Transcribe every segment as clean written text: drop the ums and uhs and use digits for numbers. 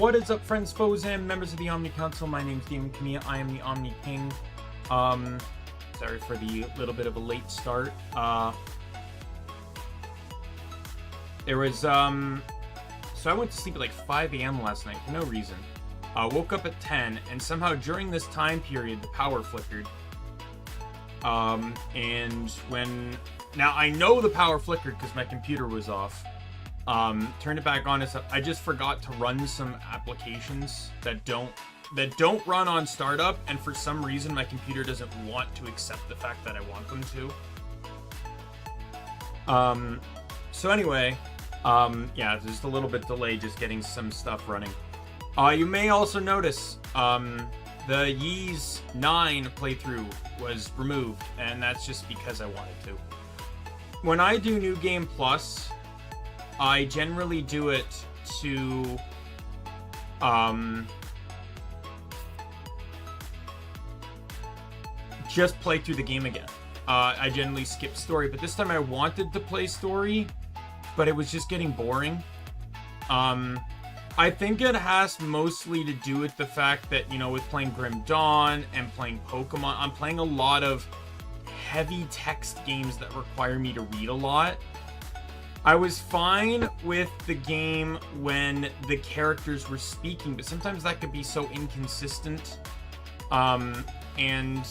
What is up, friends, foes, and members of the Omni Council? My name's Daimien Kamiya. I am the Omni King. Sorry for the little bit of a late start. There was, so I went to sleep at like 5 a.m. last night for no reason. Woke up at 10, and somehow during this time period, the power flickered. And when... Now, I know the power flickered because my computer was off. Turned it back on. I just forgot to run some applications that don't run on startup, and for some reason my computer doesn't want to accept the fact that I want them to. So anyway, yeah, there's just a little bit delay just getting some stuff running. You may also notice the Ys 9 playthrough was removed, and that's just because I wanted to. When I do New Game Plus, I generally do it to just play through the game again. I generally skip story, but this time I wanted to play story, but it was just getting boring. I think it has mostly to do with the fact that, you know, with playing Grim Dawn and playing Pokemon, I'm playing a lot of heavy text games that require me to read a lot. I was fine with the game when the characters were speaking, but sometimes that could be so inconsistent. And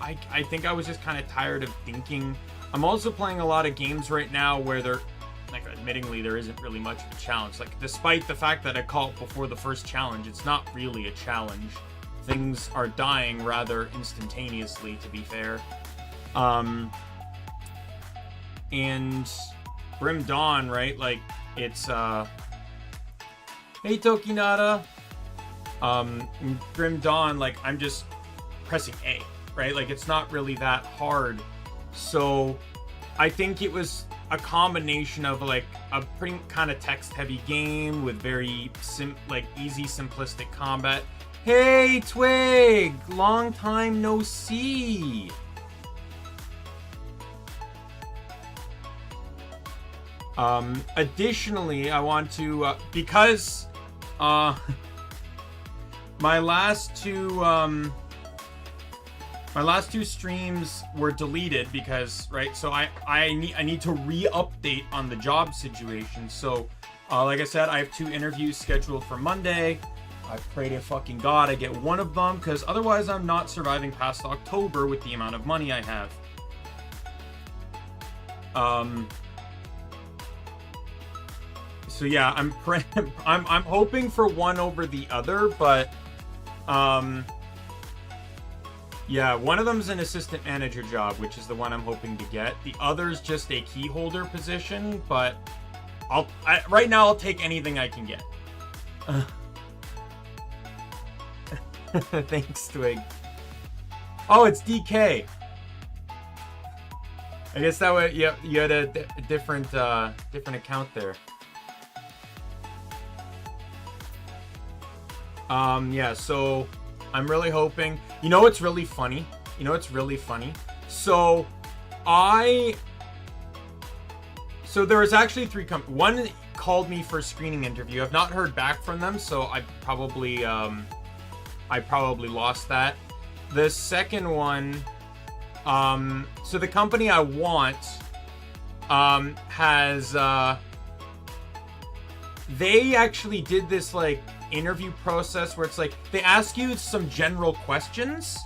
I think I was just kind of tired of thinking. I'm also playing a lot of games right now where they're, like, admittingly, there isn't really much of a challenge. Like, despite the fact that I call it before the first challenge, it's not really a challenge. Things are dying rather instantaneously, to be fair. And Grim Dawn, right? Like, it's, hey, Tokinata. Grim Dawn, like, I'm just pressing A, right? Like, it's not really that hard. So, I think it was a combination of, like, a pretty kind of text-heavy game with very, easy, simplistic combat. Hey, Twig! Long time no see! Additionally, I want to, because, my last two streams were deleted because, right, so I need to re-update on the job situation. So, like I said, I have 2 interviews scheduled for Monday. I pray to fucking God I get one of them, because otherwise I'm not surviving past October with the amount of money I have. So yeah, I'm hoping for one over the other, but yeah, one of them's an assistant manager job, which is the one I'm hoping to get. The other's just a key holder position, but right now I'll take anything I can get. Thanks, Twig. Oh, it's DK. I guess that way you had a different account there. Yeah, so I'm really hoping, you know what's really funny? So there was actually 3 companies. One called me for a screening interview. I've not heard back from them, so I probably lost that. The second one, so the company I want, has, they actually did this, like, interview process where it's like they ask you some general questions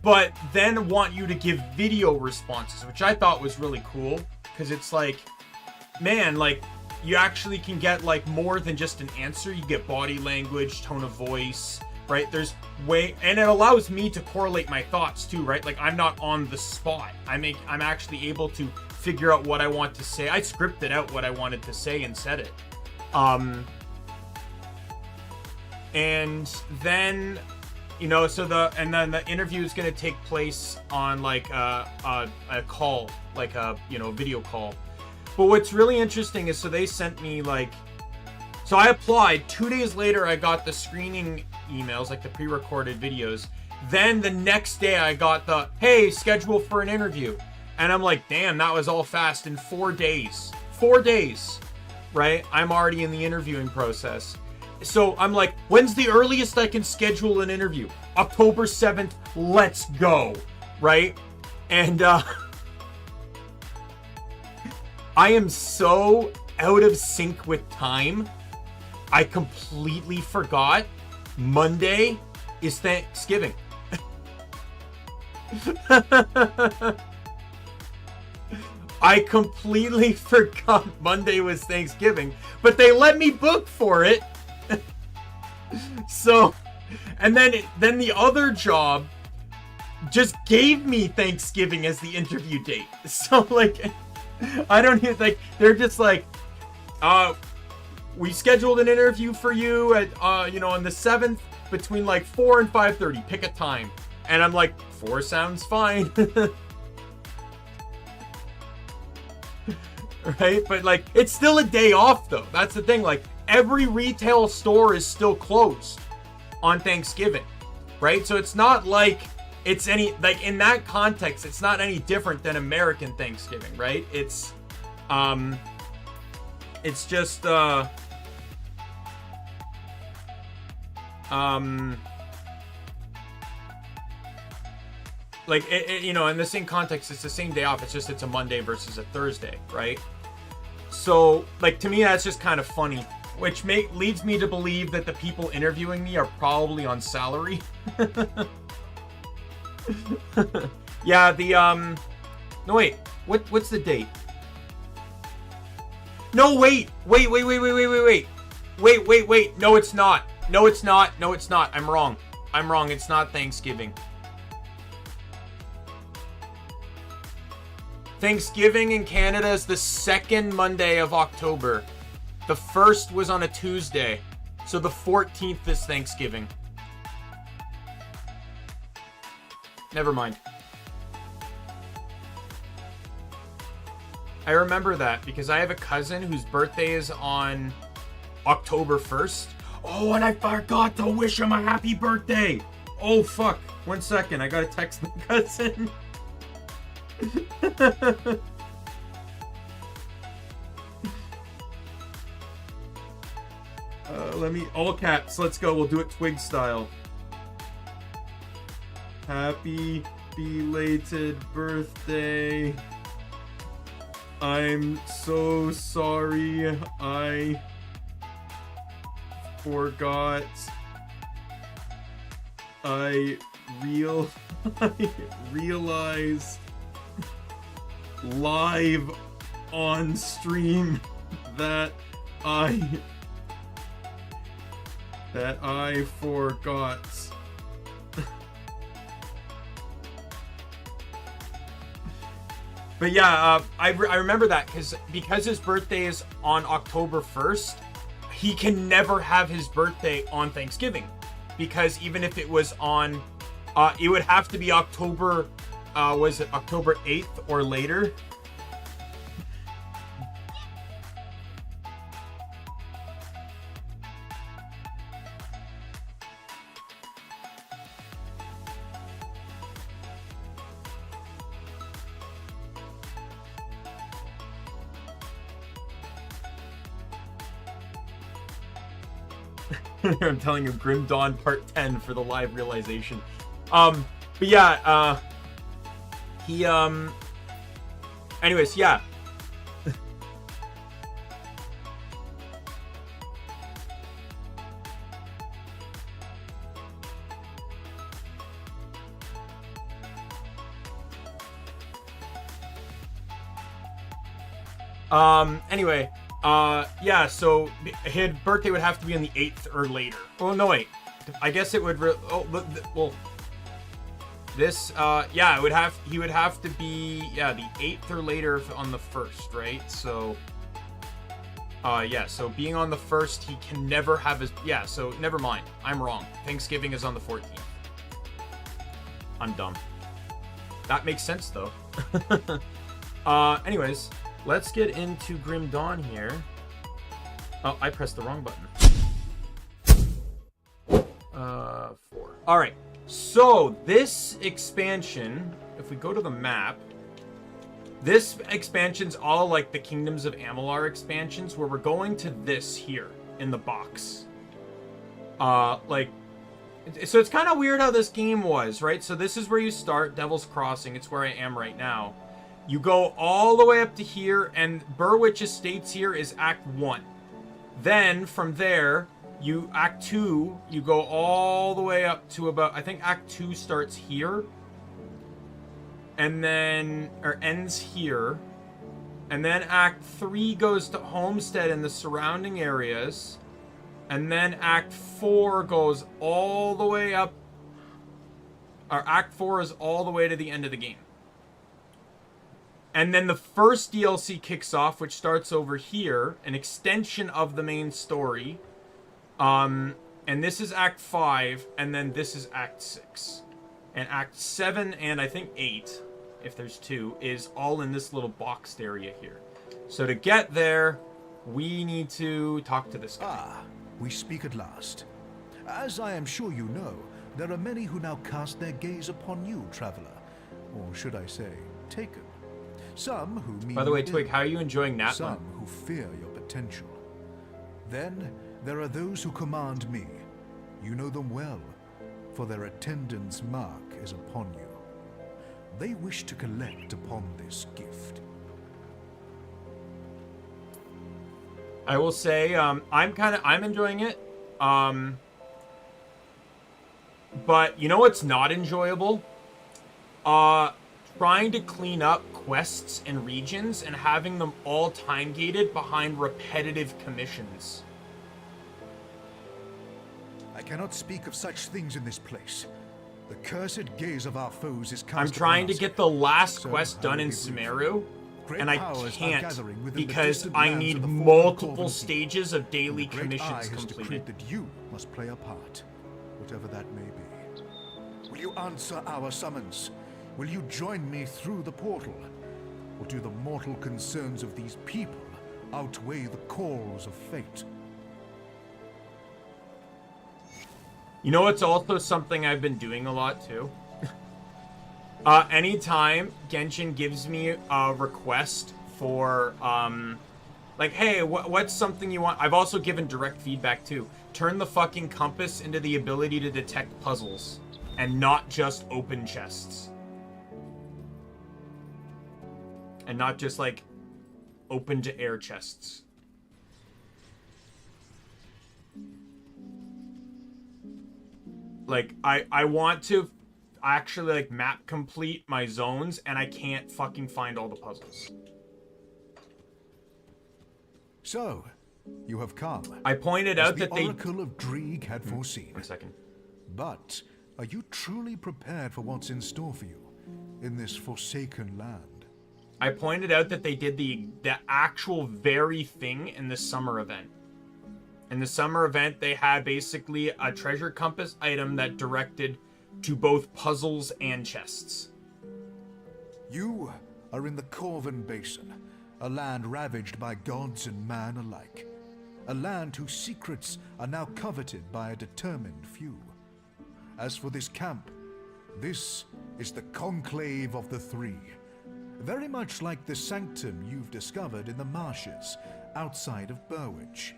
but then want you to give video responses, which I thought was really cool, because it's like, man, like, you actually can get, like, more than just an answer. You get body language, tone of voice, right? There's and it allows me to correlate my thoughts too, right? Like, I'm not on the spot. I'm actually able to figure out what I want to say. I scripted out what I wanted to say and said it. And then, you know, then the interview is going to take place on, like, a call, like a, you know, video call. But what's really interesting is, so they sent me, like, so I applied. 2 days later, I got the screening emails, like the pre-recorded videos. Then the next day, I got the, hey, schedule for an interview. And I'm like, damn, that was all fast in 4 days. 4 days, right? I'm already in the interviewing process. So I'm like, when's the earliest I can schedule an interview? October 7th, let's go, right? And I am so out of sync with time, I completely forgot Monday is Thanksgiving. I completely forgot Monday was Thanksgiving, but they let me book for it. So, and then the other job just gave me Thanksgiving as the interview date. So like, I don't even like, they're just like, we scheduled an interview for you at, on the 7th between like 4 and 5:30, pick a time. And I'm like, 4 sounds fine. Right? But like, it's still a day off though. That's the thing. Like, every retail store is still closed on Thanksgiving, right? So it's not like it's any, like, in that context, it's not any different than American Thanksgiving, right? It's just like in the same context, it's the same day off. It's just it's a Monday versus a Thursday, right? So like, to me, that's just kind of funny, which leads me to believe that the people interviewing me are probably on salary. Yeah, the no wait, what's the date? No, wait. No, it's not. I'm wrong. It's not Thanksgiving. Thanksgiving in Canada is the 2nd Monday of October. The 1st was on a Tuesday. So the 14th is Thanksgiving. Never mind. I remember that because I have a cousin whose birthday is on October 1st. Oh, and I forgot to wish him a happy birthday. Oh, fuck. 1 second. I gotta text my cousin. Let me, all caps. Let's go. We'll do it Twig style. Happy belated birthday. I'm so sorry. I forgot. I realized live on stream that I forgot. But yeah, I remember that because his birthday is on October 1st, he can never have his birthday on Thanksgiving, because even if it was on, it would have to be October, was it October 8th or later? I'm telling you, Grim Dawn Part 10 for the live realization. But yeah, he, anyways, yeah. Anyway, yeah, so his birthday would have to be on the 8th or later. Oh, no, wait. I guess it would, well, this, yeah, he would have to be, yeah, the 8th or later on the 1st, right? So, yeah, so being on the 1st, he can never have his, yeah, so never mind. I'm wrong. Thanksgiving is on the 14th. I'm dumb. That makes sense, though. Anyways, let's get into Grim Dawn here. Oh, I pressed the wrong button. 4. Alright, so this expansion, if we go to the map, this expansion's all like the Kingdoms of Amalur expansions, where we're going to this here in the box. Like, so it's kind of weird how this game was, right? So this is where you start, Devil's Crossing. It's where I am right now. You go all the way up to here, and Burwich Estates here is Act 1. Then, from there, Act 2, you go all the way up to about, I think Act 2 starts here. And then, or ends here. And then Act 3 goes to Homestead and the surrounding areas. And then Act 4 goes all the way up. Or Act 4 is all the way to the end of the game. And then the first DLC kicks off, which starts over here. An extension of the main story. And this is Act 5. And then this is Act 6. And Act 7 and I think 8, if there's 2, is all in this little boxed area here. So to get there, we need to talk to this guy. Ah, we speak at last. As I am sure you know, there are many who now cast their gaze upon you, traveler. Or should I say, taken. Some who mean By the way, ill, Twig, how are you enjoying that some one? who fear your potential. Then there are those who command me. You know them well, for their attendance mark is upon you. They wish to collect upon this gift. I will say, I'm enjoying it. But you know what's not enjoyable? Trying to clean up quests and regions and having them all time gated behind repetitive commissions. I cannot speak of such things in this place. The cursed gaze of our foes is cast I'm trying to upon us. get the last So, quest I done will in be brief. Sumeru, Great and I powers are can't gathering within the because distant I lands need of the fallen multiple Covenant. stages of daily The Great Eye commissions has completed. decreed that you must play a part, whatever that may be. Will you answer our summons? Will you join me through the portal? Or do the mortal concerns of these people outweigh the calls of fate? You know what's also something I've been doing a lot too? Anytime Genshin gives me a request for, like, hey, what's something you want? I've also given direct feedback too. Turn the fucking compass into the ability to detect puzzles and not just open chests. And not just, like, open to air chests. Like, I want to actually, like, map complete my zones, and I can't fucking find all the puzzles. So, you have come. I pointed as out the that they... Oracle of Drieg had foreseen. 1 second. But are you truly prepared for what's in store for you in this forsaken land? I pointed out that they did the actual very thing in the summer event. In the summer event, they had basically a treasure compass item that directed to both puzzles and chests. You are in the Corvan Basin, a land ravaged by gods and man alike. A land whose secrets are now coveted by a determined few. As for this camp, this is the Conclave of the Three. Very much like the sanctum you've discovered in the marshes outside of Burwich.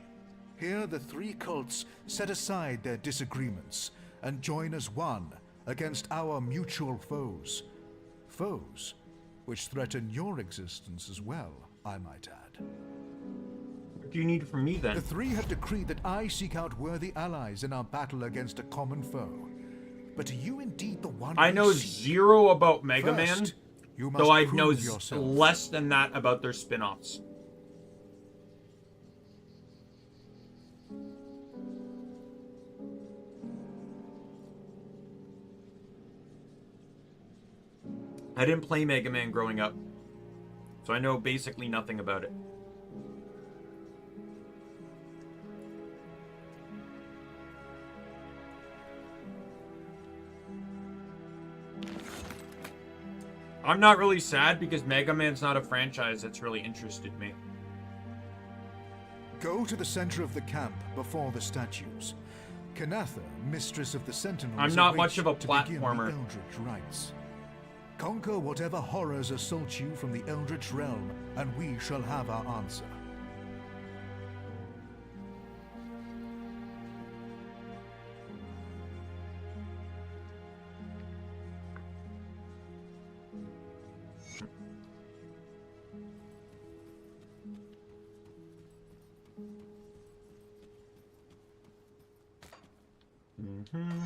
Here the three cults set aside their disagreements and join as one against our mutual foes. Foes which threaten your existence as well, I might add. What do you need from me then? The three have decreed that I seek out worthy allies in our battle against a common foe. But are you indeed the one I know zero about Mega Man. First, you must Though I prove know yourself. less than that about their spin-offs. I didn't play Mega Man growing up, so I know basically nothing about it. I'm not really sad because Mega Man's not a franchise that's really interested me. Go to the center of the camp before the statues. Kanatha, mistress of the Sentinels, I'm not awaits much of a to begin the platformer. Eldritch rites. Conquer whatever horrors assault you from the Eldritch realm, and we shall have our answer. Mm-hmm.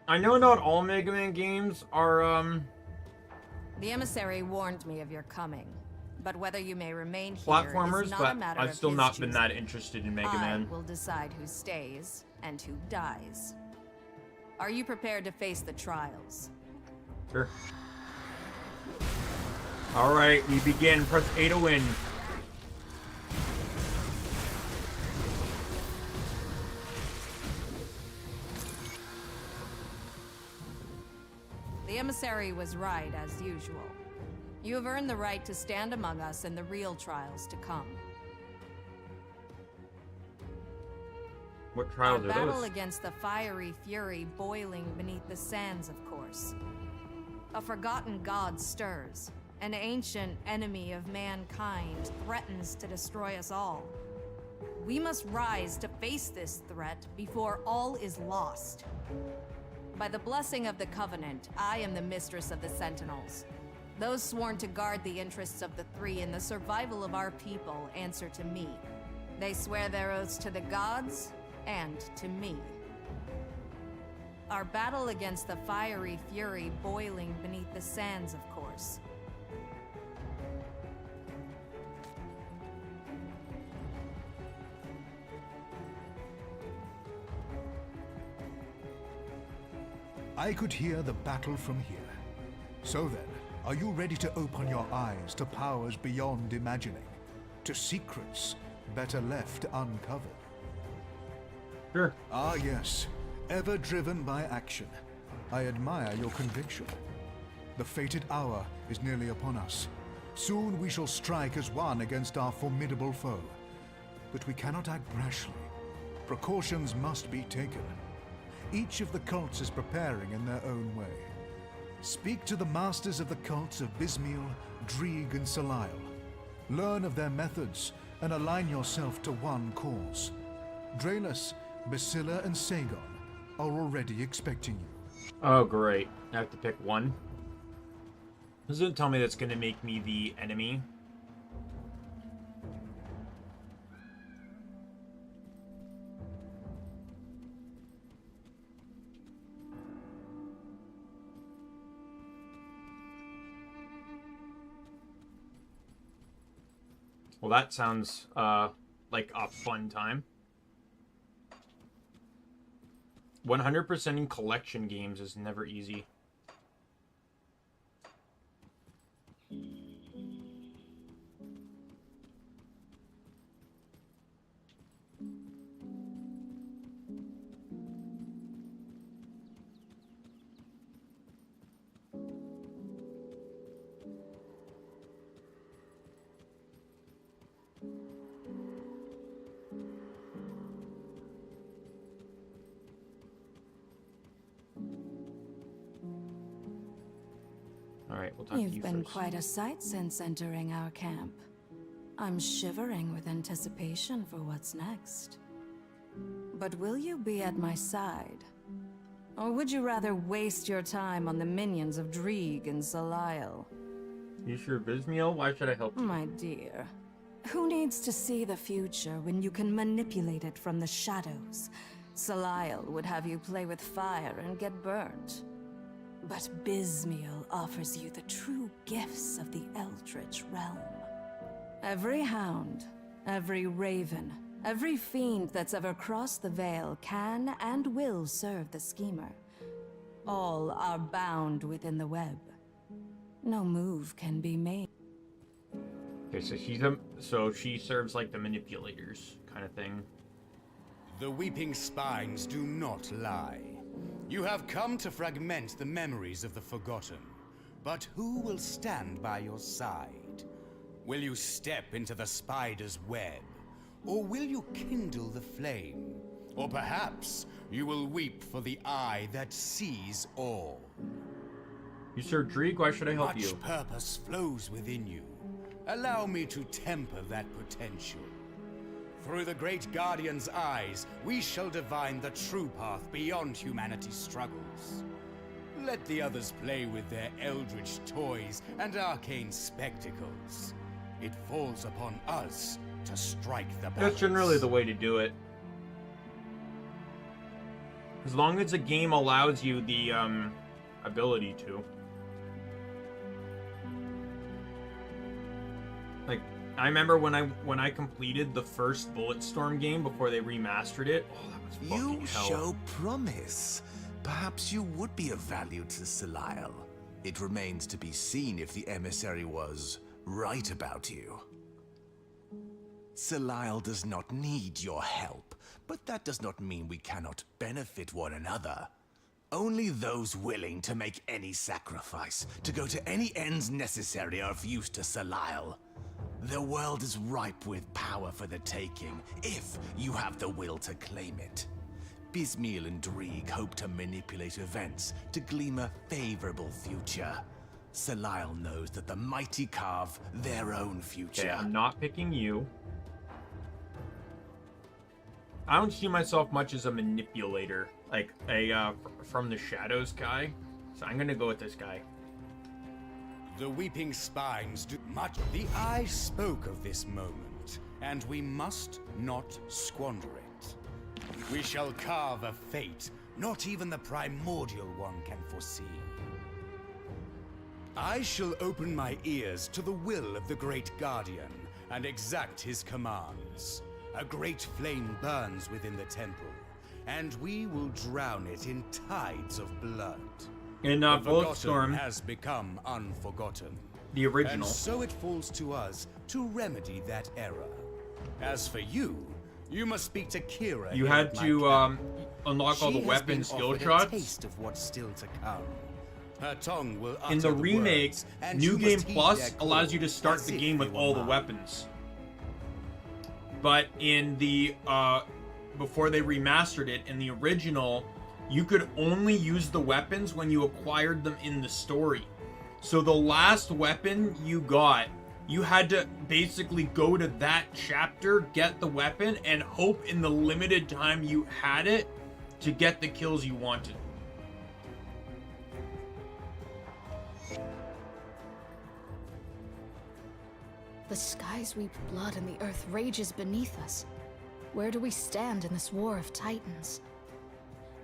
I know not all Mega Man games are, The emissary warned me of your coming, but whether you may remain here platformers, is not but a matter I've of still his not been choosing. that interested in Mega Man. I will decide who stays and who dies. Are you prepared to face the trials? Sure. Alright, we begin. Press A to win. The emissary was right, as usual. You have earned the right to stand among us in the real trials to come. What Our trials are battle those? against the fiery fury boiling beneath the sands, of course. A forgotten god stirs. An ancient enemy of mankind threatens to destroy us all. We must rise to face this threat before all is lost. By the blessing of the Covenant, I am the mistress of the Sentinels. Those sworn to guard the interests of the Three and the survival of our people answer to me. They swear their oaths to the gods and to me. Our battle against the fiery fury boiling beneath the sands, of course. I could hear the battle from here. So then, are you ready to open your eyes to powers beyond imagining? To secrets better left uncovered? Sure. Ah yes, ever driven by action. I admire your conviction. The fated hour is nearly upon us. Soon we shall strike as one against our formidable foe. But we cannot act rashly. Precautions must be taken. Each of the cults is preparing in their own way. Speak to the masters of the cults of Bismiel, Drieg, and Salile. Learn of their methods and align yourself to one cause. Draelus, Basila, and Sagon are already expecting you. Oh, great. I have to pick one. Doesn't tell me that's going to make me the enemy. Well, that sounds like a fun time. 100% in collection games is never easy. Alright, we'll talk to you You've been first. quite a sight since entering our camp. I'm shivering with anticipation for what's next. But will you be at my side? Or would you rather waste your time on the minions of Drieg and Salile? You sure, Bismiel? Why should I help you? My dear, who needs to see the future when you can manipulate it from the shadows? Salile would have you play with fire and get burnt. But Bismiel offers you the true gifts of the Eldritch realm. Every hound, every raven, every fiend that's ever crossed the Veil can and will serve the schemer. All are bound within the web. No move can be made. Okay, so she serves like the manipulators kind of thing. The weeping spines do not lie. You have come to fragment the memories of the forgotten. But who will stand by your side? Will you step into the spider's web? Or will you kindle the flame? Or perhaps you will weep for the eye that sees all. You sir Drieg, why should I help you? Much purpose flows within you. Allow me to temper that potential. Through the great Guardian's eyes, we shall divine the true path beyond humanity's struggles. Let the others play with their eldritch toys and arcane spectacles. It falls upon us to strike the balance. That's generally the way to do it. As long as the game allows you the ability to. Like, I remember when I completed the first Bulletstorm game before they remastered it. Oh, that was fucking You hell. show promise. Perhaps you would be of value to Selial. It remains to be seen if the emissary was right about you. Selial does not need your help, but that does not mean we cannot benefit one another. Only those willing to make any sacrifice, to go to any ends necessary, are of use to Selial. The world is ripe with power for the taking, if you have the will to claim it. Bismil and Drieg hope to manipulate events to glean a favorable future. Selial knows that the mighty carve their own future. Okay, I'm not picking you. I don't see myself much as a manipulator, like a from the shadows guy. So I'm gonna go with this guy. The weeping spines do much. The eye spoke of this moment, and we must not squander it. We shall carve a fate not even the primordial one can foresee. I shall open my ears to the will of the great Guardian and exact his commands. A great flame burns within the temple, and we will drown it in tides of blood. In The forgotten Bulletstorm, has become unforgotten. the original. And so it falls to us to remedy that error. As for you, you must speak to Kira. You here had at my to camp. unlock all She the has weapon been skill offered a shots. taste of what's still to come. Her tongue will In utter the remake, words, and New you Game must heed Plus their call allows you to start as the if game they with were all the mine. weapons. But in the before they remastered it, in the original, you could only use the weapons when you acquired them in the story. So the last weapon you got, you had to basically go to that chapter, get the weapon, and hope in the limited time you had it to get the kills you wanted. The skies weep blood and the earth rages beneath us. Where do we stand in this war of titans?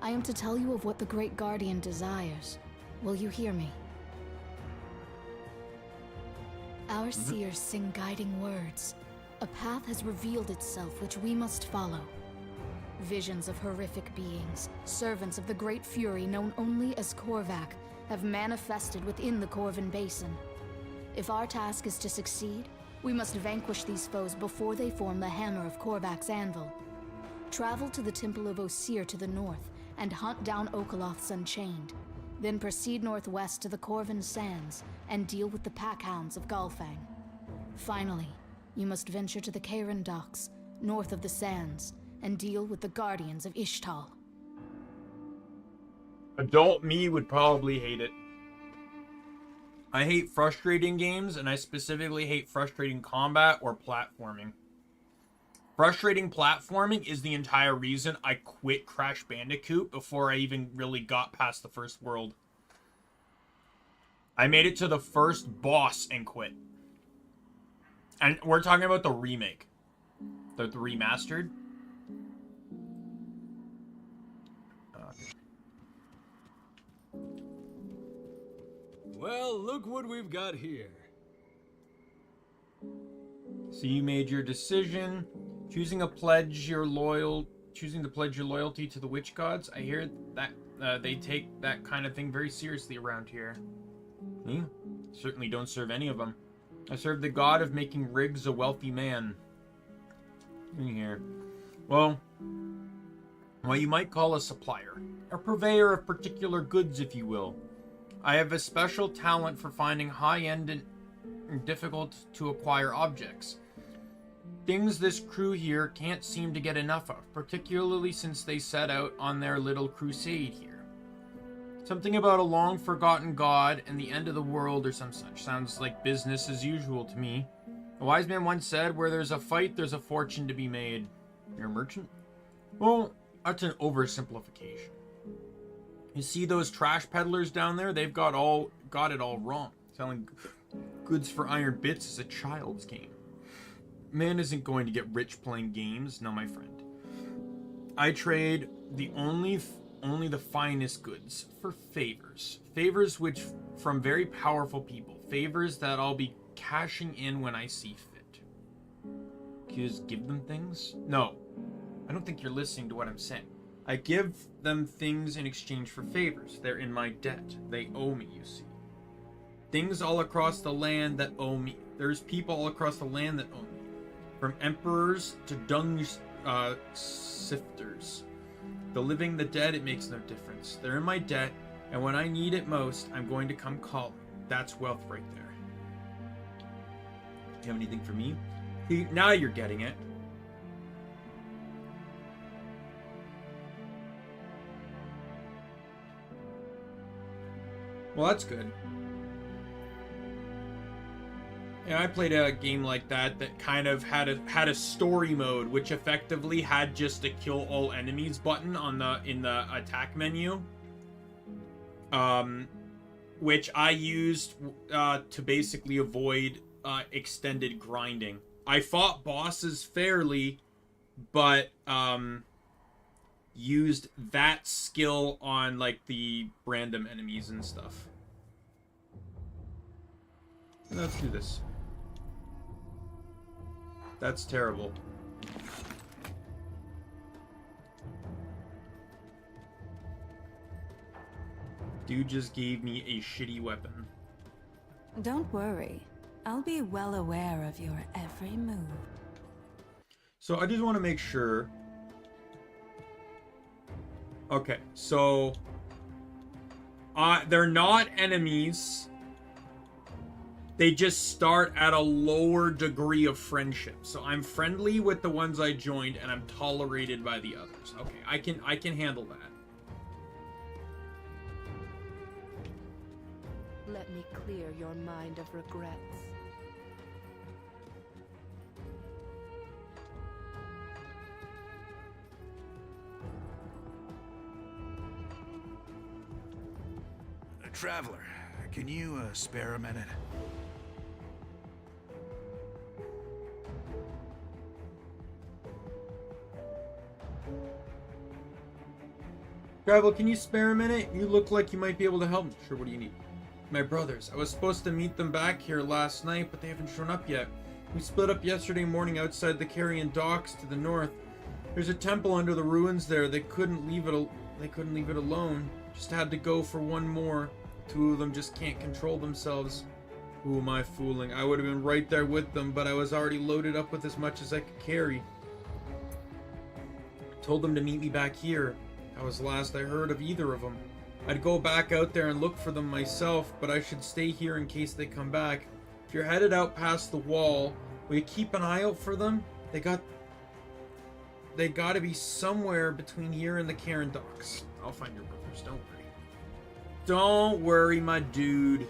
I am to tell you of what the Great Guardian desires. Will you hear me? Our seers sing guiding words. A path has revealed itself which we must follow. Visions of horrific beings, servants of the Great Fury known only as Korvac, have manifested within the Corvin Basin. If our task is to succeed, we must vanquish these foes before they form the hammer of Korvac's anvil. Travel to the Temple of Osir to the north and hunt down Okaloth's Unchained. Then proceed northwest to the Corvin Sands and deal with the packhounds of Galfang. Finally, you must venture to the Karen Docks, north of the Sands, and deal with the Guardians of Ishtal. Adult me would probably hate it. I hate frustrating games, and I specifically hate frustrating combat or platforming. Frustrating platforming is the entire reason I quit Crash Bandicoot before I even really got past the first world. I made it to the first boss and quit. And we're talking about the remake. The remastered. Well, look what we've got here. So you made your decision, choosing to pledge your loyalty to the witch gods. I hear that they take that kind of thing very seriously around here. Me? Certainly don't serve any of them. I serve the god of making Riggs a wealthy man. In here. Well, what you might call a supplier. A purveyor of particular goods, if you will. I have a special talent for finding high-end and difficult to acquire objects. Things this crew here can't seem to get enough of, particularly since they set out on their little crusade here. Something about a long-forgotten god and the end of the world or some such. Sounds like business as usual to me. A wise man once said, where there's a fight, there's a fortune to be made. You're a merchant? Well, that's an oversimplification. You see those trash peddlers down there? They've got it all wrong. Selling goods for iron bits is a child's game. Man isn't going to get rich playing games, no, my friend. I trade the only the finest goods for favors. Favors which from very powerful people. Favors that I'll be cashing in when I see fit. Can you just give them things? No. I don't think you're listening to what I'm saying. I give them things in exchange for favors. They're in my debt. They owe me, you see. Things all across the land that owe me. There's people all across the land that owe me. From emperors to dung sifters. The living, the dead, it makes no difference. They're in my debt, and when I need it most, I'm going to come calling. That's wealth right there. Do you have anything for me? See, now you're getting it. Well, that's good. Yeah, I played a game like that kind of had a story mode, which effectively had just a kill all enemies button in the attack menu. Which I used to basically avoid extended grinding. I fought bosses fairly, but used that skill on like the random enemies and stuff. Let's do this. That's terrible. Dude just gave me a shitty weapon. Don't worry. I'll be well aware of your every move. So I just want to make sure. Okay, so they're not enemies. They just start at a lower degree of friendship. So I'm friendly with the ones I joined, and I'm tolerated by the others. Okay, I can handle that. Let me clear your mind of regrets. Traveler, can you spare a minute? Travel, can you spare a minute? You look like you might be able to help me. Sure, what do you need? My brothers. I was supposed to meet them back here last night, but they haven't shown up yet. We split up yesterday morning outside the Carrion Docks to the north. There's a temple under the ruins there. They couldn't leave it alone. Just had to go for one more. Two of them just can't control themselves. Who am I fooling? I would have been right there with them, but I was already loaded up with as much as I could carry. Told them to meet me back here. That was the last I heard of either of them. I'd go back out there and look for them myself, but I should stay here in case they come back. If you're headed out past the wall, will you keep an eye out for them? They gotta be somewhere between here and the Carrion Docks. I'll find your brothers, don't worry. Don't worry, my dude.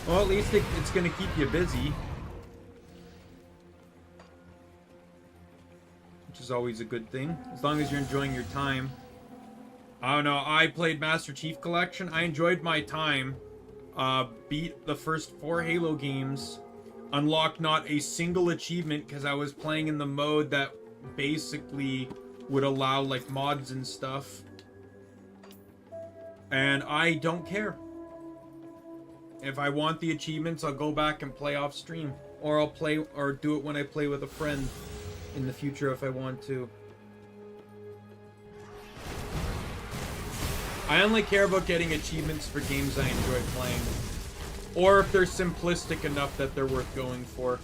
Well, at least it's going to keep you busy. Which is always a good thing. As long as you're enjoying your time. I don't know. I played Master Chief Collection. I enjoyed my time. Beat the first 4 Halo games. Unlocked not a single achievement because I was playing in the mode that basically would allow like mods and stuff. And I don't care. If I want the achievements, I'll go back and play off stream. Or I'll play, or do it when I play with a friend in the future if I want to. I only care about getting achievements for games I enjoy playing. Or if they're simplistic enough that they're worth going for.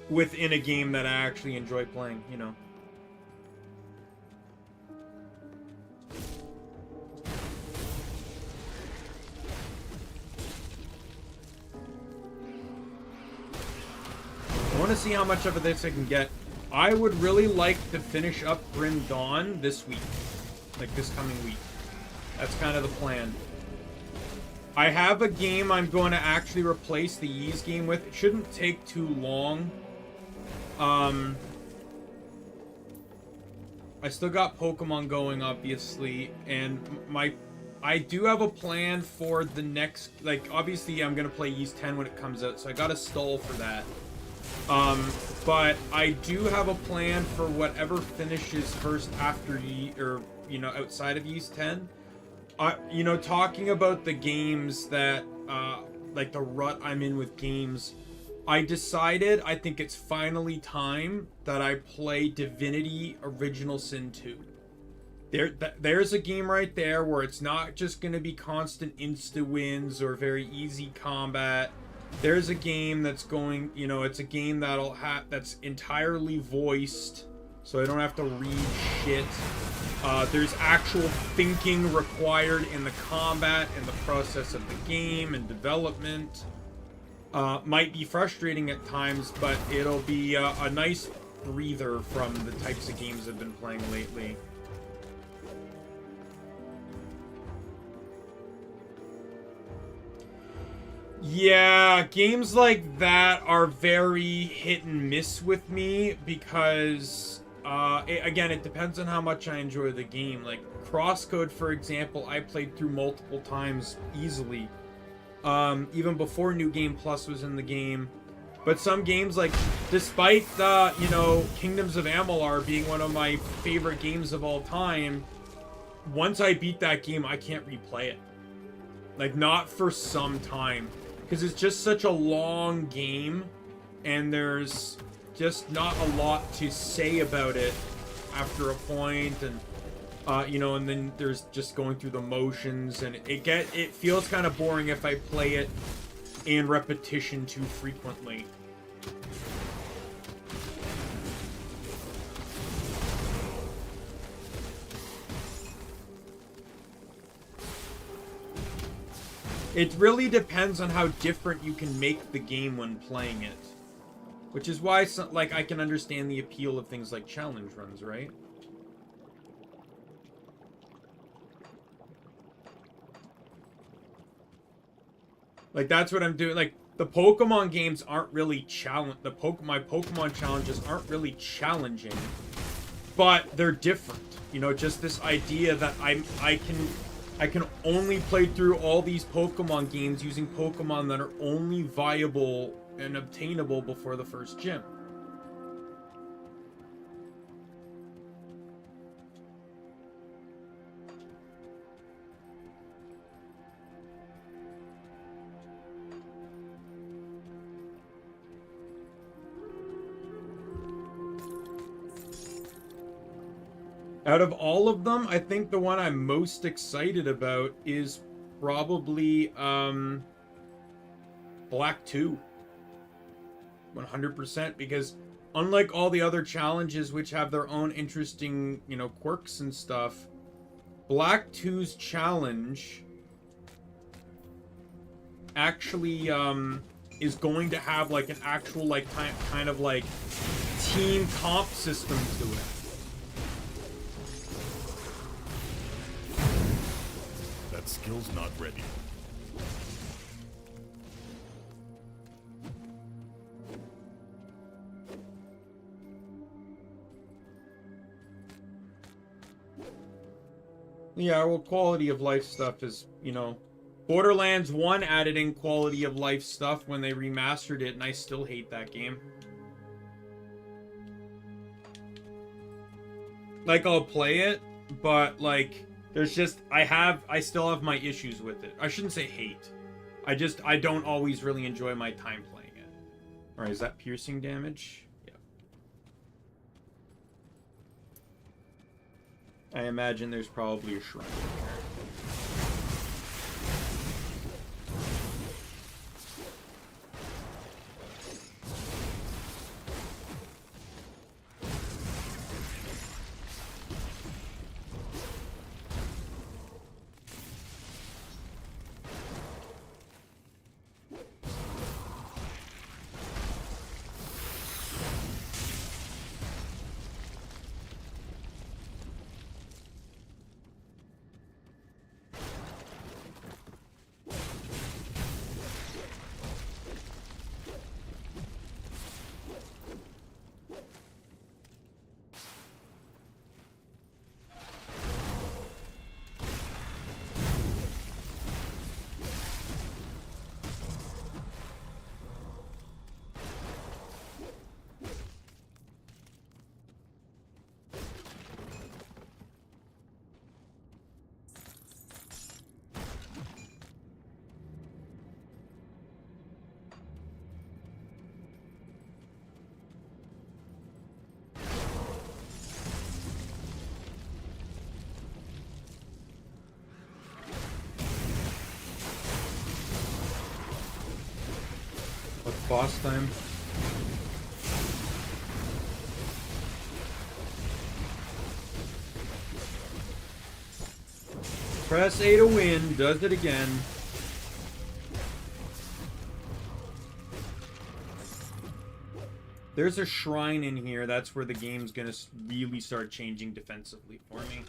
Within a game that I actually enjoy playing, you know. I want to see how much of this I can get. I would really like to finish up Grim Dawn this week. Like this coming week. That's kind of the plan. I have a game I'm going to actually replace the Ys game with. It shouldn't take too long. I still got Pokemon going, obviously, and I do have a plan for the next, like, obviously I'm gonna play Ys 10 when it comes out, so I gotta stall for that. But I do have a plan for whatever finishes first after you know, outside of Ys 10. You know, talking about the games that, like the rut I'm in with games, I decided I think it's finally time that I play Divinity Original Sin 2. There's a game right there where it's not just going to be constant insta-wins or very easy combat. There's a game that's going, you know, it's a game that's entirely voiced, so I don't have to read shit. There's actual thinking required in the combat and the process of the game and development. Might be frustrating at times, but it'll be a nice breather from the types of games I've been playing lately. Yeah, games like that are very hit and miss with me because, again, it depends on how much I enjoy the game. Like, Crosscode, for example, I played through multiple times easily. Even before New Game Plus was in the game. But some games, like, despite, you know, Kingdoms of Amalur being one of my favorite games of all time, once I beat that game, I can't replay it. Like, not for some time. Because it's just such a long game, and there's just not a lot to say about it after a point, and you know, and then there's just going through the motions, and it feels kind of boring if I play it in repetition too frequently. It really depends on how different you can make the game when playing it. Which is why, like, I can understand the appeal of things like challenge runs, right? Like, that's what I'm doing. Like, the Pokemon games aren't really my Pokemon challenges aren't really challenging. But they're different. You know, just this idea that I can only play through all these Pokemon games using Pokemon that are only viable and obtainable before the first gym. Out of all of them, I think the one I'm most excited about is probably Black 2. 100%, because unlike all the other challenges which have their own interesting, you know, quirks and stuff, Black 2's challenge actually is going to have like an actual like kind of like team comp system to it. That skill's not ready. Yeah, well, quality of life stuff is, you know, Borderlands 1 added in quality of life stuff when they remastered it, and I still hate that game. Like, I'll play it, but like there's just I still have my issues with it. I shouldn't say hate. I don't always really enjoy my time playing it. All right, is that piercing damage? Yeah. I imagine there's probably a shrine in there. Boss time. Press A to win, does it again. There's a shrine in here. That's where the game's gonna really start changing defensively for me.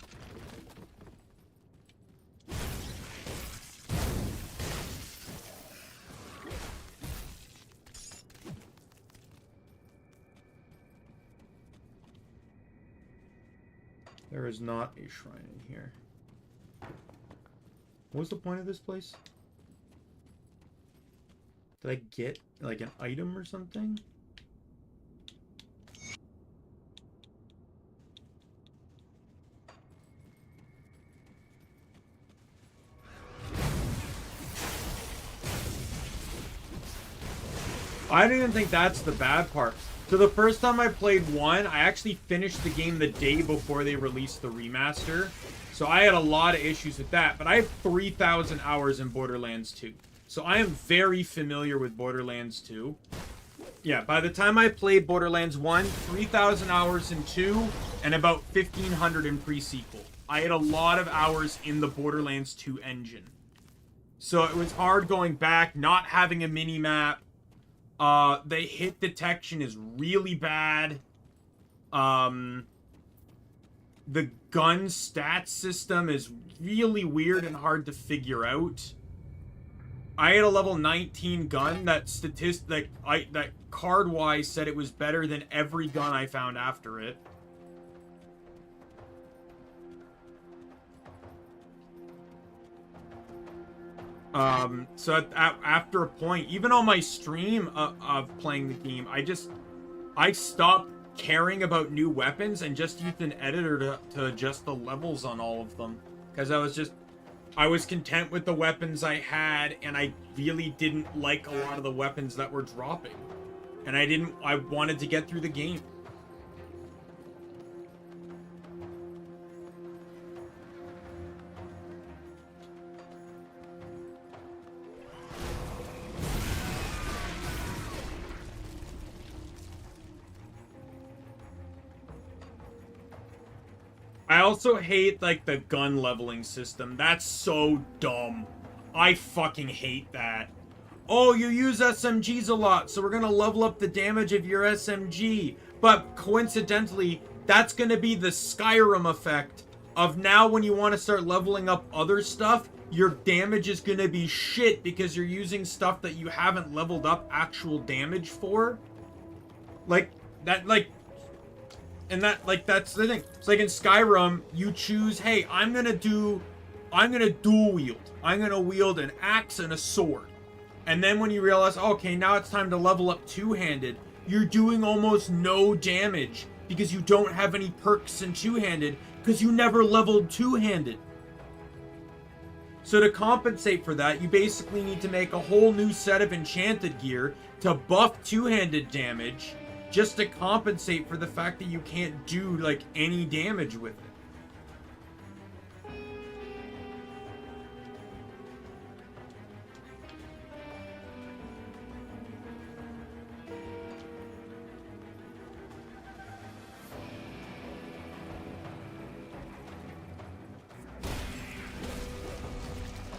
There is not a shrine in here. What was the point of this place? Did I get, like, an item or something? I don't even think that's the bad part. So the first time I played 1, I actually finished the game the day before they released the remaster. So I had a lot of issues with that. But I have 3,000 hours in Borderlands 2. So I am very familiar with Borderlands 2. Yeah, by the time I played Borderlands 1, 3,000 hours in 2, and about 1,500 in pre-sequel. I had a lot of hours in the Borderlands 2 engine. So it was hard going back, not having a mini-map. The hit detection is really bad. The gun stat system is really weird and hard to figure out. I had a level 19 gun that that card-wise said it was better than every gun I found after it. So after a point, even on my stream of playing the game, I stopped caring about new weapons and just used an editor to adjust the levels on all of them. Because I was content with the weapons I had, and I really didn't like a lot of the weapons that were dropping. And I wanted to get through the game. I also hate, like, the gun leveling system. That's so dumb. I fucking hate that. Oh, you use SMGs a lot, so we're gonna level up the damage of your SMG. But coincidentally, that's gonna be the Skyrim effect of now when you want to start leveling up other stuff, your damage is gonna be shit because you're using stuff that you haven't leveled up actual damage for. Like, that, like... And that, like, that's the thing. It's like in Skyrim, you choose, hey, I'm gonna dual wield. I'm gonna wield an axe and a sword. And then when you realize, okay, now it's time to level up two-handed, you're doing almost no damage because you don't have any perks in two-handed because you never leveled two-handed. So to compensate for that, you basically need to make a whole new set of enchanted gear to buff two-handed damage, just to compensate for the fact that you can't do, like, any damage with it.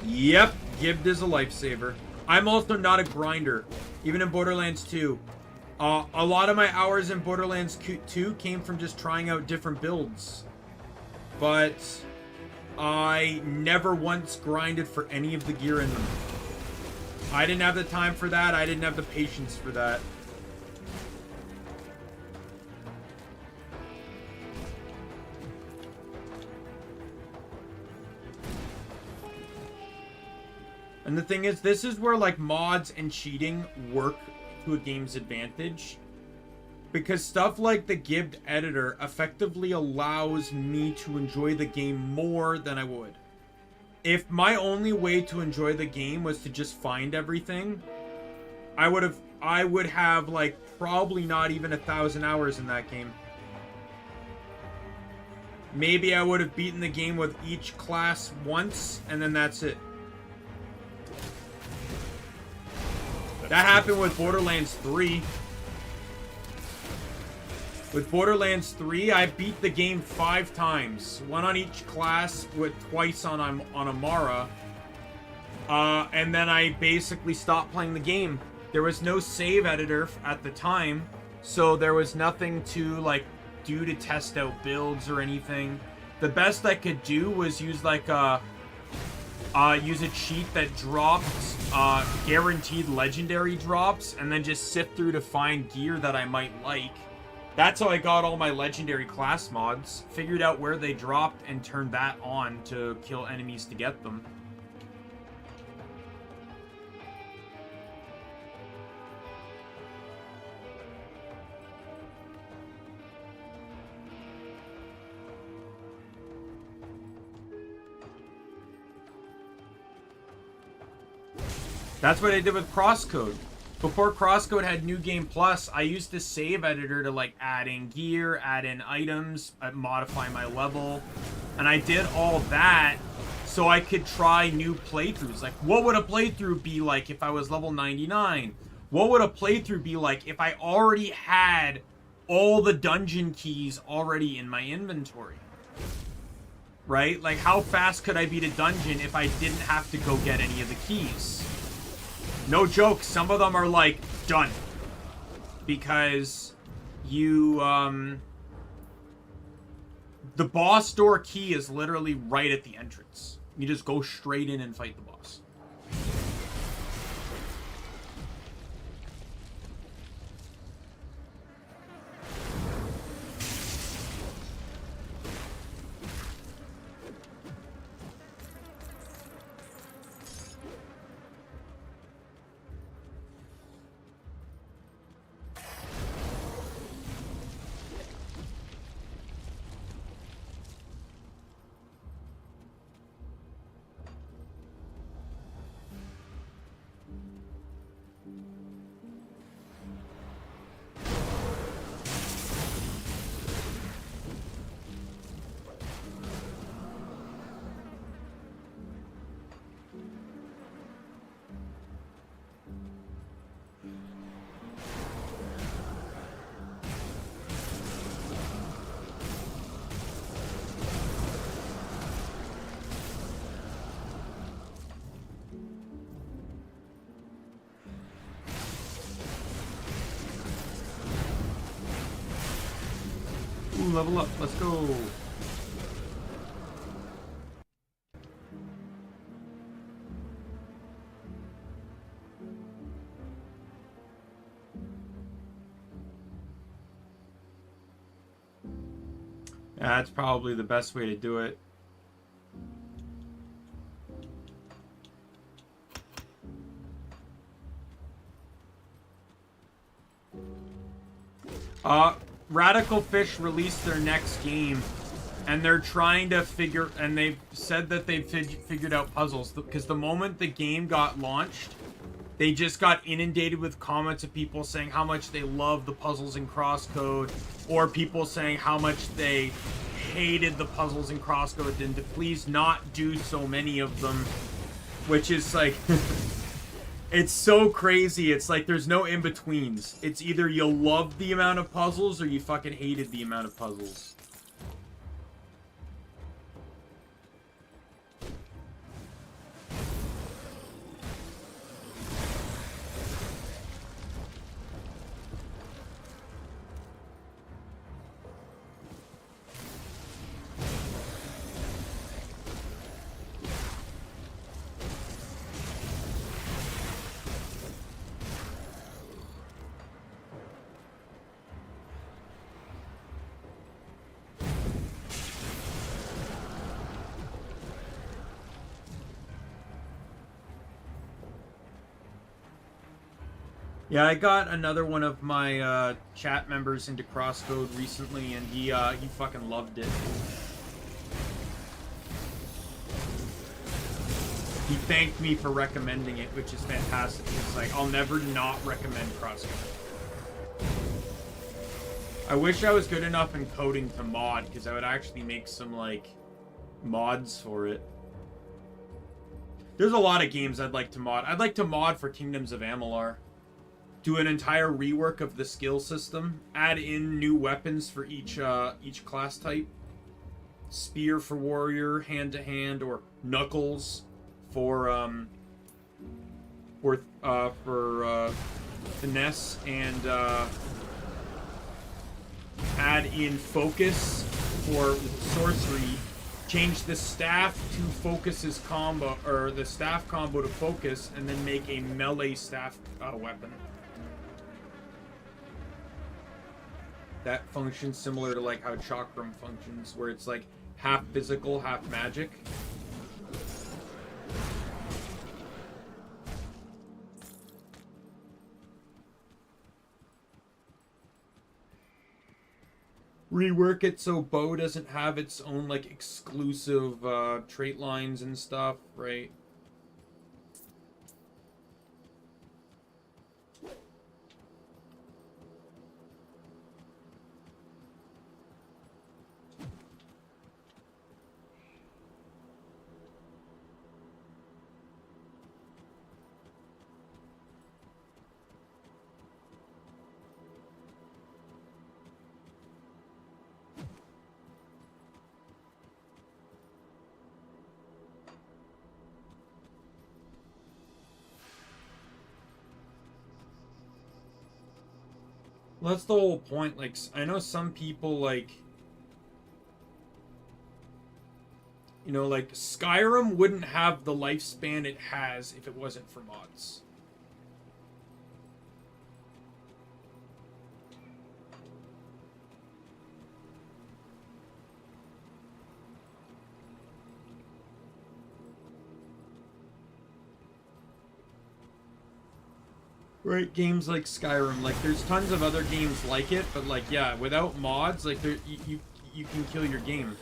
Yep, Gibbed is a lifesaver. I'm also not a grinder, even in Borderlands 2. A lot of my hours in Borderlands 2 came from just trying out different builds. But I never once grinded for any of the gear in them. I didn't have the time for that. I didn't have the patience for that. And the thing is, this is where, like, mods and cheating work to a game's advantage. Because stuff like the Gibbed editor effectively allows me to enjoy the game more than I would. If my only way to enjoy the game was to just find everything, I would have, like, probably not even 1,000 hours in that game. Maybe I would have beaten the game with each class once, and then that's it. That happened with Borderlands 3. With Borderlands 3, I beat the game 5 times. One on each class, with twice on Amara. And then I basically stopped playing the game. There was no save editor at the time, so there was nothing to, like, do to test out builds or anything. The best I could do was use, like, use a cheat that dropped guaranteed legendary drops, and then just sift through to find gear that I might like. That's how I got all my legendary class mods. Figured out where they dropped and turned that on to kill enemies to get them. That's what I did with Crosscode. Before Crosscode had New Game Plus, I used the save editor to, like, add in gear, add in items, modify my level. And I did all that so I could try new playthroughs. Like, what would a playthrough be like if I was level 99? What would a playthrough be like if I already had all the dungeon keys already in my inventory? Right? Like, how fast could I beat a dungeon if I didn't have to go get any of the keys? No joke, some of them are, like, done. Because you, the boss door key is literally right at the entrance. You just go straight in and fight the boss. Ooh, level up. Let's go. Yeah, that's probably the best way to do it. Radical Fish released their next game, and they're trying to figure, and they've said that they've figured out puzzles, because the moment the game got launched, they just got inundated with comments of people saying how much they love the puzzles in Crosscode, or people saying how much they hated the puzzles in Crosscode and to please not do so many of them, which is like, it's so crazy. It's like there's no in-betweens. It's either you love the amount of puzzles or you fucking hated the amount of puzzles. Yeah, I got another one of my chat members into Crosscode recently, and he fucking loved it. He thanked me for recommending it, which is fantastic. It's like, I'll never not recommend Crosscode. I wish I was good enough in coding to mod, because I would actually make some, like, mods for it. There's a lot of games I'd like to mod. I'd like to mod for Kingdoms of Amalur. Do an entire rework of the skill system. Add in new weapons for each class type. Spear for warrior, hand-to-hand, or knuckles for finesse, and add in focus for sorcery. Change the staff to focus's combo, or the staff combo to focus, and then make a melee staff weapon. That functions similar to like how Chakram functions, where it's like half physical, half magic. Rework it so bow doesn't have its own like exclusive trait lines and stuff, right? Well, that's the whole point. Like, I know some people, like, you know, like, Skyrim wouldn't have the lifespan it has if it wasn't for mods. Right, games like Skyrim, like there's tons of other games like it, but like yeah, without mods, like you can kill your game.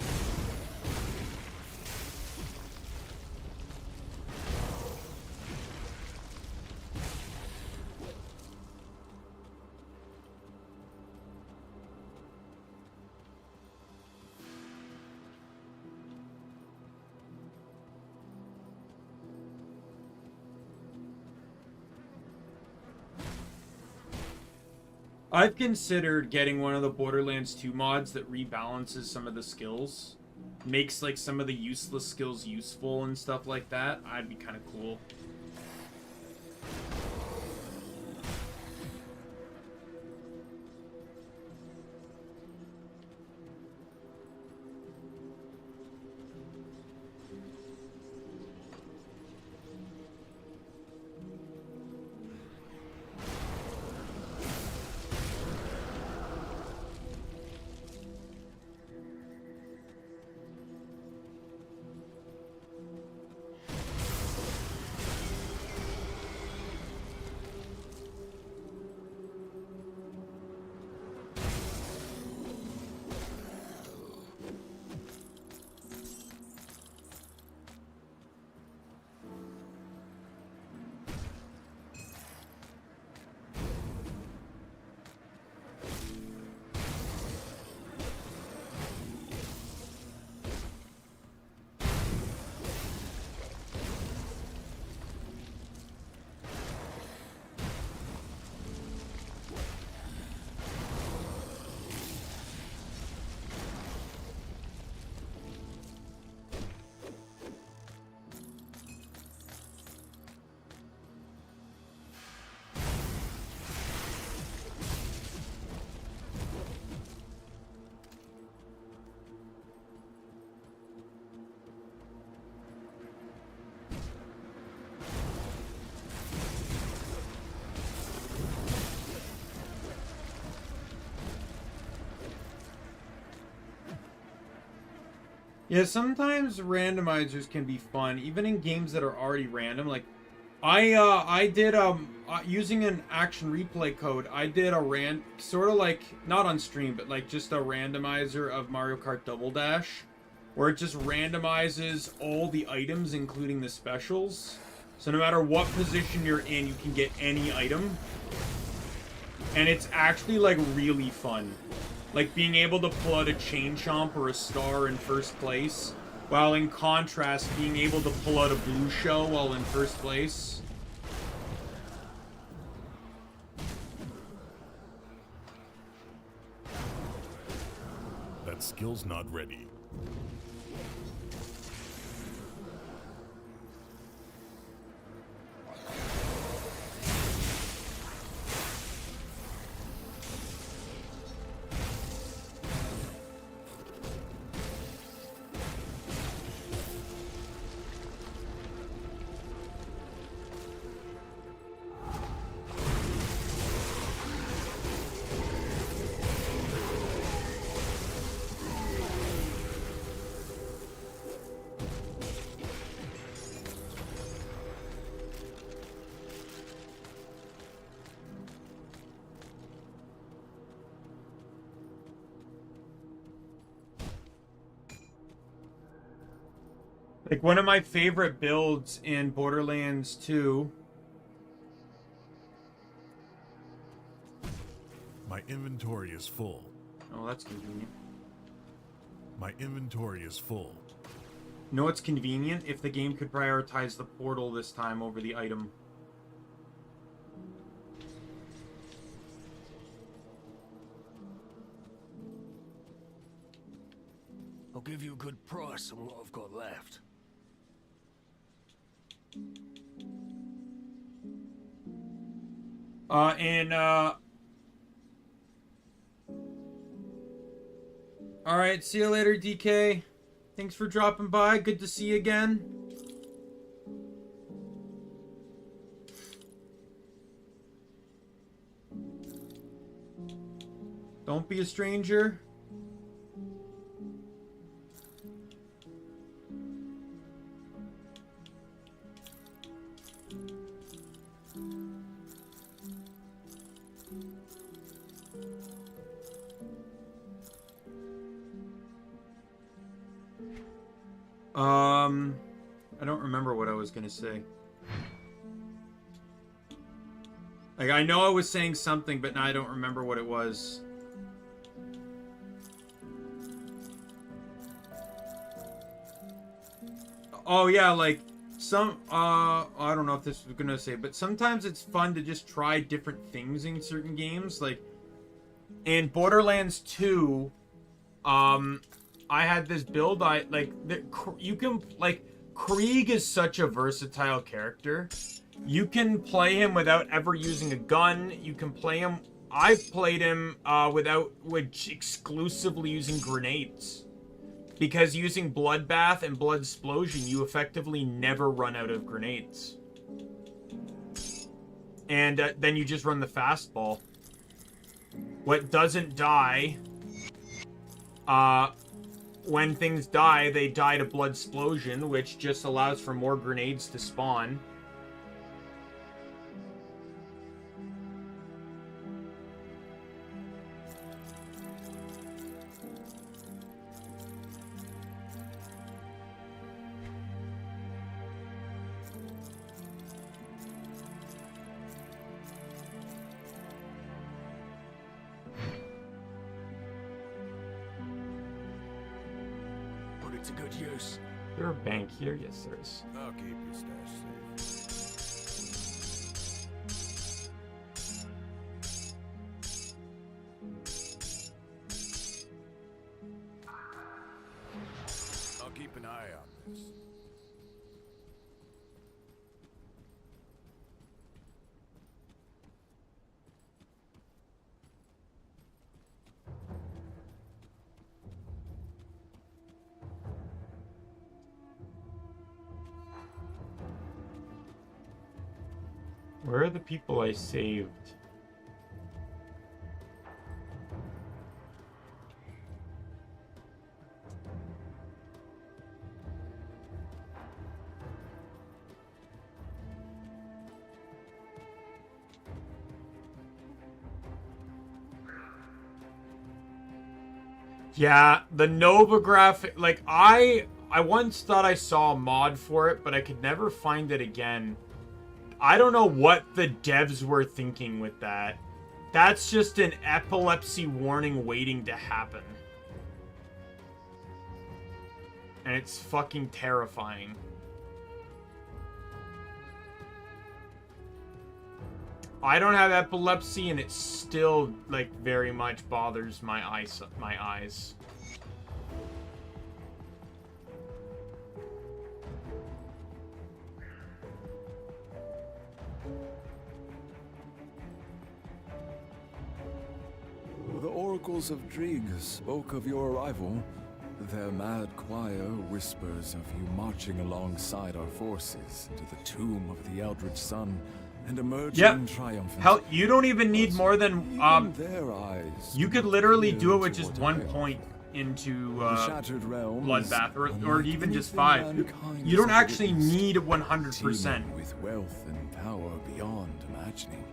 I've considered getting one of the Borderlands 2 mods that rebalances some of the skills. Makes like some of the useless skills useful and stuff like that. I'd be kind of cool. Yeah, sometimes randomizers can be fun, even in games that are already random. Like, I did using an action replay code. I did a sort of like, not on stream, but like just a randomizer of Mario Kart Double Dash, where it just randomizes all the items, including the specials. So no matter what position you're in, you can get any item, and it's actually like really fun. Like being able to pull out a Chain Chomp or a Star in first place, while in contrast, being able to pull out a Blue Shell while in first place. That skill's not ready. Like, one of my favorite builds in Borderlands 2. My inventory is full. Oh, that's convenient. My inventory is full. You know what's convenient? If the game could prioritize the portal this time over the item. I'll give you a good price on what I've got left. Alright, see you later, DK. Thanks for dropping by. Good to see you again. Don't be a stranger. I don't remember what I was gonna say. Like, I know I was saying something, but now I don't remember what it was. Oh, yeah, like, I don't know if this was gonna say, but sometimes it's fun to just try different things in certain games. Like, in Borderlands 2, I had this build, you can, like, Krieg is such a versatile character. You can play him without ever using a gun. You can play him, I've played him with exclusively using grenades. Because using Bloodbath and Blood Explosion, you effectively never run out of grenades. And then you just run the fastball. What doesn't die, when things die, they die to Blood Explosion, which just allows for more grenades to spawn. To good use. Is there a bank here? Yes, there is. I'll keep your stash safe. I'll keep an eye on this. Where are the people I saved? Yeah, the Nova graphic, like, I once thought I saw a mod for it, but I could never find it again. I don't know what the devs were thinking with that. That's just an epilepsy warning waiting to happen. And it's fucking terrifying. I don't have epilepsy, and it still, like, very much bothers my eyes. The oracles of Drig spoke of your arrival. Their mad choir whispers of you marching alongside our forces to the tomb of the Eldritch Sun and emerging triumphant. Hell, you don't even need more than their eyes. You could literally do it with just 1 point into Shattered Realm Bloodbath, or even just 5. You don't actually need 100%. With wealth and power beyond imagining,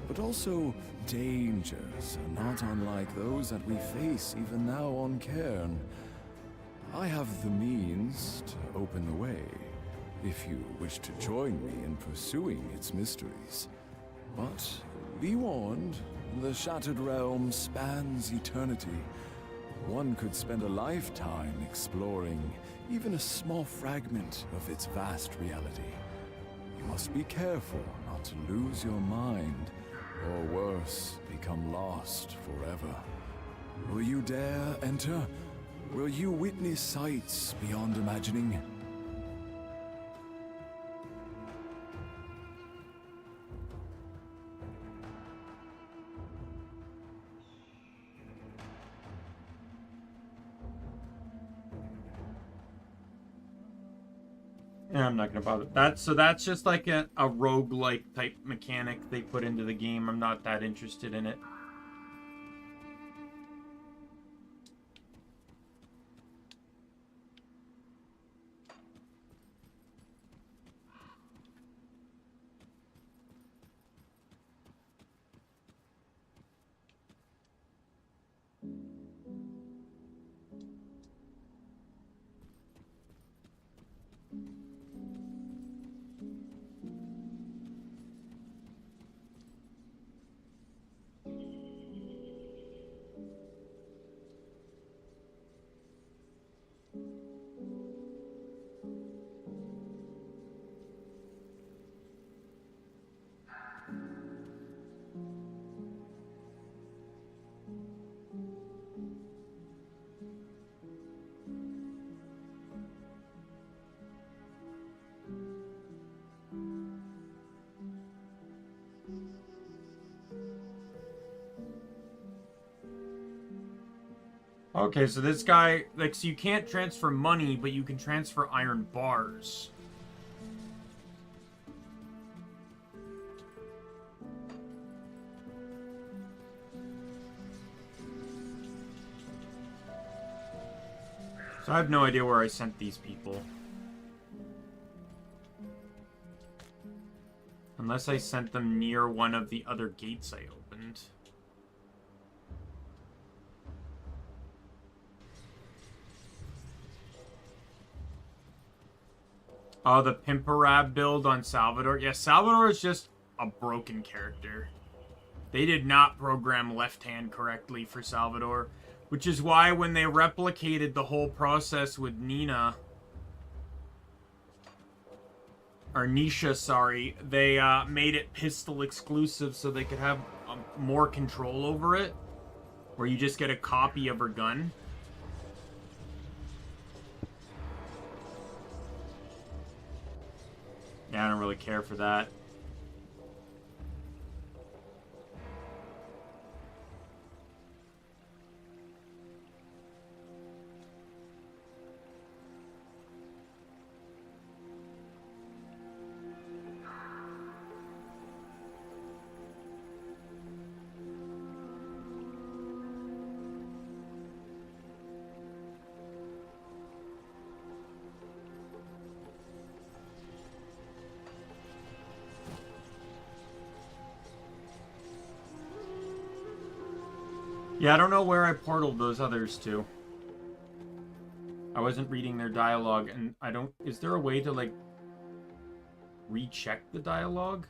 but also dangers not unlike those that we face even now on Cairn. I have the means to open the way, if you wish to join me in pursuing its mysteries. But be warned, the Shattered Realm spans eternity. One could spend a lifetime exploring even a small fragment of its vast reality. You must be careful not to lose your mind, or worse, become lost forever. Will you dare enter? Will you witness sights beyond imagining? Yeah, I'm not gonna bother. So that's just like a roguelike type mechanic they put into the game. I'm not that interested in it. Okay, so this guy, like, so you can't transfer money, but you can transfer iron bars. So I have no idea where I sent these people. Unless I sent them near one of the other gates I opened. Oh, the Pimperab build on Salvador. Yeah, Salvador is just a broken character. They did not program left hand correctly for Salvador. Which is why when they replicated the whole process with Nina... Or Nisha, sorry. They made it pistol exclusive so they could have more control over it. Where you just get a copy of her gun. Yeah, I don't really care for that. Yeah, I don't know where I portaled those others to. wasn't reading their dialogue, and I don't... Is there a way to, like, recheck the dialogue?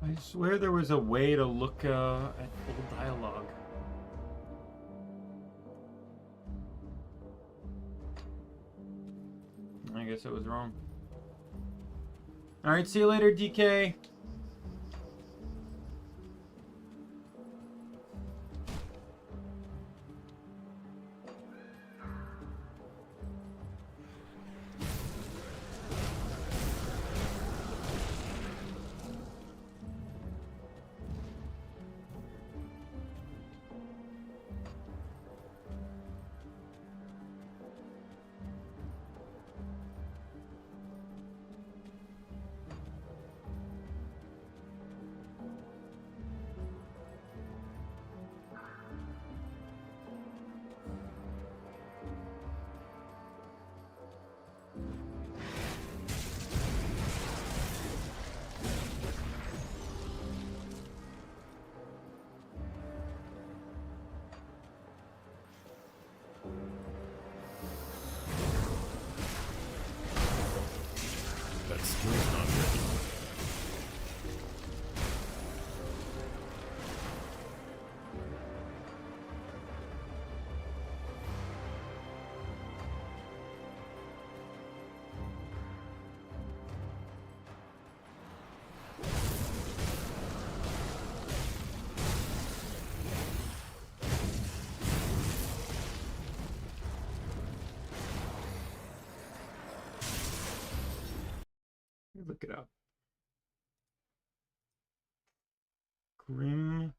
I swear there was a way to look at old dialogue. I guess I was wrong. Alright, see you later, DK. That skill's not ready. Look it up. Grim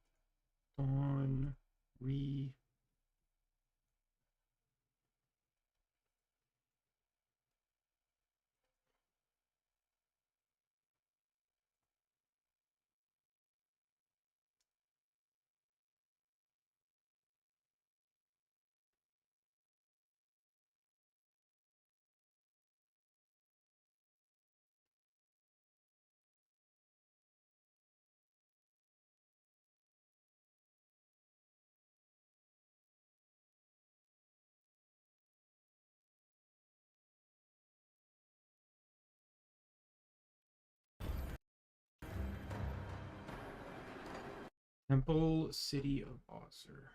Dawn Re. Temple City of Osir.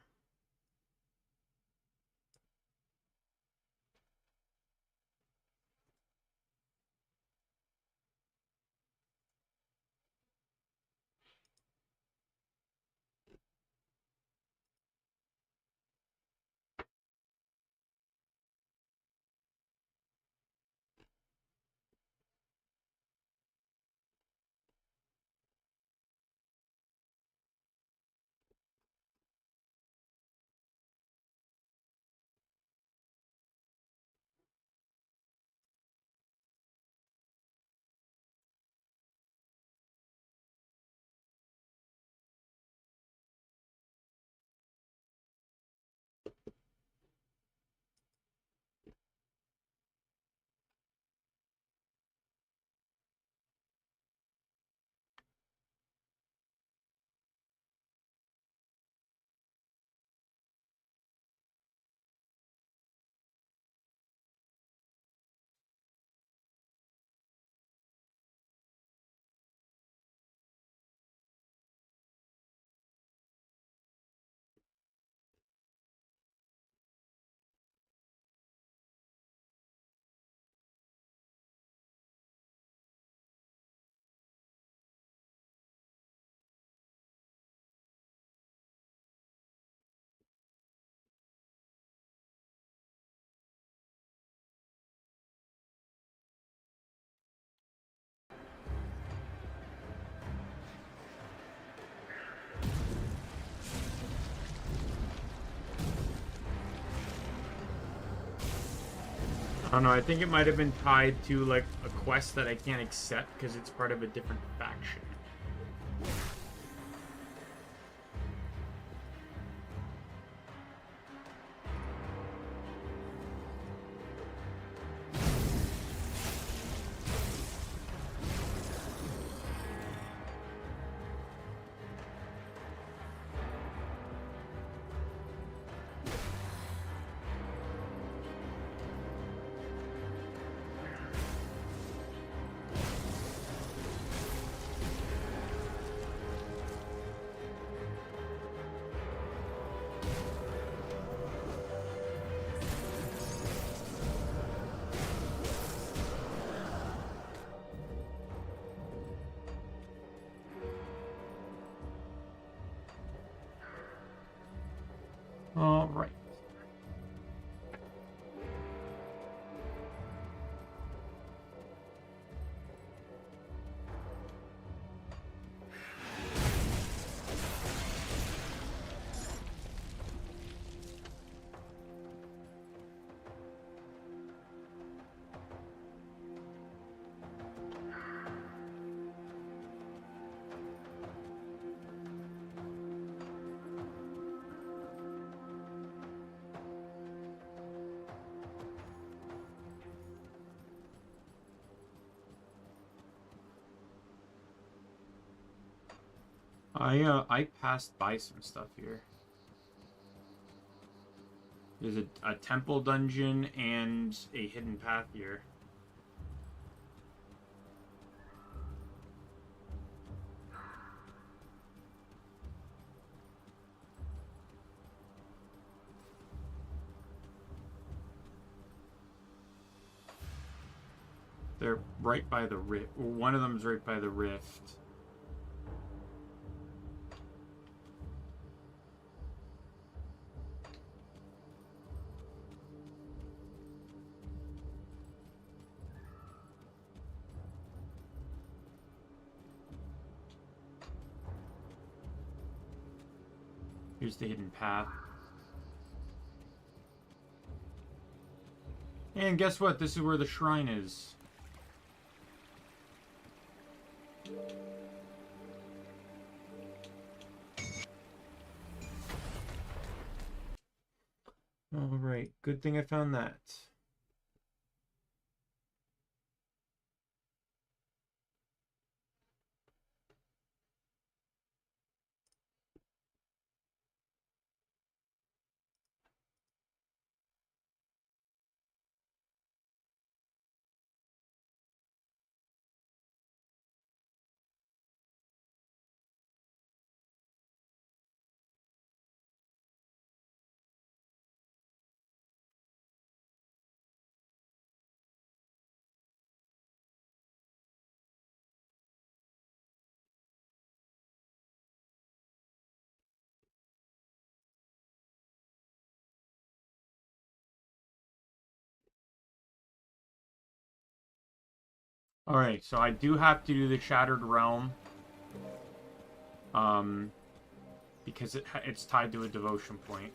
don't know, I think it might have been tied to, like, a quest that I can't accept because it's part of a different faction. All right. I passed by some stuff here. There's a temple dungeon and a hidden path here. They're right by the rift. One of them's right by the rift. Here's the hidden path. And guess what? This is where the shrine is. Alright, good thing I found that. Alright, so I do have to do the Shattered Realm. Because it's tied to a devotion point.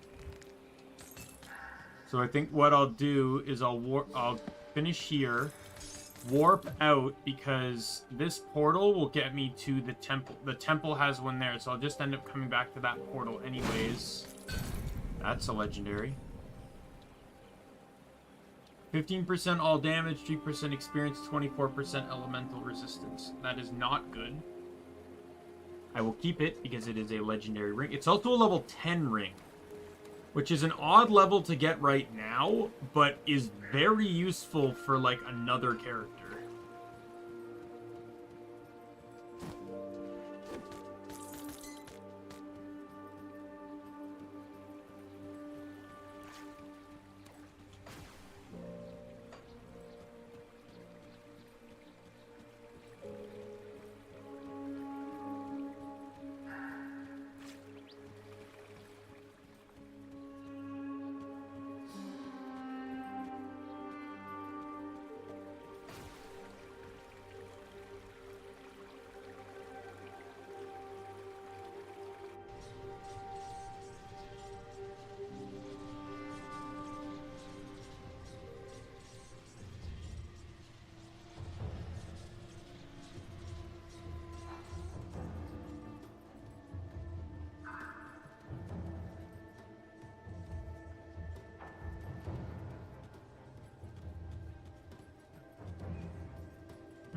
So I think what I'll do is I'll finish here, warp out, because this portal will get me to the temple. The temple has one there, so I'll just end up coming back to that portal anyways. That's a legendary. 15% all damage, 3% experience, 24% elemental resistance. That is not good. I will keep it because it is a legendary ring. It's also a level 10 ring, which is an odd level to get right now, but is very useful for, like, another character.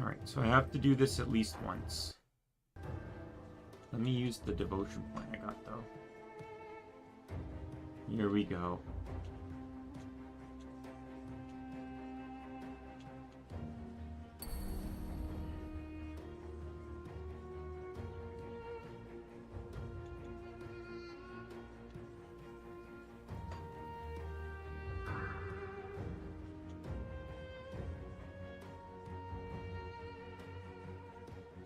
Alright, so I have to do this at least once. Let me use the devotion point I got, though. Here we go.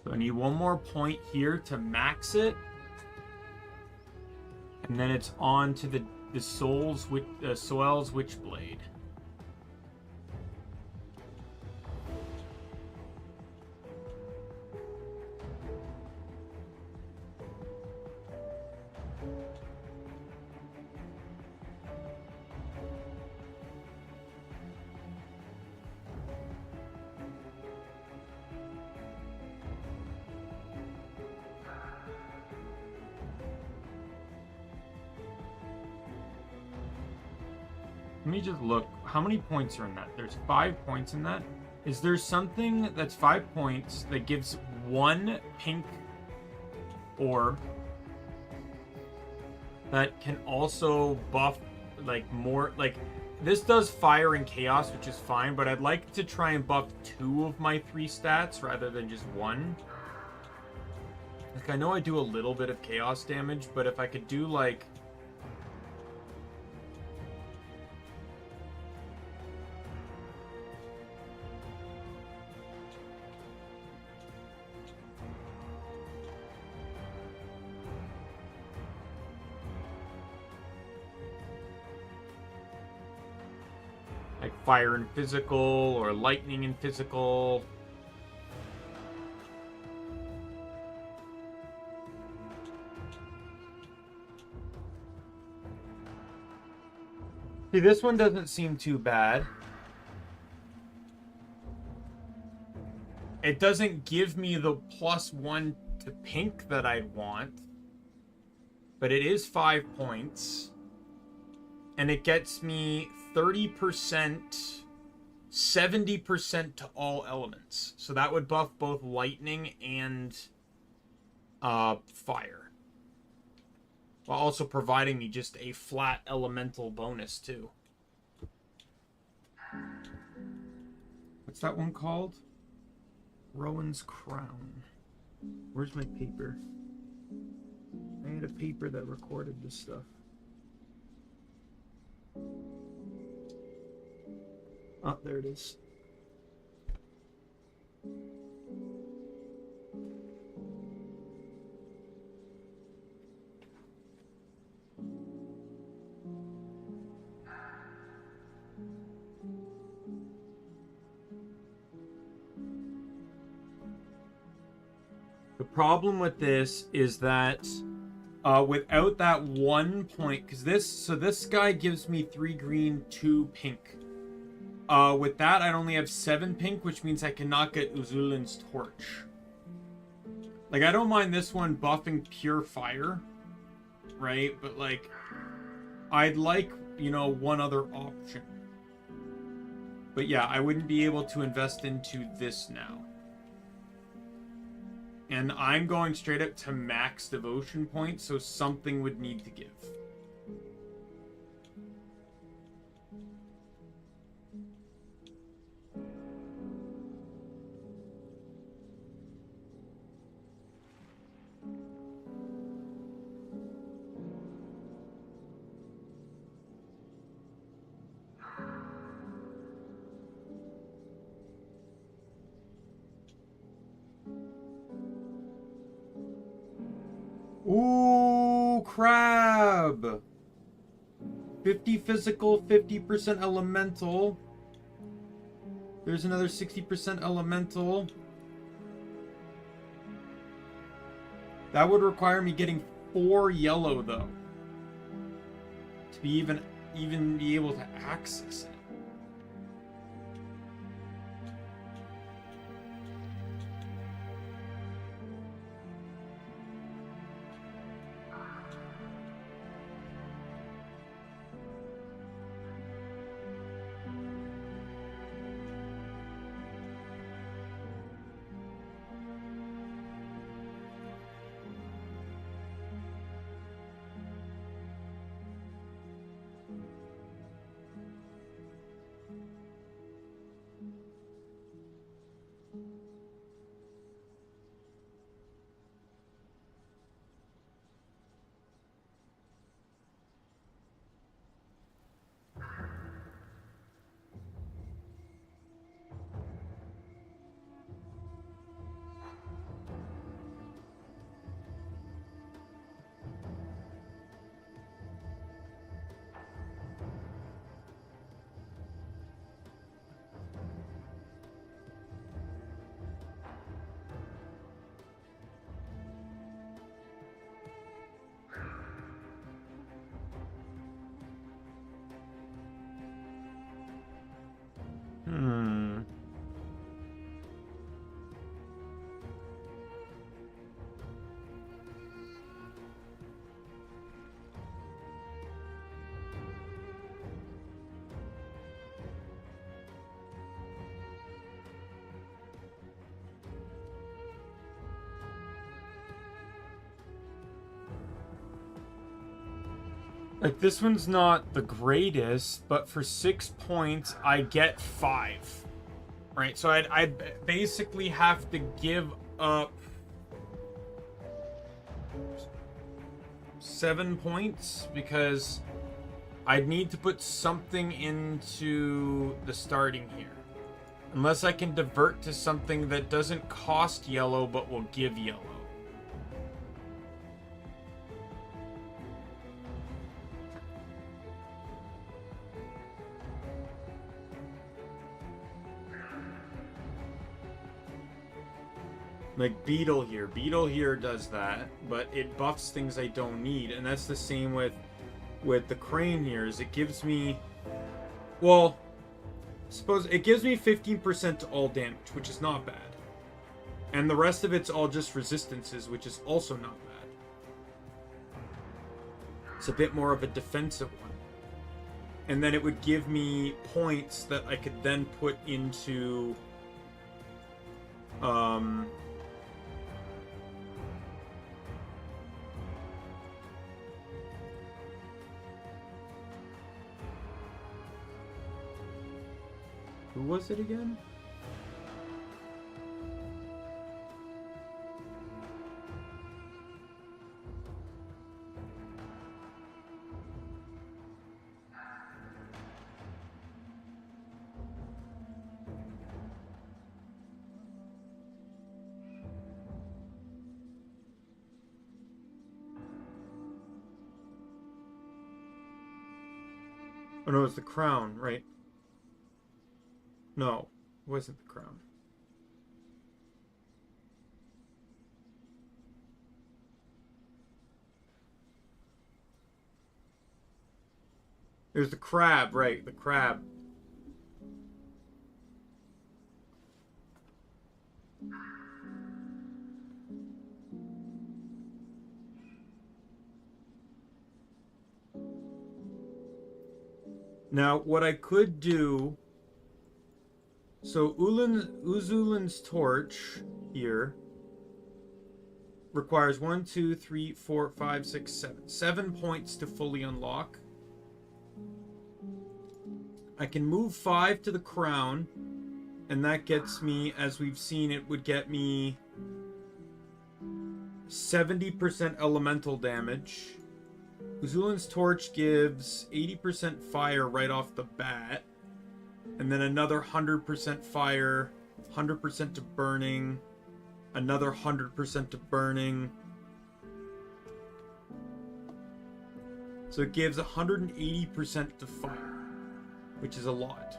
So I need one more point here to max it. And then it's on to the Soel's Witchblade. Let me just look. How many points are in that? There's 5 points in that. Is there something that's 5 points that gives 1 pink orb that can also buff, like, more, like, this does fire and chaos, which is fine, but I'd like to try and buff 2 of my 3 stats rather than just 1. Like, I know I do a little bit of chaos damage, but if I could do, like, fire and physical, or lightning and physical. See, this one doesn't seem too bad. It doesn't give me the +1 to pink that I'd want, but it is 5 points. And it gets me 30%, 70% to all elements. So that would buff both lightning and fire. While also providing me just a flat elemental bonus, too. What's that one called? Rowan's Crown. Where's my paper? I had a paper that recorded this stuff. Oh, there it is. The problem with this is that without that 1 point, because this guy gives me 3 green, 2 pink. With that, I only have 7 pink, which means I cannot get Uzulin's Torch. Like, I don't mind this one buffing pure fire, right? But, like, I'd like, you know, one other option. But yeah, I wouldn't be able to invest into this now. And I'm going straight up to max devotion points, so something would need to give. Ooh, crab! 50 physical, 50% elemental. There's another 60% elemental. That would require me getting 4 yellow, though, to be even be able to access it. Like, this one's not the greatest, but for 6 points, I get 5. Right, so I basically have to give up 7 points because I'd need to put something into the starting here. Unless I can divert to something that doesn't cost yellow but will give yellow. Like Beetle here. Beetle here does that, but it buffs things I don't need. And that's the same with the Crane here, is it gives me... Well, suppose it gives me 15% to all damage, which is not bad. And the rest of it's all just resistances, which is also not bad. It's a bit more of a defensive one. And then it would give me points that I could then put into... Who was it again? Oh no, it's the crown, right? No, it wasn't the crown. There's the crab, right, the crab. Now, what I could do... So, Uzulin's torch here requires 1, 2, 3, 4, 5, 6, 7. 7 points to fully unlock. I can move 5 to the crown, and that gets me, as we've seen, it would get me 70% elemental damage. Uzulin's torch gives 80% fire right off the bat. And then another 100% fire, 100% to burning, another 100% to burning. So it gives 180% to fire, which is a lot.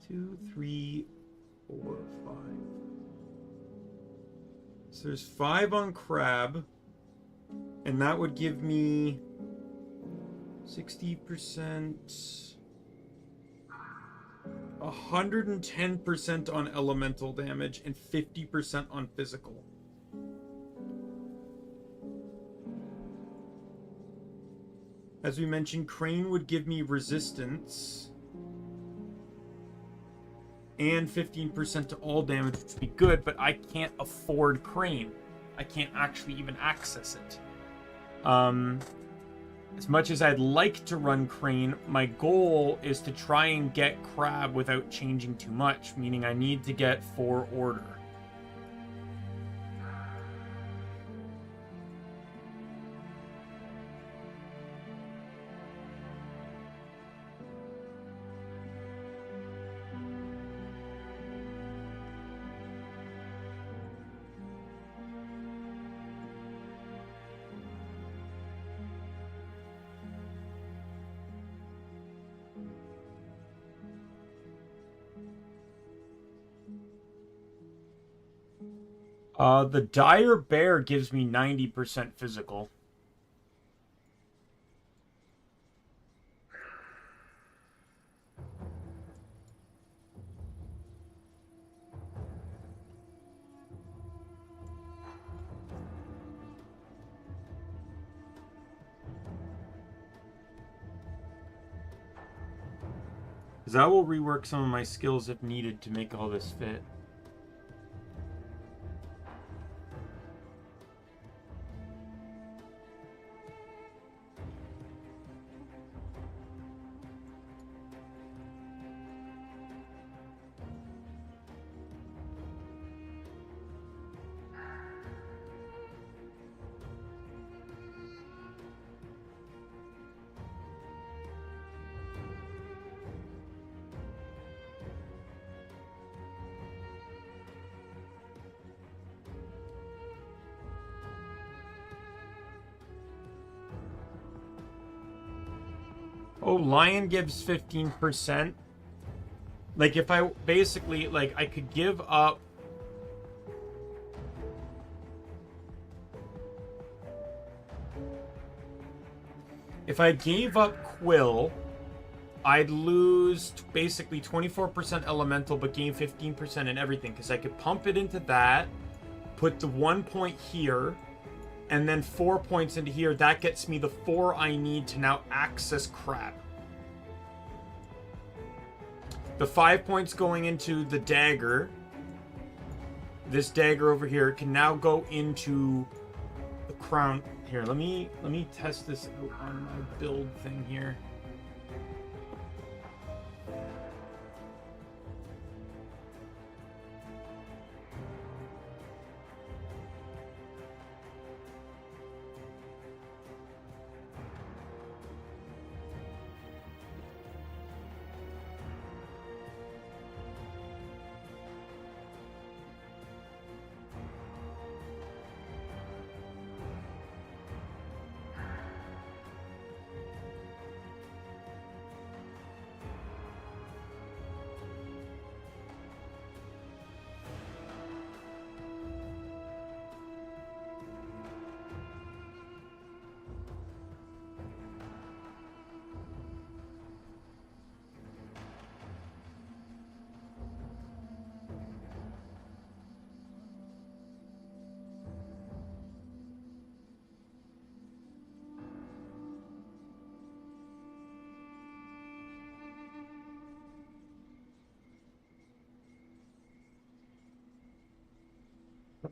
Two, 3, 4, 5. So there's 5 on crab, and that would give me 60%, 110% on elemental damage, and 50% on physical. As we mentioned, Crane would give me resistance and 15% to all damage, which would be good, but I can't afford Crane. I can't actually even access it. As much as I'd like to run Crane, my goal is to try and get Crab without changing too much, meaning I need to get 4 order. The Dire Bear gives me 90% physical. Because I will rework some of my skills if needed to make all this fit. Oh, lion gives 15%. Like, if I basically, like, I could give up... If I gave up Quill, I'd lose basically 24% elemental, but gain 15% in everything. Because I could pump it into that, put the 1 point here, and then 4 points into here. That gets me the 4 I need to now access crab. The 5 points going into the dagger. This dagger over here can now go into the crown. Here, let me test this out on my build thing here.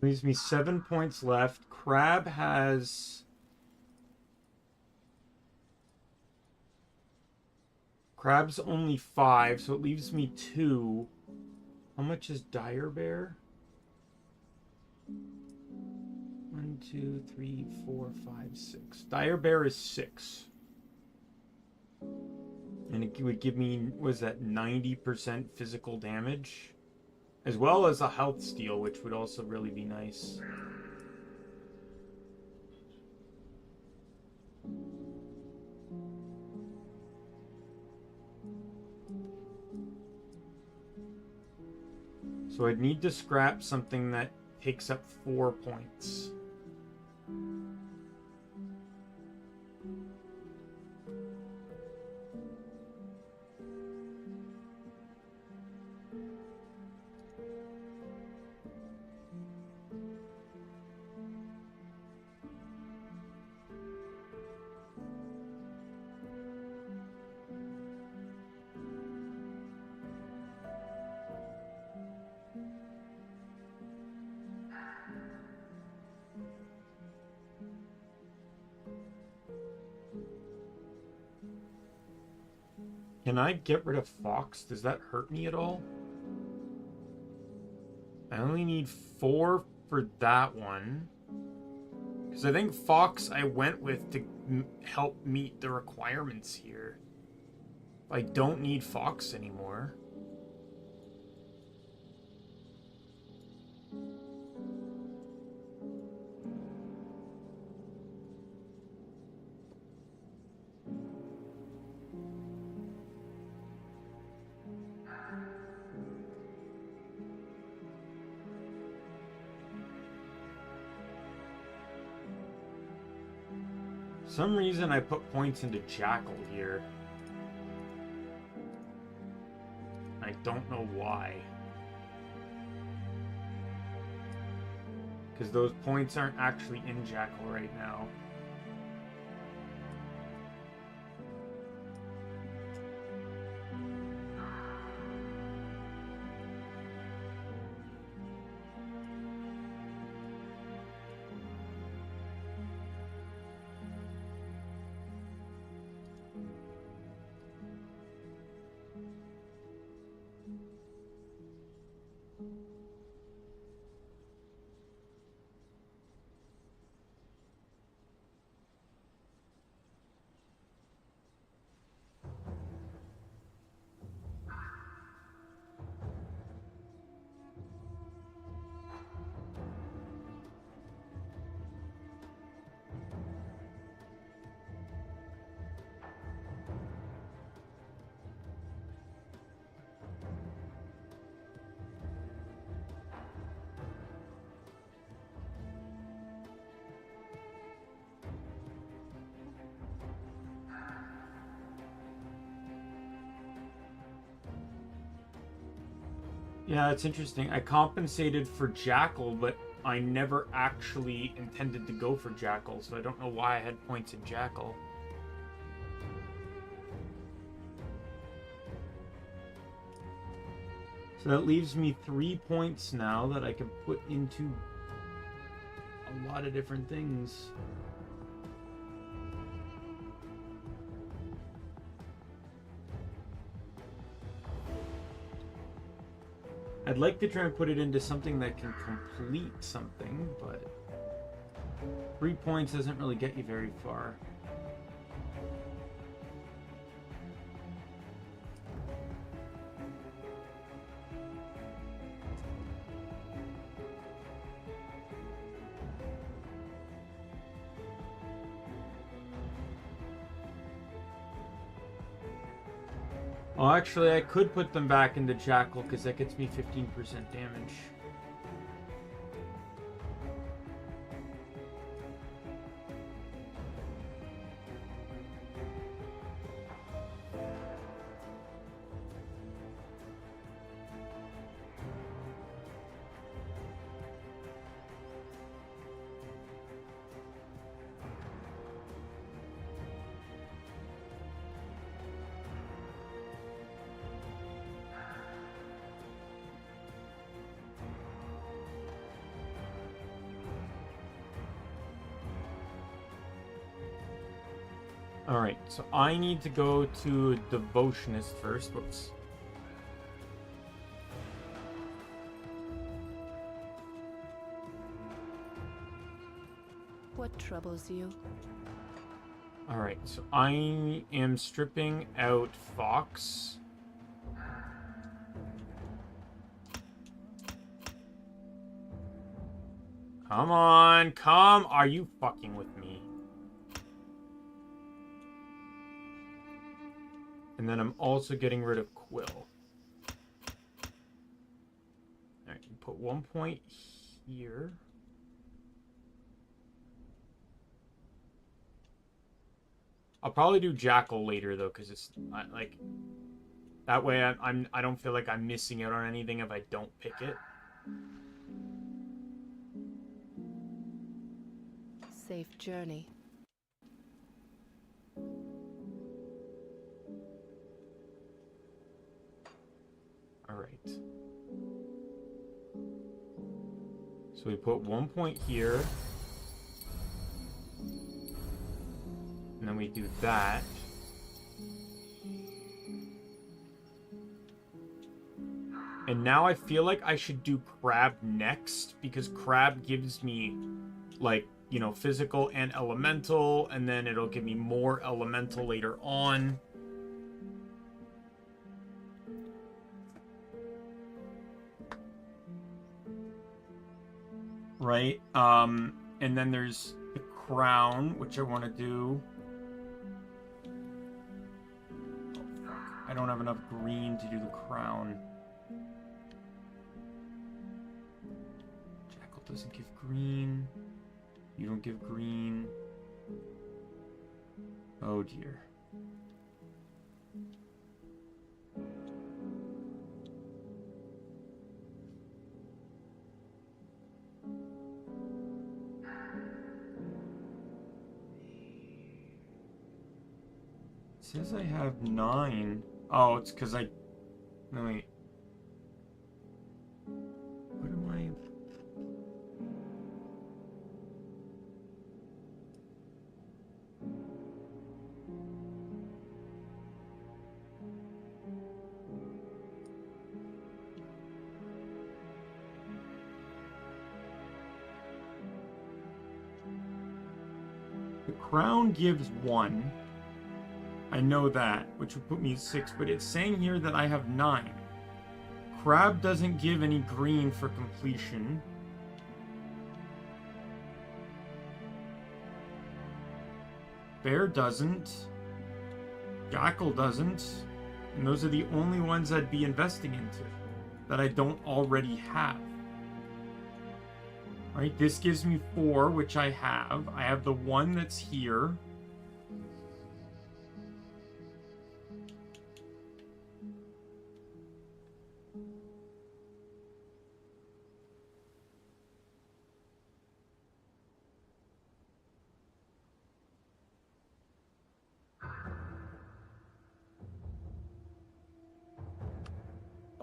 Leaves me 7 points left. Crab has... Crab's only 5, so it leaves me 2. How much is Dire Bear? 1, 2, 3, 4, 5, 6. Dire Bear is 6. And it would give me, what is that, 90% physical damage? As well as a health steal, which would also really be nice. So I'd need to scrap something that takes up 4 points. Can I get rid of Fox? Does that hurt me at all? I only need 4 for that one. Because I think Fox I went with to help meet the requirements here. I don't need Fox anymore. For some reason I put points into Jackal here. I don't know why. Because those points aren't actually in Jackal right now. Yeah, it's interesting. I compensated for Jackal, but I never actually intended to go for Jackal, so I don't know why I had points in Jackal. So that leaves me 3 points now that I can put into a lot of different things. I'd like to try and put it into something that can complete something, but 3 points doesn't really get you very far. Well, actually, I could put them back into Jackal because that gets me 15% damage. Alright, so I need to go to Devotionist first. Whoops. What troubles you? Alright, so I am stripping out Fox. Come on, come! Are you fucking with me? And then I'm also getting rid of Quill. Alright, put 1 point here. I'll probably do Jackal later though, because it's not, like, that way I don't feel like I'm missing out on anything if I don't pick it. Safe journey. Alright. So we put 1 point here. And then we do that. And now I feel like I should do Crab next, because Crab gives me, like, you know, physical and elemental, and then it'll give me more elemental later on. Right? And then there's the crown, which I want to do. Oh, fuck. I don't have enough green to do the crown. Jackal doesn't give green. You don't give green. Oh dear. It says I have 9. Oh, it's because I... No, wait. What am I... The crown gives 1. I know that, which would put me at 6, but it's saying here that I have 9. Crab doesn't give any green for completion. Bear doesn't. Jackal doesn't. And those are the only ones I'd be investing into that I don't already have. Right, this gives me 4, which I have. I have the 1 that's here.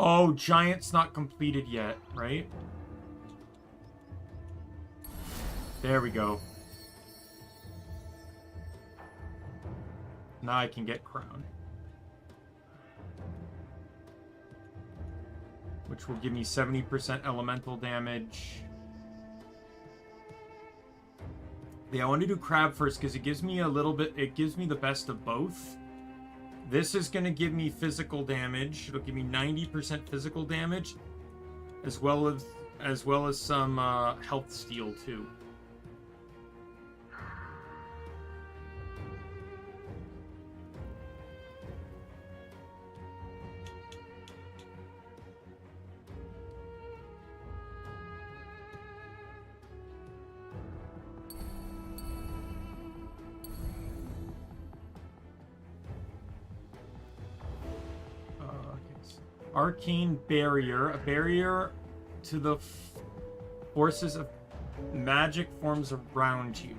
Oh, Giant's not completed yet, right? There we go. Now I can get Crown. Which will give me 70% elemental damage. Yeah, I want to do Crab first because it gives me a little bit... It gives me the best of both. This is going to give me physical damage. It'll give me 90% physical damage. As well as some health steal, too. Arcane Barrier. A barrier to the forces of magic forms around you.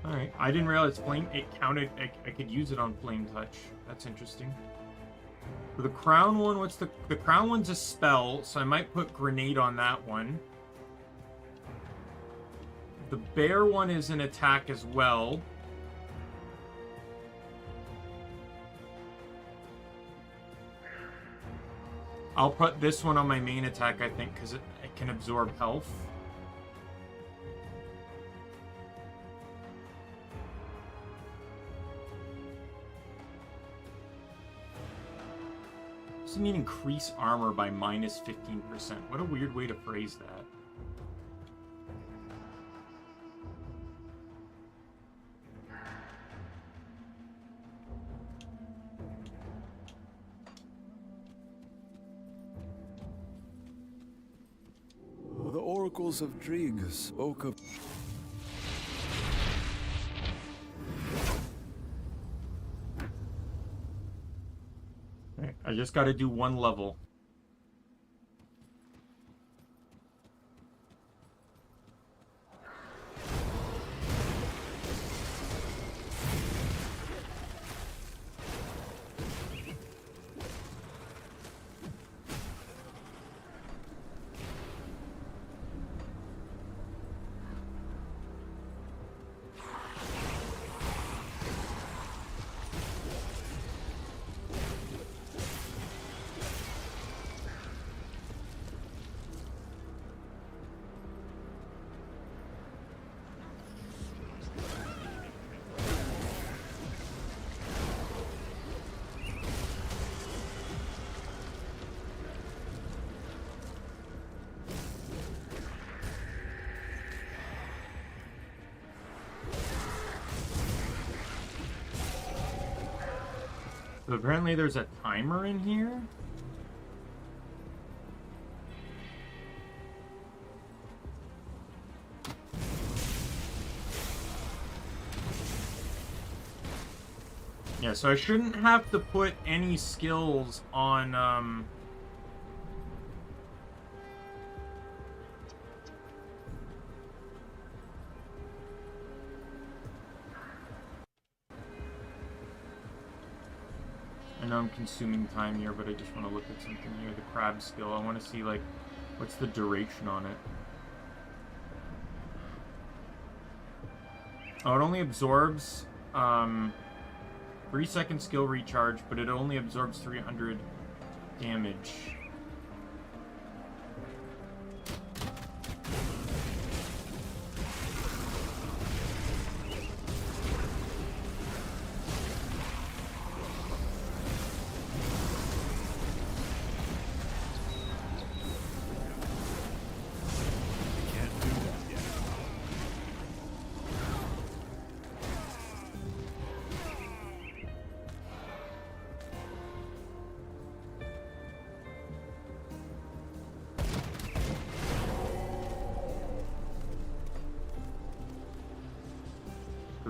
Alright, I didn't realize it counted, I could use it on Flame Touch. That's interesting. For the Crown one, the Crown one's a spell, so I might put Grenade on that one. The Bear one is an attack as well. I'll put this one on my main attack, I think, because it can absorb health. Does it mean increase armor by minus 15%? What a weird way to phrase that. The oracles of Drieg spoke of... I just gotta do one level. So apparently there's a timer in here? Yeah, so I shouldn't have to put any skills on, I know I'm consuming time here, but I just want to look at something here. The crab skill. I want to see, like, what's the duration on it? Oh, it only absorbs, 3-second skill recharge, but it only absorbs 300 damage.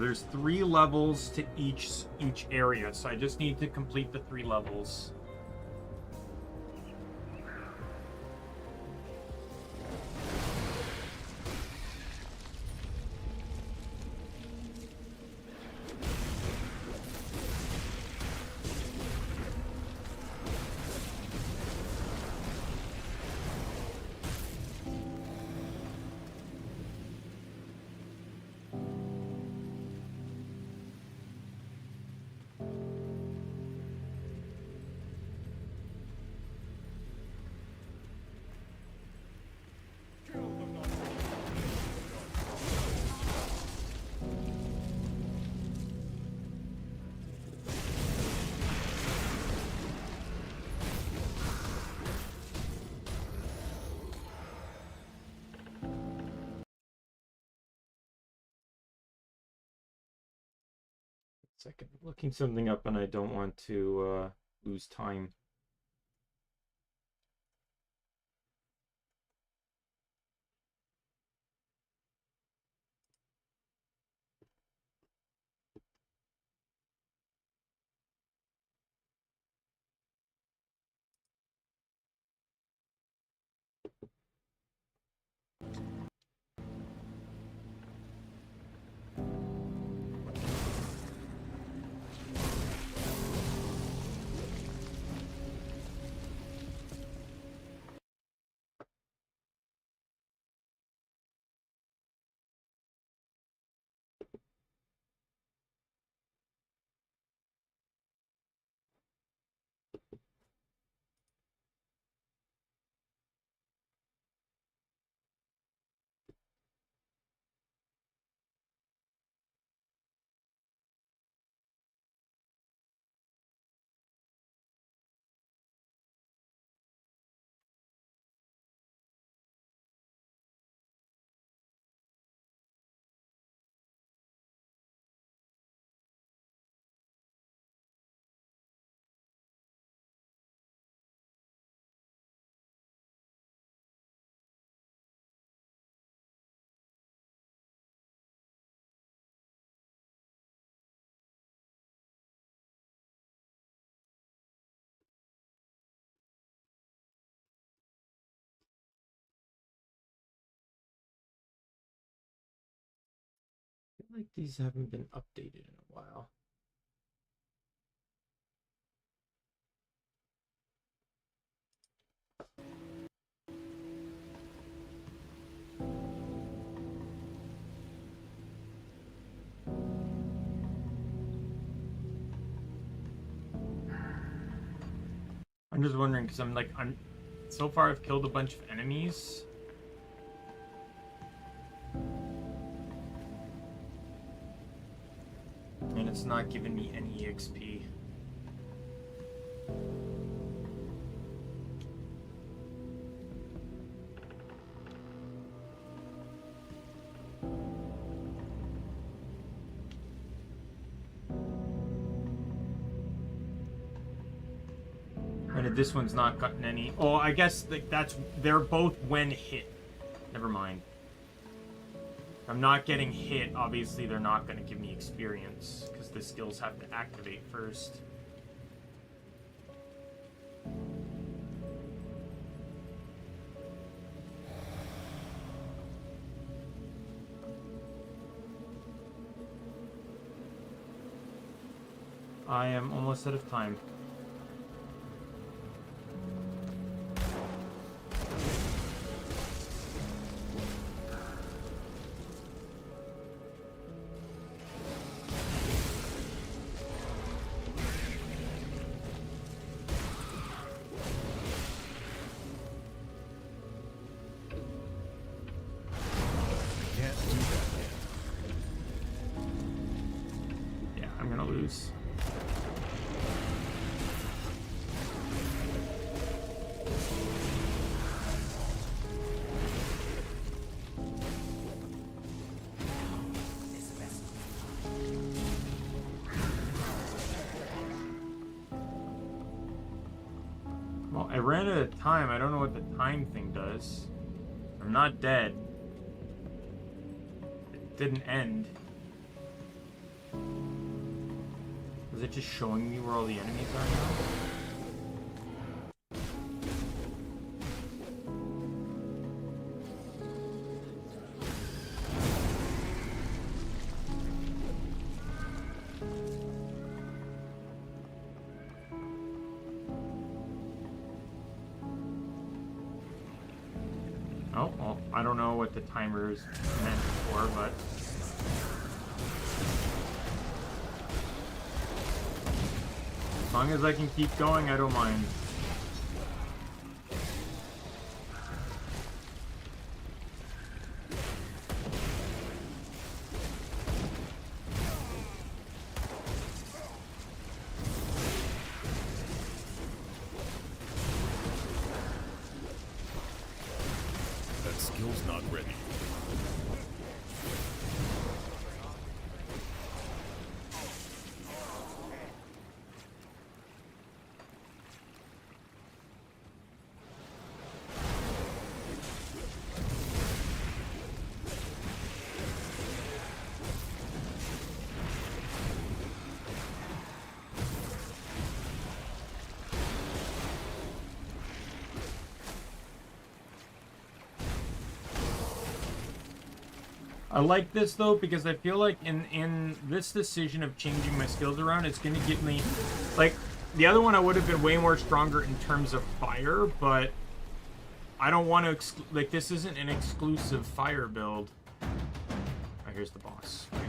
there's 3 levels to each area, so I just need to complete the 3 levels. Second, looking something up and I don't want to lose time. I feel like these haven't been updated in a while. I'm just wondering because I'm so far I've killed a bunch of enemies. And it's not giving me any EXP. And this one's not gotten any. Oh, I guess they're both when hit. Never mind. I'm not getting hit. Obviously, they're not going to give me experience because the skills have to activate first. I am almost out of time. Well, I ran out of time. I don't know what the time thing does. I'm not dead. It didn't end. Is it just showing me where all the enemies are now? Oh, well, I don't know what the timer is meant for, but... as long as I can keep going, I don't mind. That skill's not ready. I like this though because I feel like in this decision of changing my skills around, it's gonna get me, like, the other one I would have been way more stronger in terms of fire, but I don't want to like, this isn't an exclusive fire build. Oh, here's the boss. Okay.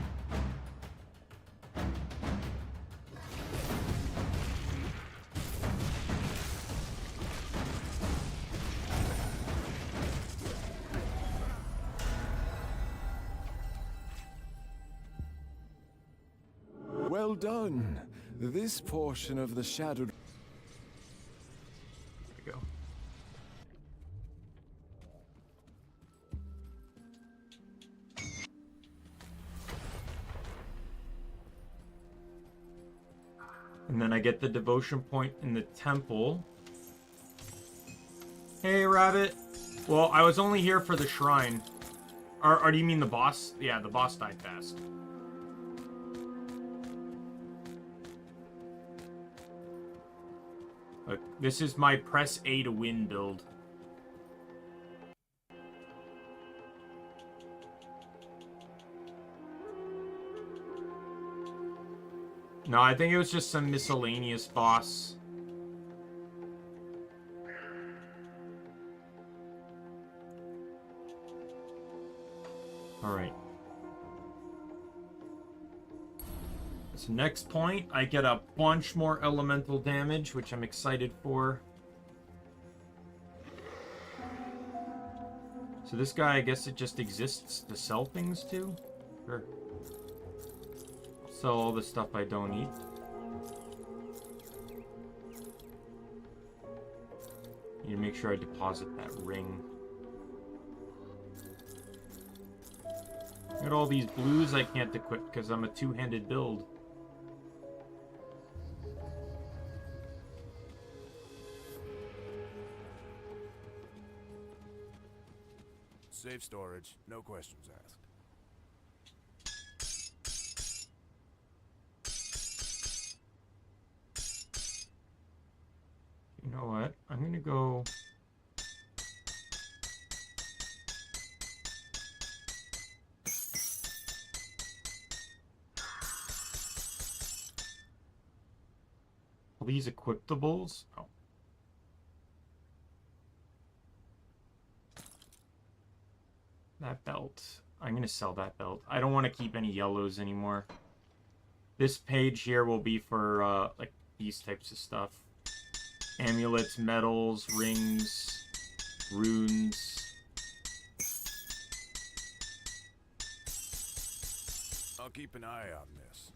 Well done. This portion of the shadowed... There we go. And then I get the devotion point in the temple. Hey, rabbit. Well, I was only here for the shrine. Or do you mean the boss? Yeah, the boss died fast. Look, this is my press A to win build. No, I think it was just some miscellaneous boss. Alright. So next point, I get a bunch more elemental damage, which I'm excited for. So this guy, I guess it just exists to sell things to? Sure. I'll sell all the stuff I don't need. Need to make sure I deposit that ring. Look at all these blues I can't equip because I'm a two-handed build. Safe storage, no questions asked. You know what? I'm gonna go... Are these equiptables? Oh. That belt. I'm gonna sell that belt. I don't want to keep any yellows anymore. This page here will be for, like, these types of stuff. Amulets, medals, rings, runes. I'll keep an eye on this.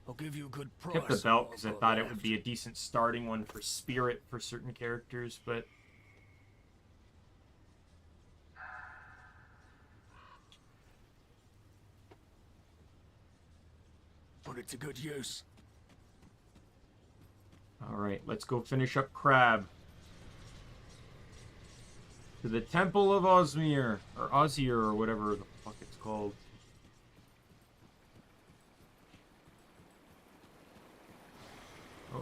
I'll give you a good price. Kept the belt because I thought it would be a decent starting one for spirit for certain characters, but... Put it to good use. Alright, let's go finish up Crab. To the Temple of Osmir, or Ozir, or whatever the fuck it's called.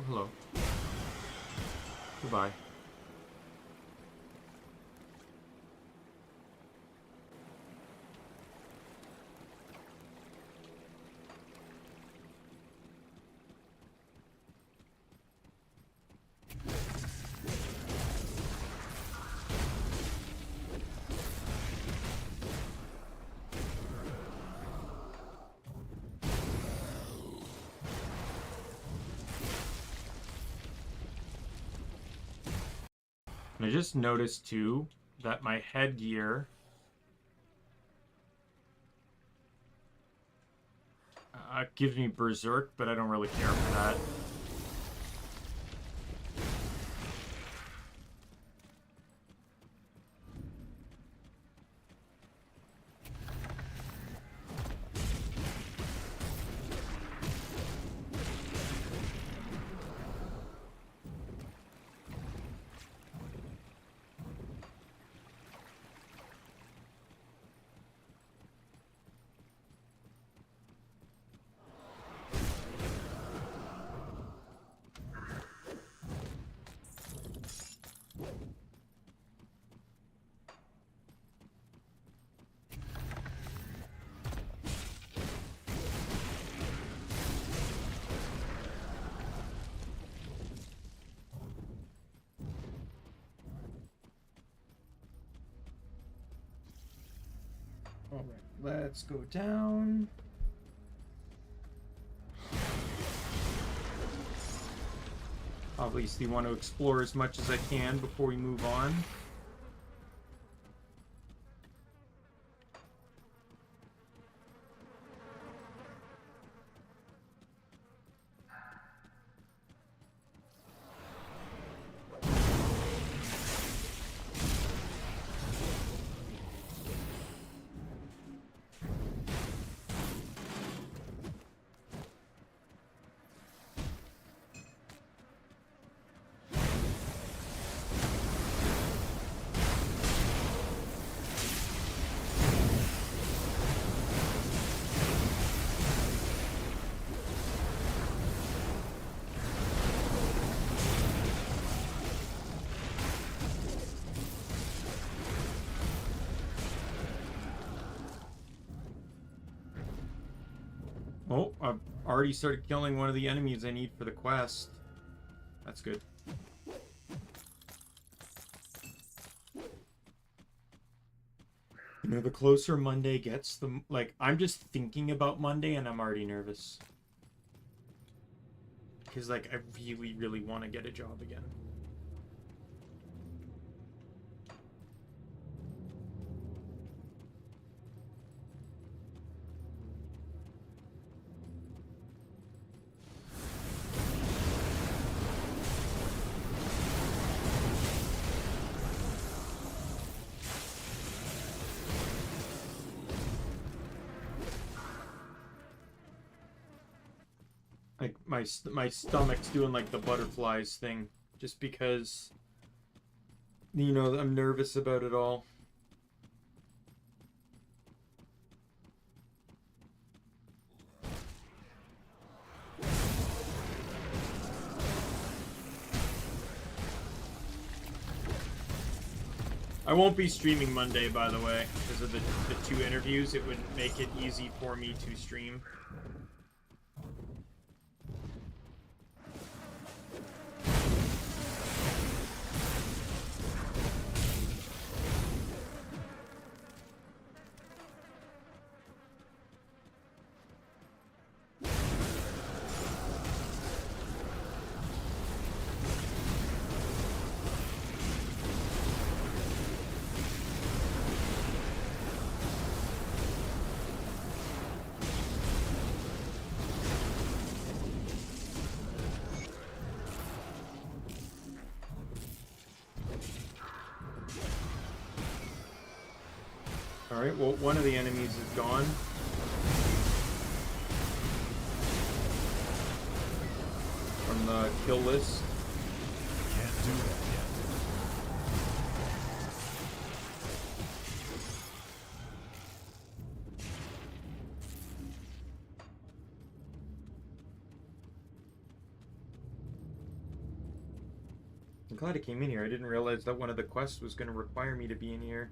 Oh, hello. Goodbye. And I just noticed too that my headgear gives me berserk, but I don't really care for that. Alright, let's go down. Obviously want to explore as much as I can before we move on. Oh, I've already started killing one of the enemies I need for the quest. That's good. You know, the closer Monday gets, the like I'm just thinking about Monday and I'm already nervous. Because like I really, really want to get a job again. Like my stomach's doing like the butterflies thing, just because, you know, I'm nervous about it all. I won't be streaming Monday, by the way, because of the 2 interviews. It would make it easy for me to stream. Alright, well, one of the enemies is gone. From the kill list. Can't do that yet. I'm glad I came in here. I didn't realize that one of the quests was going to require me to be in here.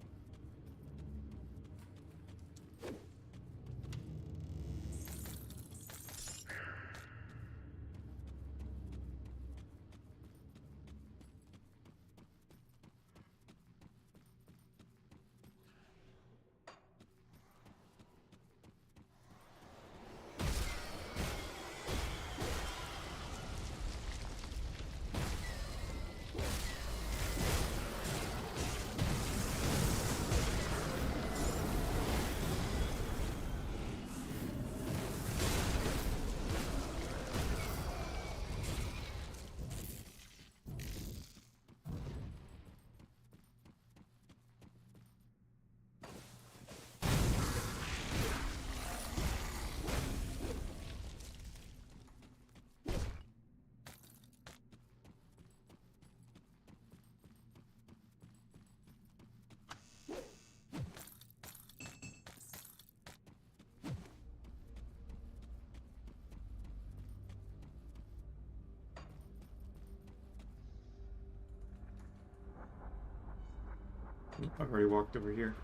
I've already walked over here.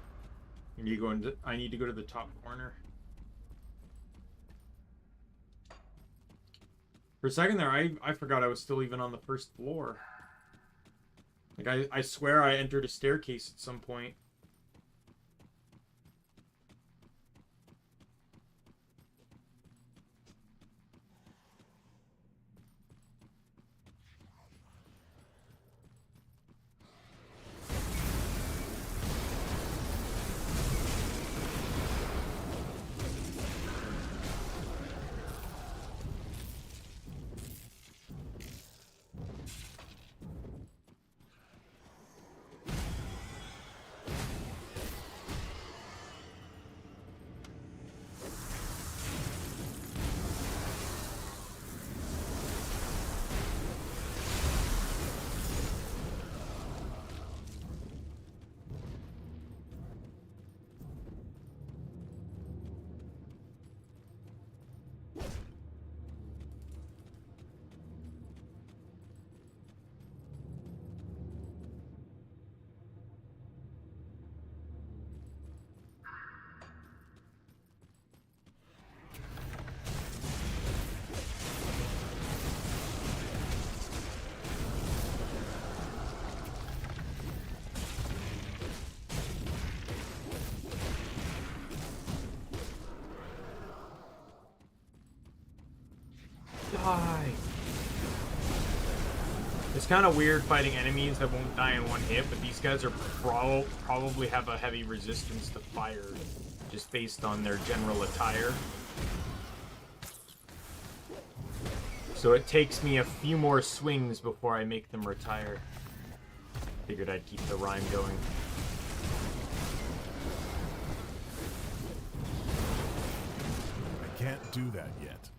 I need to go to the top corner. For a second there, I forgot I was still even on the first floor. Like, I swear I entered a staircase at some point. Die. It's kind of weird fighting enemies that won't die in one hit, but these guys are probably have a heavy resistance to fire, just based on their general attire. So it takes me a few more swings before I make them retire. Figured I'd keep the rhyme going. I can't do that yet.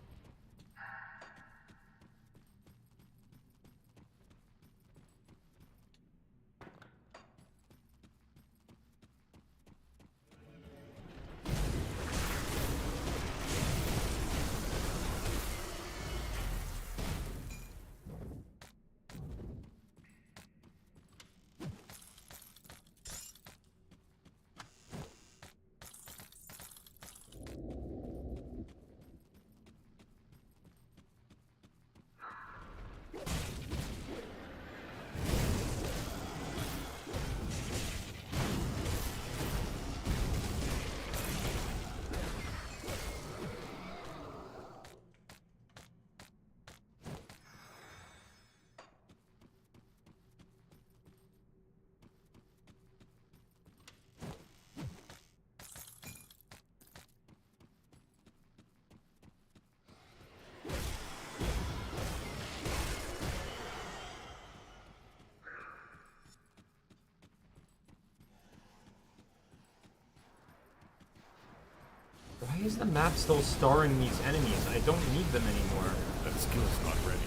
Why is the map still starring these enemies? I don't need them anymore. That skill's not ready.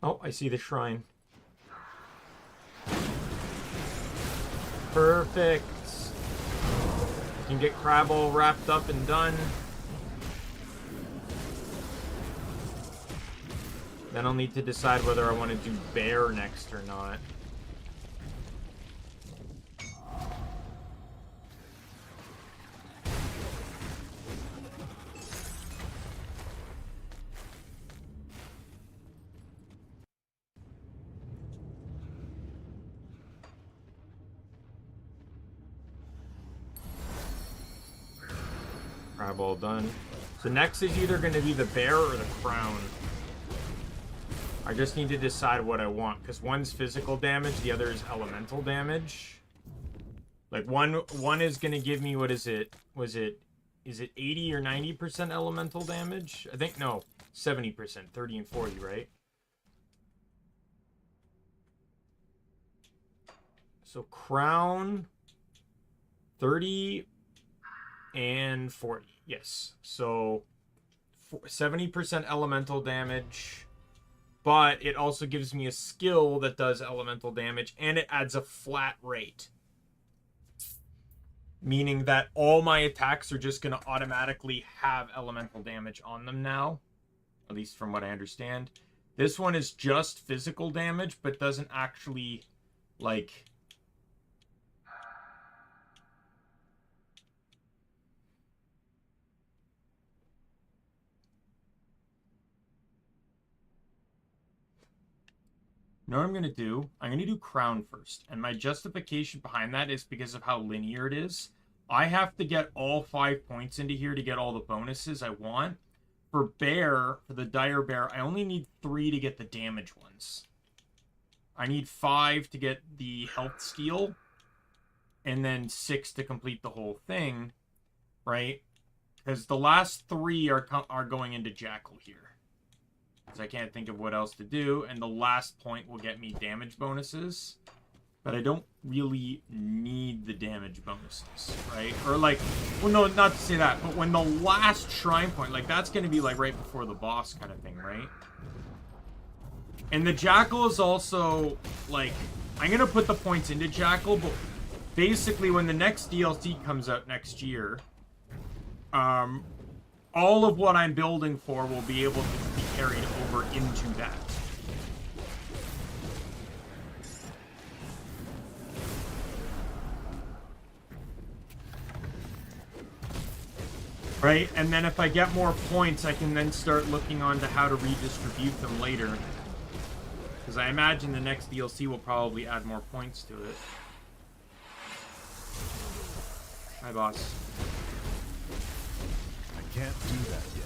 Oh, I see the shrine. Perfect. I can get crab all wrapped up and done. Then I'll need to decide whether I want to do bear next or not. Crab all done. So next is either going to be the bear or the crown. I just need to decide what I want, because one's physical damage, the other is elemental damage. Like one is going to give me, what is it? Is it 80 or 90% elemental damage? I think, no, 70%, 30 and 40, right? So crown, 30 and 40. Yes. So 70% elemental damage, but it also gives me a skill that does elemental damage, and it adds a flat rate. Meaning that all my attacks are just going to automatically have elemental damage on them now. At least from what I understand. This one is just physical damage, but doesn't actually, like... You know what I'm going to do? I'm going to do crown first. And my justification behind that is because of how linear it is. I have to get all 5 points into here to get all the bonuses I want. For bear, for the dire bear, I only need 3 to get the damage ones. I need 5 to get the health steal. And then 6 to complete the whole thing. Right? Because the last 3 are going into Jackal here. Because I can't think of what else to do. And the last point will get me damage bonuses. But I don't really need the damage bonuses, right? Or like, well, no, not to say that. But when the last shrine point, like that's going to be like right before the boss kind of thing, right? And the Jackal is also like, I'm going to put the points into Jackal. But basically when the next DLC comes out next year, all of what I'm building for will be able to be carried over into that. Right? And then if I get more points, I can then start looking on to how to redistribute them later. Because I imagine the next DLC will probably add more points to it. Hi, boss. I can't do that yet.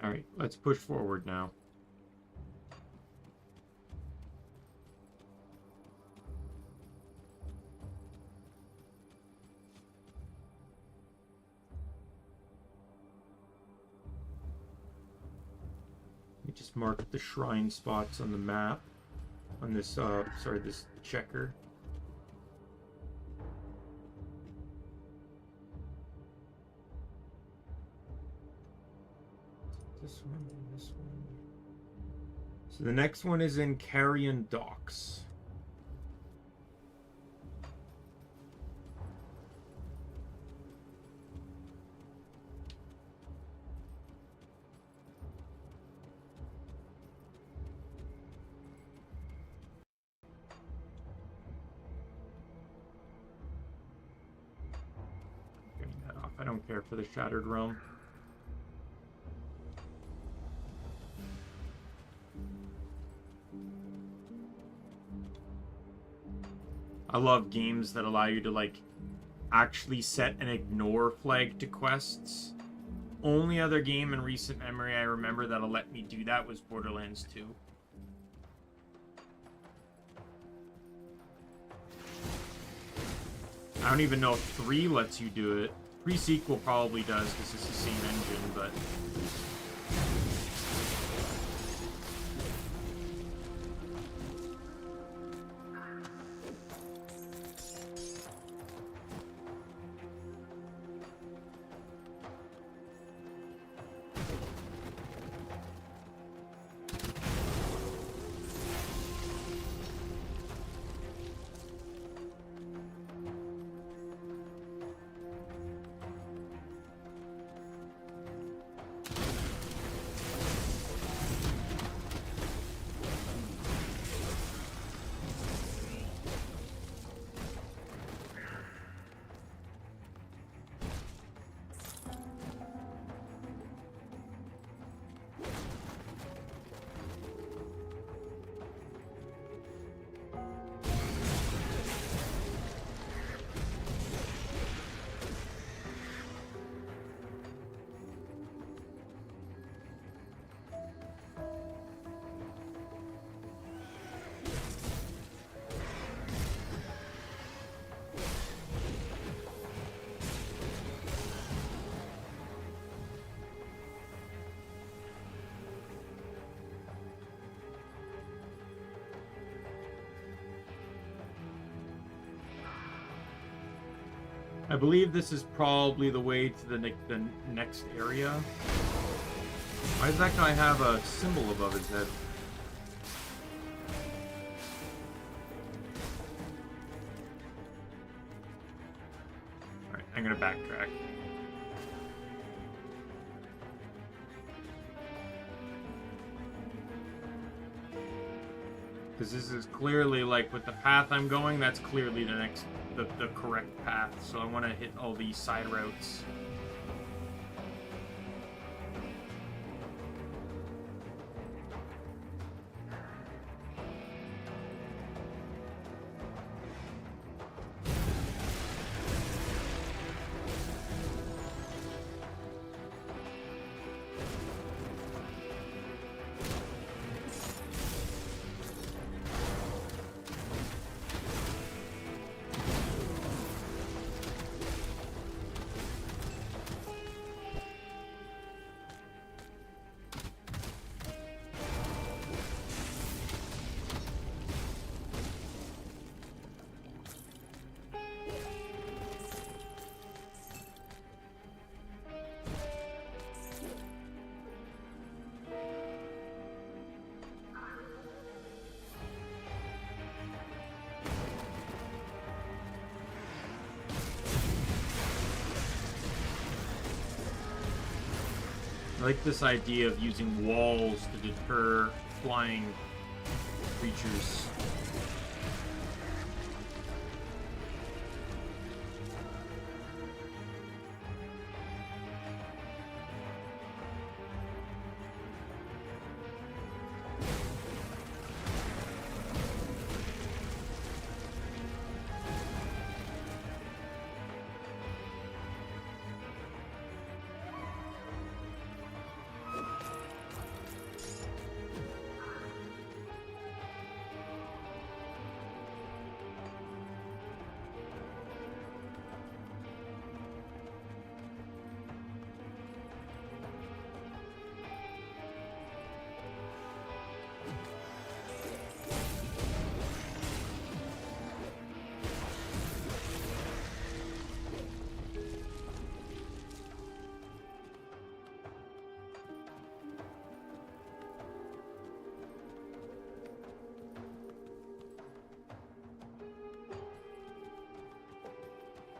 Alright, let's push forward now. Let me just mark the shrine spots on the map. On this, this checker. This one and this one. So the next one is in Carrion Docks. don't care for the Shattered Realm. I love games that allow you to, like, actually set an ignore flag to quests. Only other game in recent memory I remember that'll let me do that was Borderlands 2. I don't even know if 3 lets you do it. 3 sequel probably does because it's the same engine, but... I believe this is probably the way to the next area. Why does that guy have a symbol above his head? Alright, I'm gonna backtrack. Because this is clearly, like, with the path I'm going, that's clearly the correct path. So I want to hit all these side routes. I like this idea of using walls to deter flying creatures.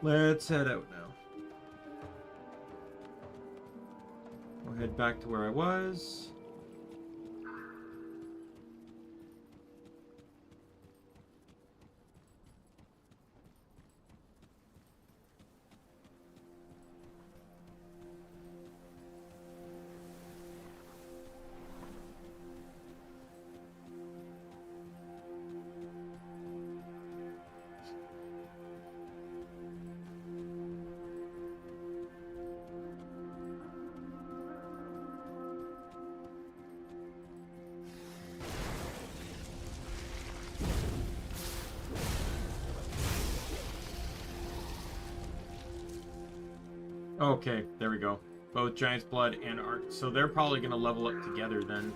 Let's head out now. We'll head back to where I was. Okay, there we go. Both Giant's Blood and Arc. So they're probably going to level up together then.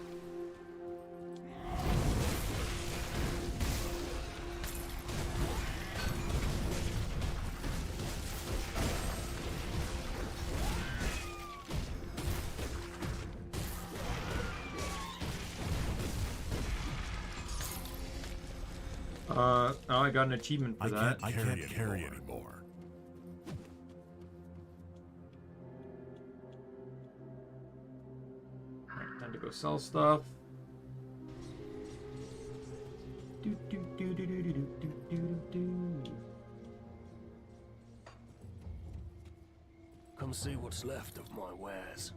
Oh, I got an achievement for that. I can't carry anymore. Alright, time to go sell stuff. Come see what's left of my wares.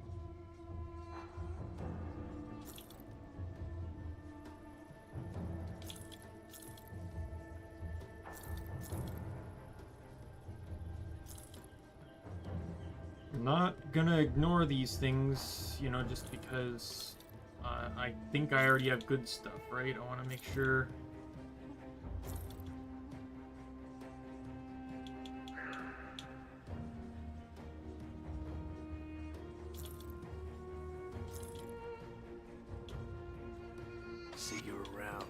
I'm not gonna ignore these things, you know, just because I think I already have good stuff, right? I want to make sure. See you around.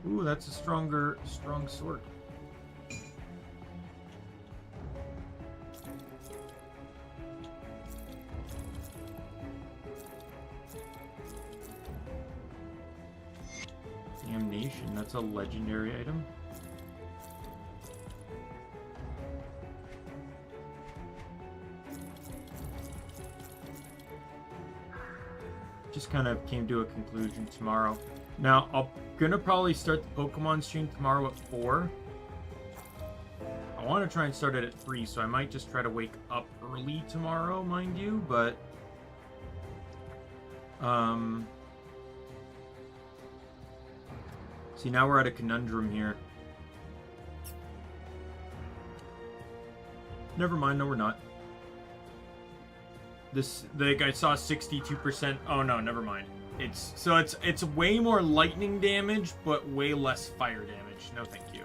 Ooh, that's a strong sword. Damnation, that's a legendary item. Just kind of came to a conclusion tomorrow. Now, I'm gonna probably start the Pokemon stream tomorrow at 4. I want to try and start it at 3, so I might just try to wake up early tomorrow, mind you, but... See, now we're at a conundrum here. Never mind, no we're not. This, like, I saw 62%. Oh no, never mind. It's way more lightning damage, but way less fire damage. No, thank you.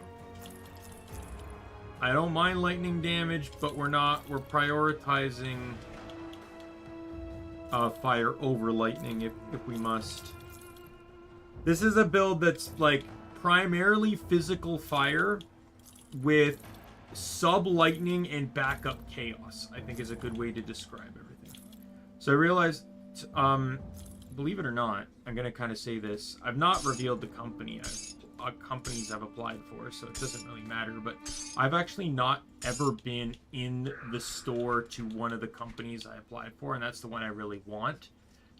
I don't mind lightning damage, but we're prioritizing fire over lightning if we must. This is a build that's like primarily physical fire with sub lightning and backup chaos, I think is a good way to describe everything. So I realized, believe it or not, I'm going to kind of say this. I've not revealed the company companies I've applied for, so it doesn't really matter, but I've actually not ever been in the store to one of the companies I applied for, and that's the one I really want.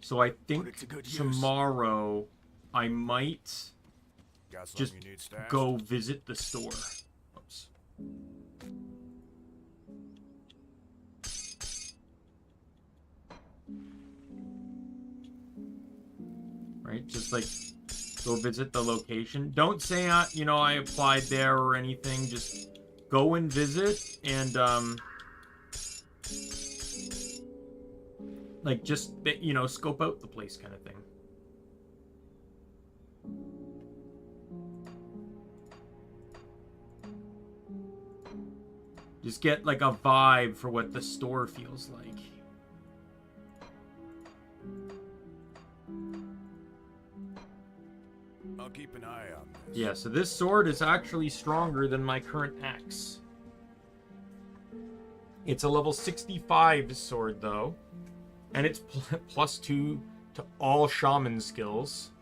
So I think tomorrow I might just go visit the store. Oops. Right, just like go visit the location. Don't say I applied there or anything. Just go and visit and like just scope out the place kind of thing. Just get like a vibe for what the store feels like. I'll keep an eye on this. Yeah, so this sword is actually stronger than my current axe. It's a level 65 sword, though. And it's +2 to all shaman skills.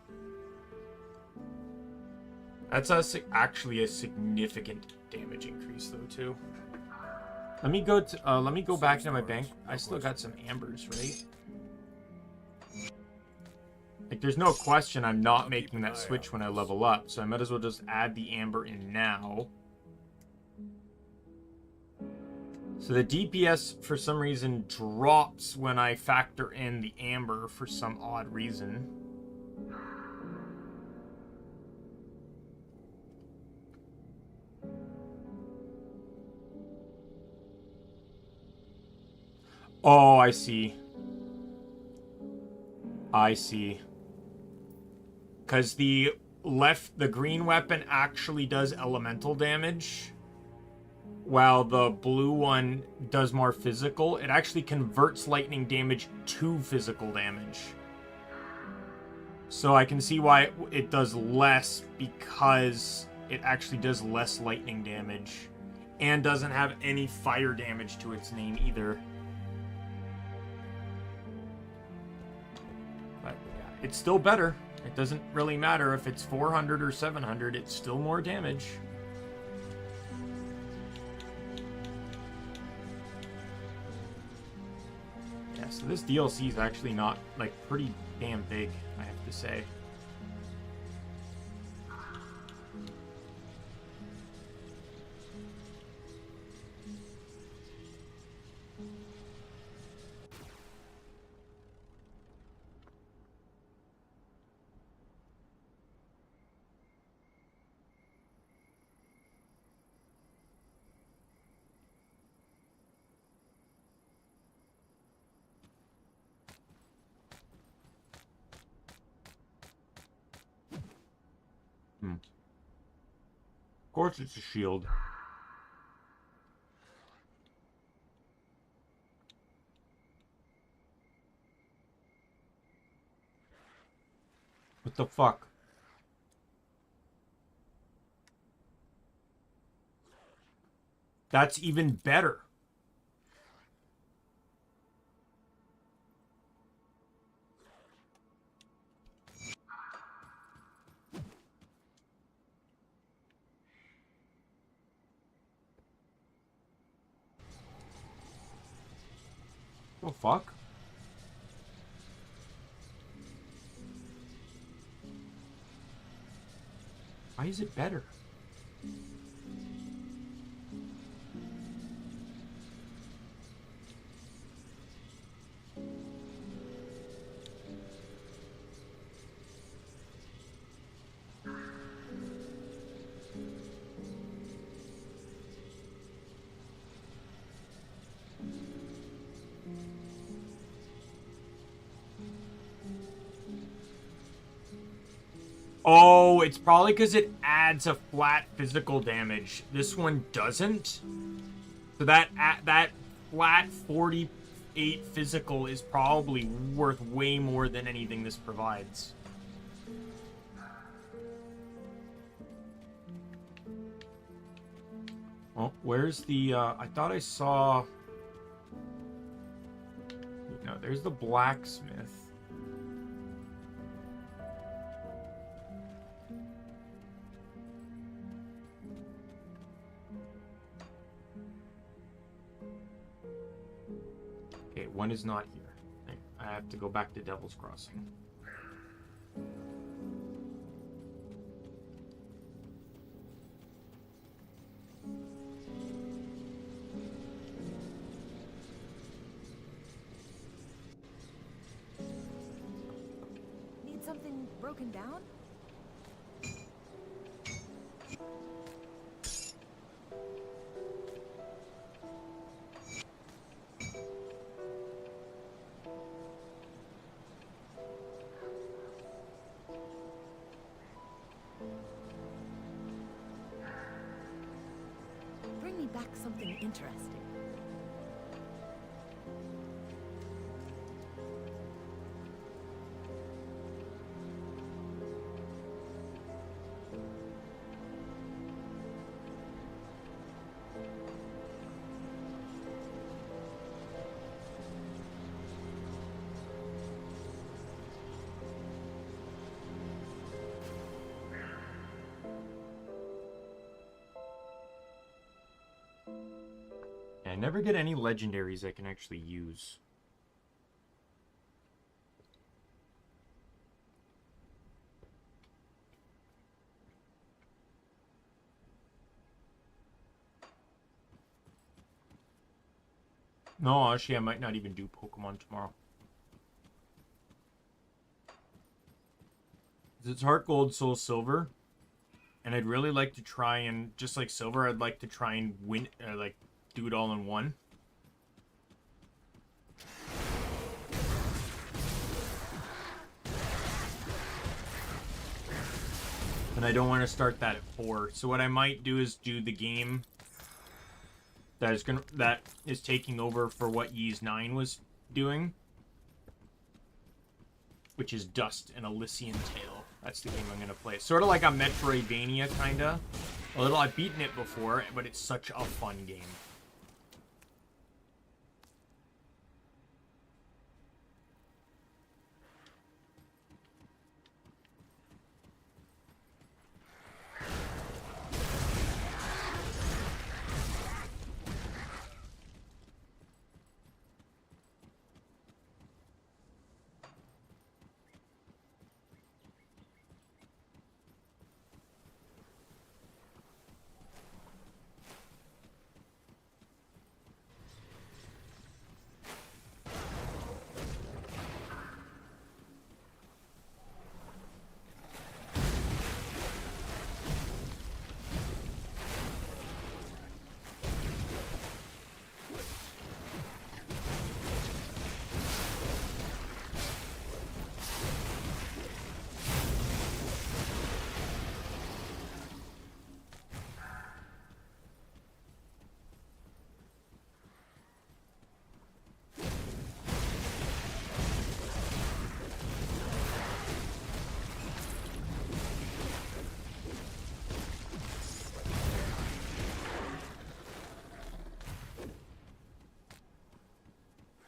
That's actually a significant damage increase, though, too. Let me go back into my bank. I still got some ambers, right? Like, there's no question I'm not making that switch when I level up, so I might as well just add the amber in now. So the DPS, for some reason, drops when I factor in the amber for some odd reason. Oh, I see. I see. Because the green weapon actually does elemental damage, while the blue one does more physical. It actually converts lightning damage to physical damage. So I can see why it does less, because it actually does less lightning damage. And doesn't have any fire damage to its name either. But yeah, it's still better. It doesn't really matter if it's 400 or 700, it's still more damage. Yeah, so this DLC is actually not, like, pretty damn big, I have to say. Of course it's a shield. What the fuck? That's even better. Oh, fuck. Why is it better? Oh, it's probably because it adds a flat physical damage. This one doesn't. So that flat 48 physical is probably worth way more than anything this provides. Oh, where's the, I thought I saw... No, there's the blacksmith. Okay, one is not here. I have to go back to Devil's Crossing. Need something broken down? Bring me back something interesting. I never get any legendaries I can actually use. No, actually, I might not even do Pokemon tomorrow. It's Heart Gold, Soul Silver. And I'd really like to try and, just like Silver, I'd like to try and win, like, do it all in one. And I don't want to start that at 4. So what I might do is do the game that is taking over for what Ys 9 was doing, which is Dust and Elysian Tale. That's the game I'm gonna play. Sort of like a Metroidvania, kinda. A little. I've beaten it before, but it's such a fun game.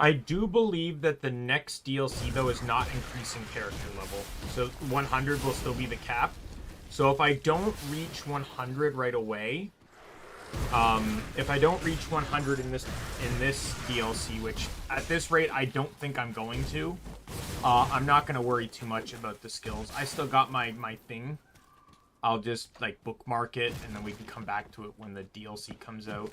I do believe that the next DLC, though, is not increasing character level. So 100 will still be the cap. So if I don't reach 100 right away, if I don't reach 100 in this DLC, which at this rate I don't think I'm going to, I'm not going to worry too much about the skills. I still got my thing. I'll just like bookmark it, and then we can come back to it when the DLC comes out.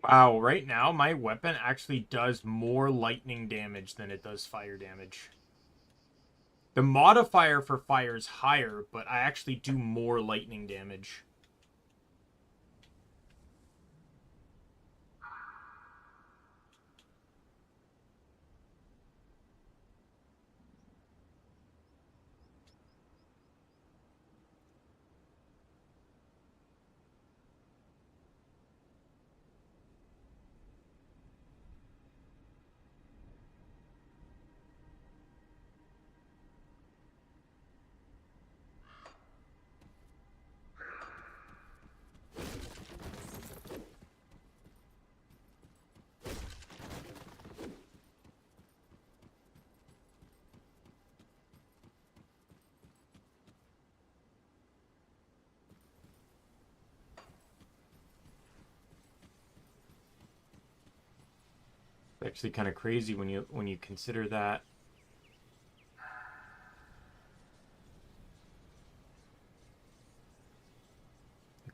Wow, right now my weapon actually does more lightning damage than it does fire damage. The modifier for fire is higher, but I actually do more lightning damage. actually kind of crazy when you consider that.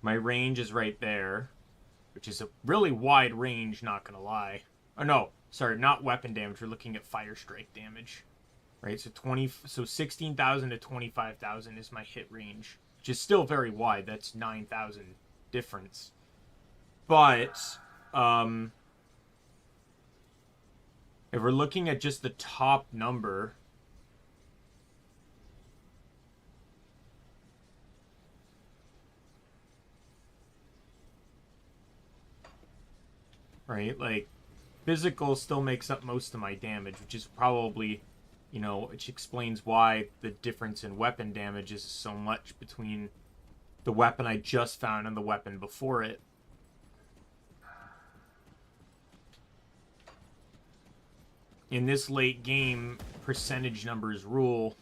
My range is right there, which is a really wide range, not gonna lie. Oh no, sorry, not weapon damage. We're looking at fire strike damage, right? So 16,000 to 25,000 is my hit range, which is still very wide. That's 9,000 difference. But if we're looking at just the top number, right, like physical still makes up most of my damage, which is probably, you know, which explains why the difference in weapon damage is so much between the weapon I just found and the weapon before it. In this late game, percentage numbers rule.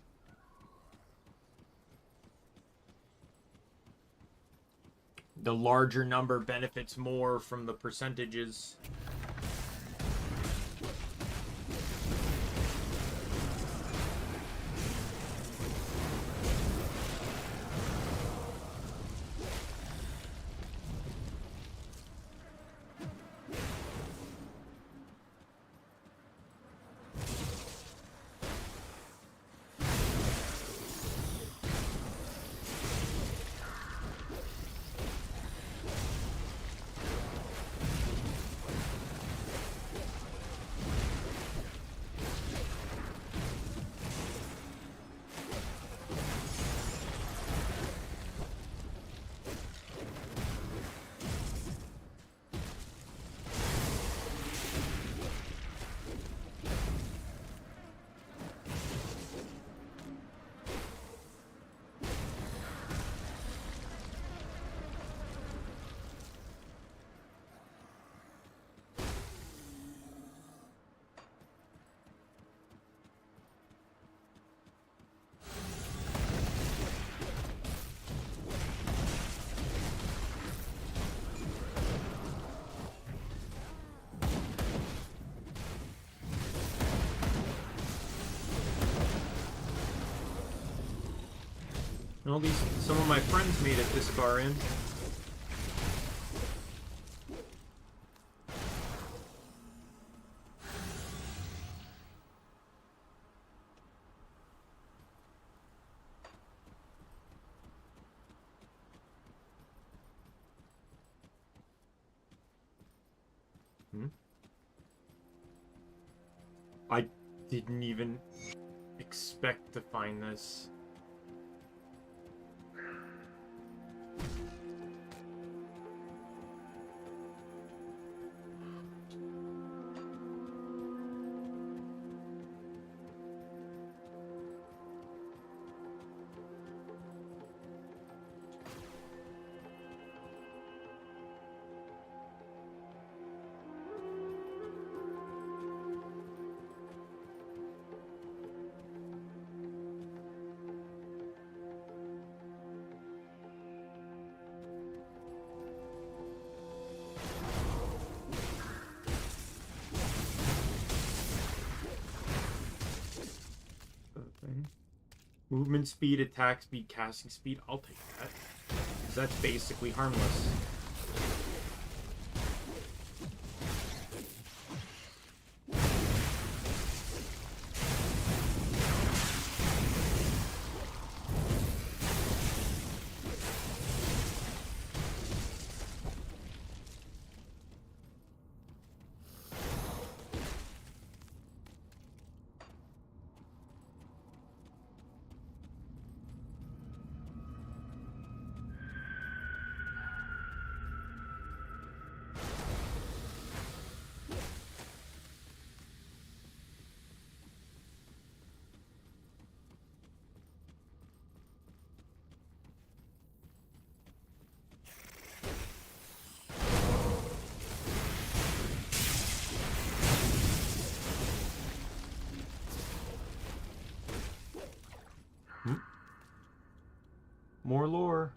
The larger number benefits more from the percentages. Well, some of my friends made it this far in. I didn't even expect to find this. Movement speed, attack speed, casting speed. I'll take that. 'Cause that's basically harmless. More lore.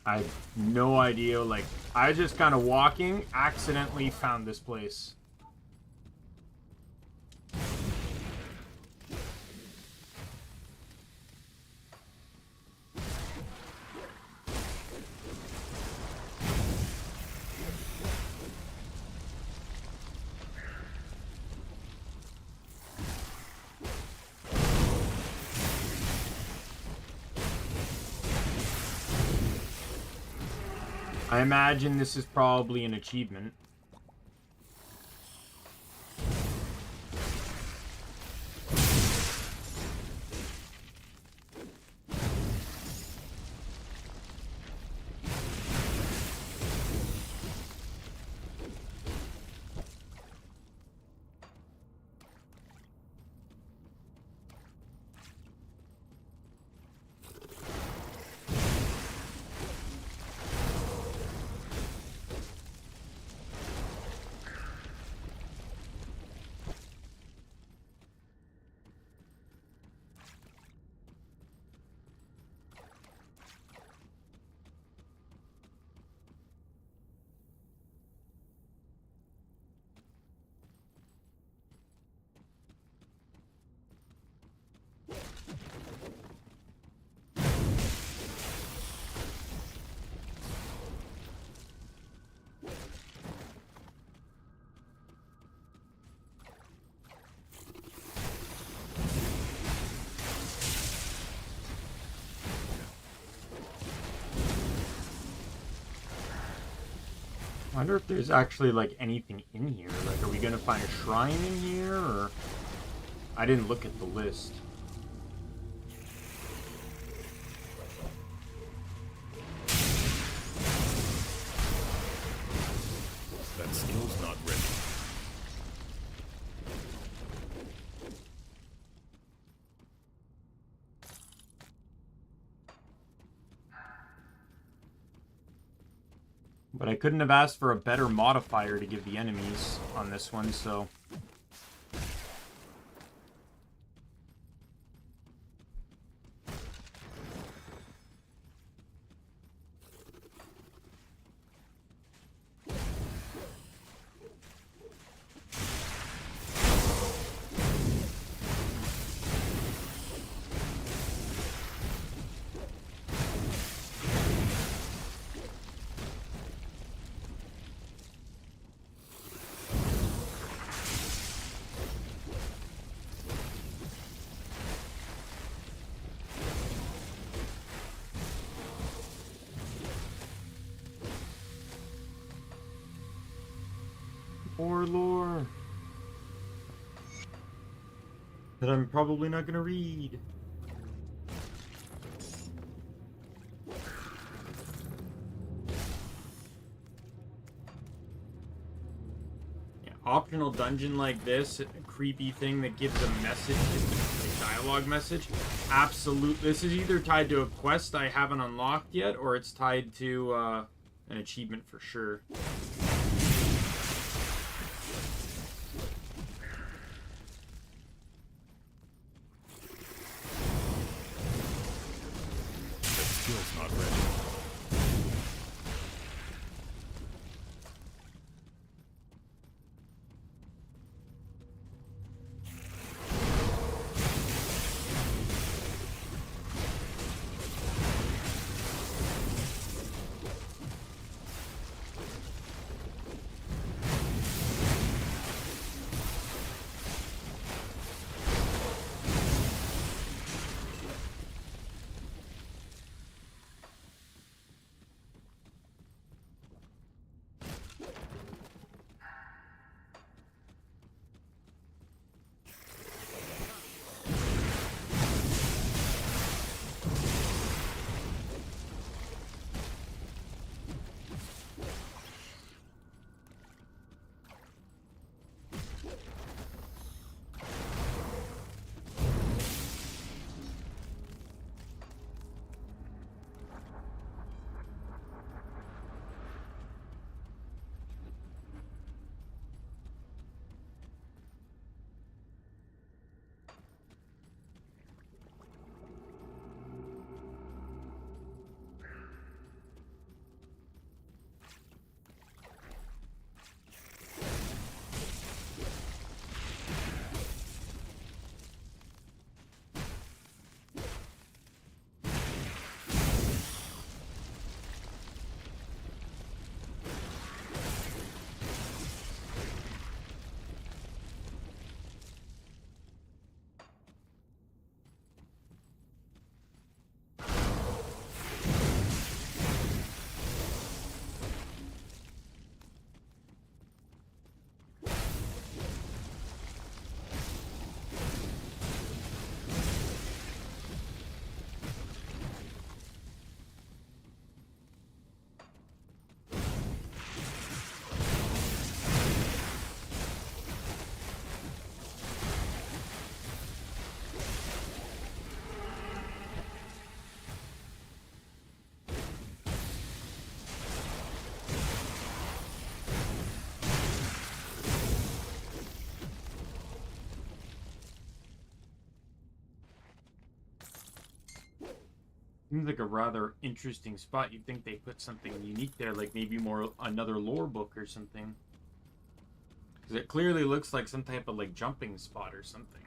I have no idea. Like, I just kind of walking, accidentally found this place. I imagine this is probably an achievement. I wonder if there's actually, like, anything in here. Like, are we gonna find a shrine in here, or... I didn't look at the list. That skill's not ready. But I couldn't have asked for a better modifier to give the enemies on this one, so... More lore that I'm probably not gonna read. Yeah, optional dungeon like this, a creepy thing that gives a message, a dialogue message. Absolute. This is either tied to a quest I haven't unlocked yet, or it's tied to an achievement for sure. Skill's not ready. Seems like a rather interesting spot. You'd think they put something unique there, like maybe more another lore book or something. Because it clearly looks like some type of like jumping spot or something.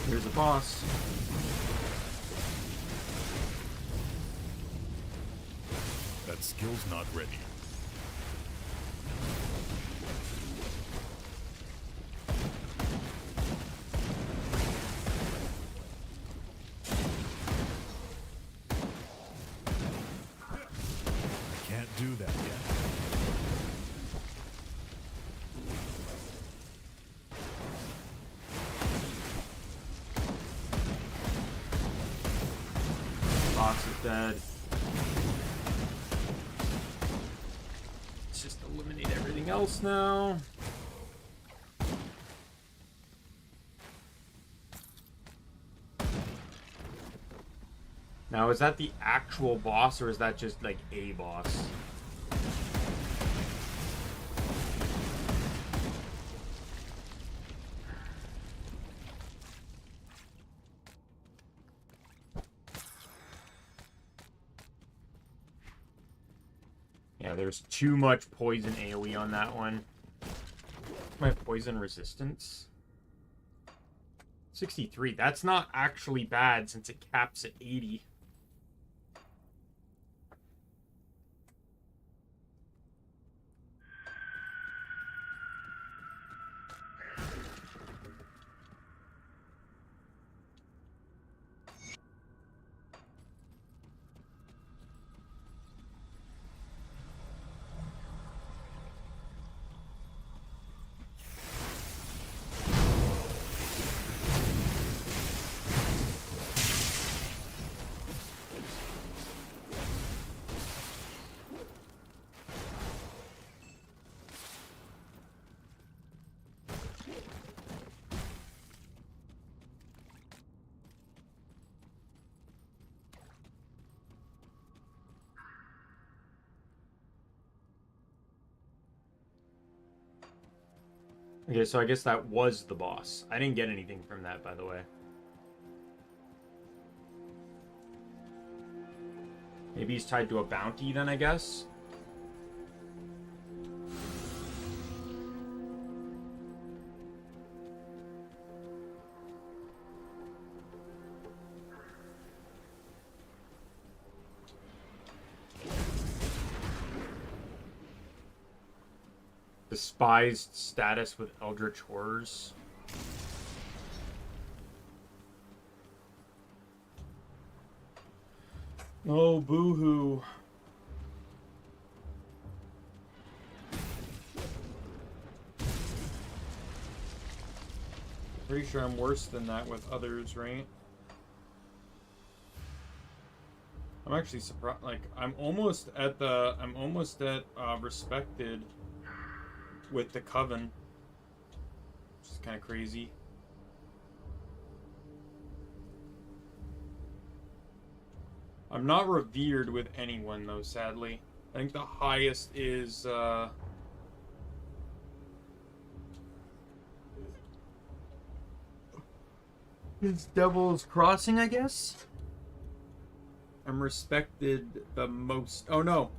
Here's the boss. That skill's not ready. I can't do that yet. Boss is dead. Let's just eliminate everything else now. Now, is that the actual boss, or is that just like a boss? Yeah, there's too much poison AoE on that one. My poison resistance? 63. That's not actually bad since it caps at 80. Okay, so I guess that was the boss. I didn't get anything from that, by the way. Maybe he's tied to a bounty then, I guess? Despised status with Eldritch Horrors. Oh, boo-hoo. Pretty sure I'm worse than that with others, right? I'm actually surprised. Like, I'm almost at respected with the Coven, which is kind of crazy. I'm not revered with anyone, though, sadly. I think the highest is, is Devil's Crossing, I guess? I'm respected the most. Oh, no.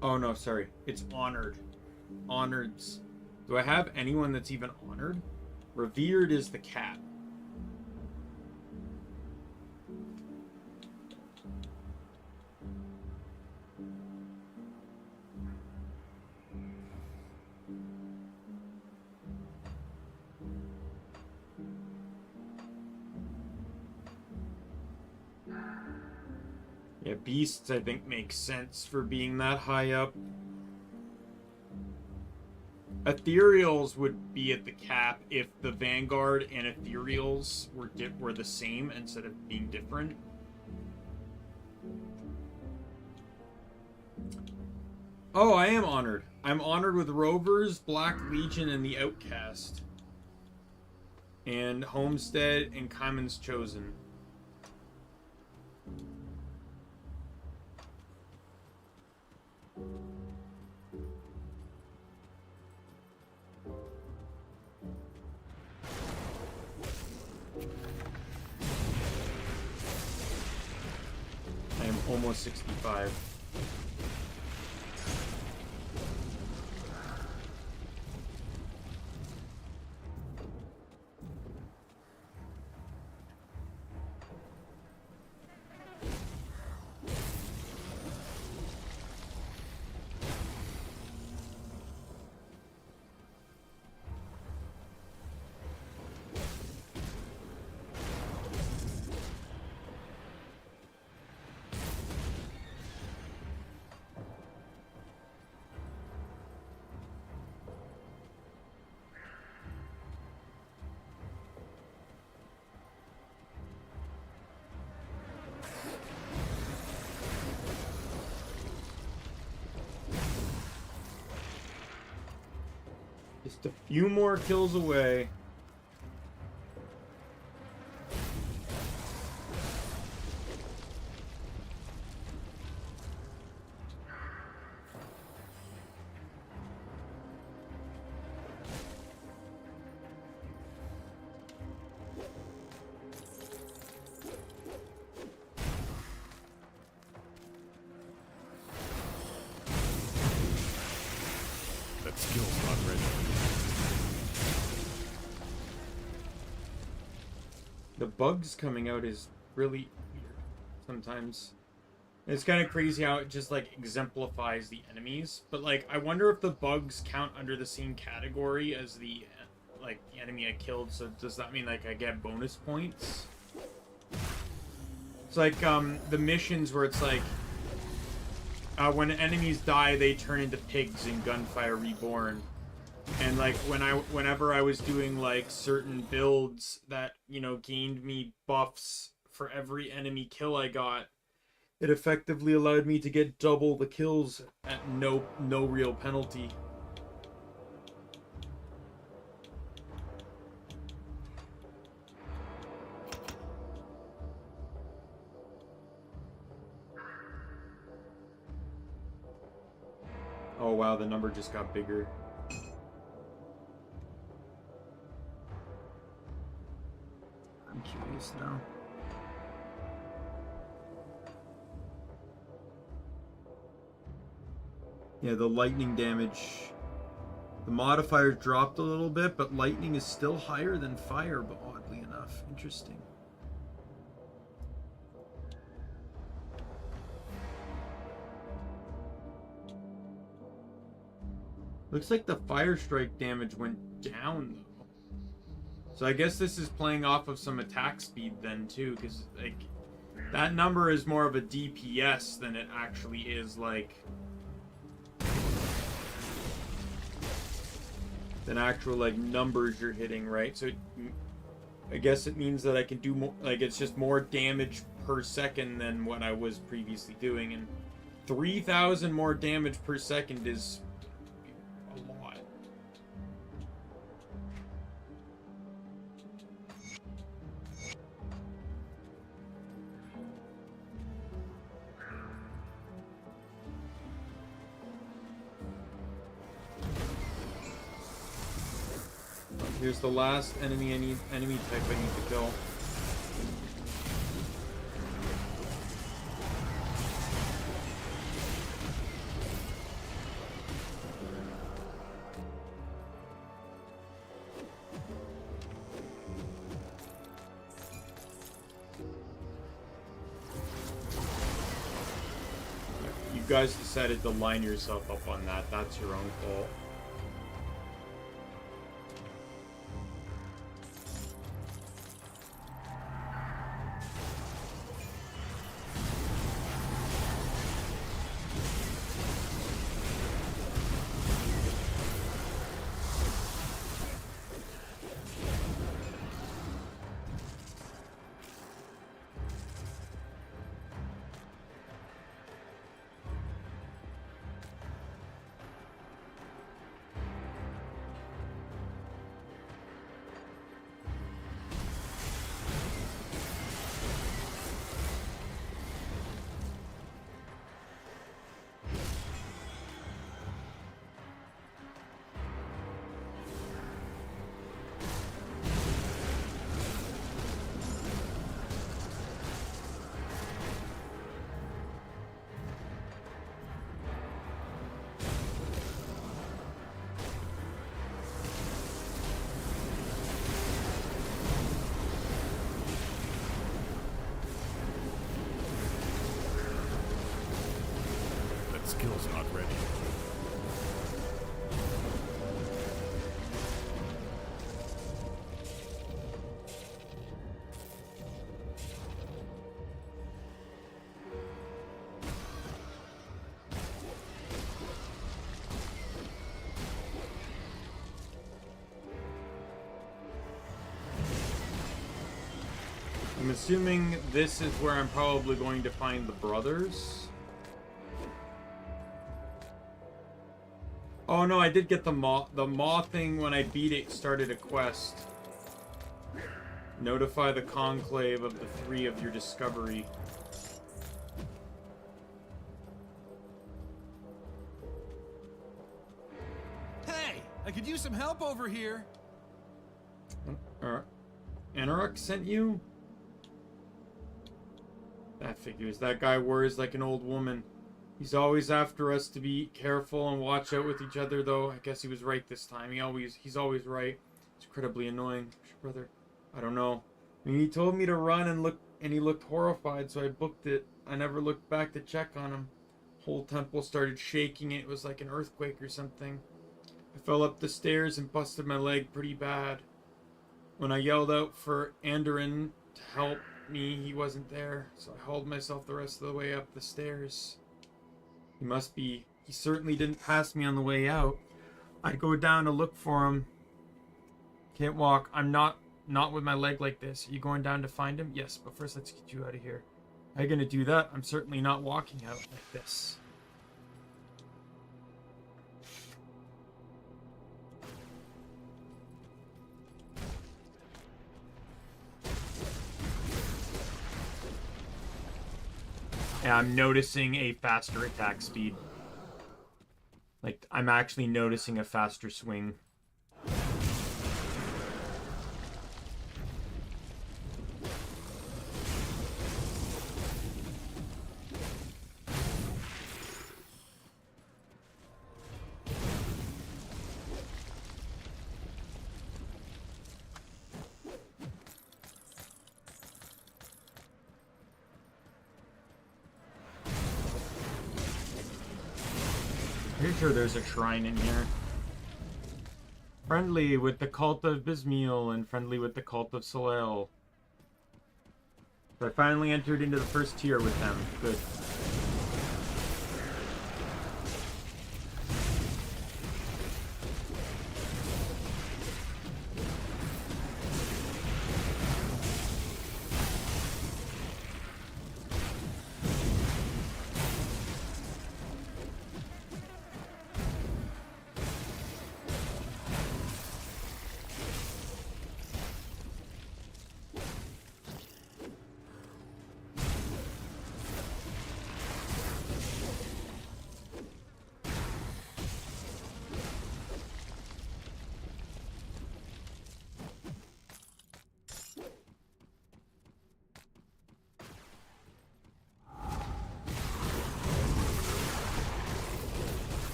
Oh no, sorry. It's honored. Honoreds. Do I have anyone that's even honored? Revered is the cat. Yeah, beasts I think makes sense for being that high up. Ethereals would be at the cap if the Vanguard and Ethereals were the same instead of being different. Oh, I am honored. I'm honored with Rovers, Black Legion, and the Outcast. And Homestead and Kaiman's Chosen. I am almost 65. Just a few more kills away. That skill's not ready. The bugs coming out is really weird sometimes. It's kind of crazy how it just like exemplifies the enemies, but like I wonder if the bugs count under the same category as the like the enemy I killed. So does that mean like I get bonus points? It's like the missions where it's like when enemies die they turn into pigs in Gunfire Reborn. And like whenever I was doing like certain builds that, you know, gained me buffs for every enemy kill I got, it effectively allowed me to get double the kills at no real penalty. Oh wow, the number just got bigger. I'm curious now. Yeah, the lightning damage. The modifier dropped a little bit, but lightning is still higher than fire, but oddly enough. Interesting. Looks like the fire strike damage went down though. So I guess this is playing off of some attack speed then too, because like that number is more of a DPS than it actually is like than actual like numbers you're hitting, right? So I guess it means that I can do more, like it's just more damage per second than what I was previously doing, and 3,000 more damage per second is a lot. Here's the last enemy type I need to kill. guys decided to line yourself up on that, that's your own fault. Skill's not ready. I'm assuming this is where I'm probably going to find the brothers. Oh no, I did get the maw thing when I beat it started a quest. Notify the conclave of the 3 of your discovery. Hey, I could use some help over here. Anarch sent you? That figures. That guy worries like an old woman. He's always after us to be careful and watch out with each other, though. I guess he was right this time. He's always right. It's incredibly annoying, brother. I don't know. I mean, he told me to run and he looked horrified, so I booked it. I never looked back to check on him. Whole temple started shaking. It was like an earthquake or something. I fell up the stairs and busted my leg pretty bad. When I yelled out for Andorin to help me, he wasn't there, so I hauled myself the rest of the way up the stairs. He certainly didn't pass me on the way out. I'd go down to look for him. Can't walk. I'm not with my leg like this. Are you going down to find him? Yes, but first let's get you out of here. How are you gonna do that? I'm certainly not walking out like this. And I'm noticing a faster attack speed. Like, I'm actually noticing a faster swing. Pretty sure there's a shrine in here. Friendly with the cult of Bismiel and friendly with the cult of Soleil. So I finally entered into the first tier with them. Good.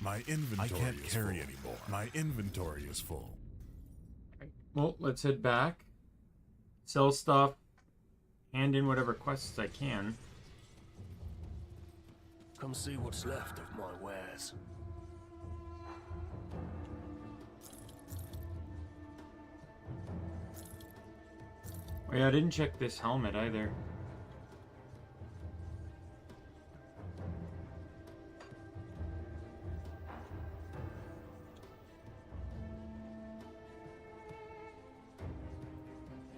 My inventory I can't carry anymore. My inventory is full. Well, let's head back. Sell stuff. Hand in whatever quests I can. Come see what's left of my wares. Oh yeah, I didn't check this helmet either.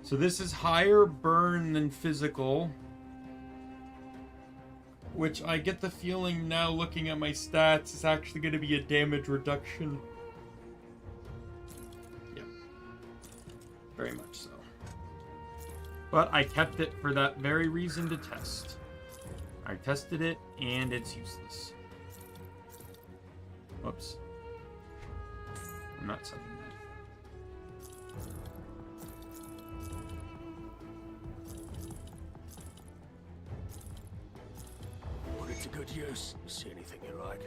So this is higher burn than physical. Which I get the feeling now looking at my stats is actually going to be a damage reduction. Yep. Very much so. But I kept it for that very reason to test. I tested it and it's useless. Whoops. I'm not selling that. Put it to good use. You see anything you like?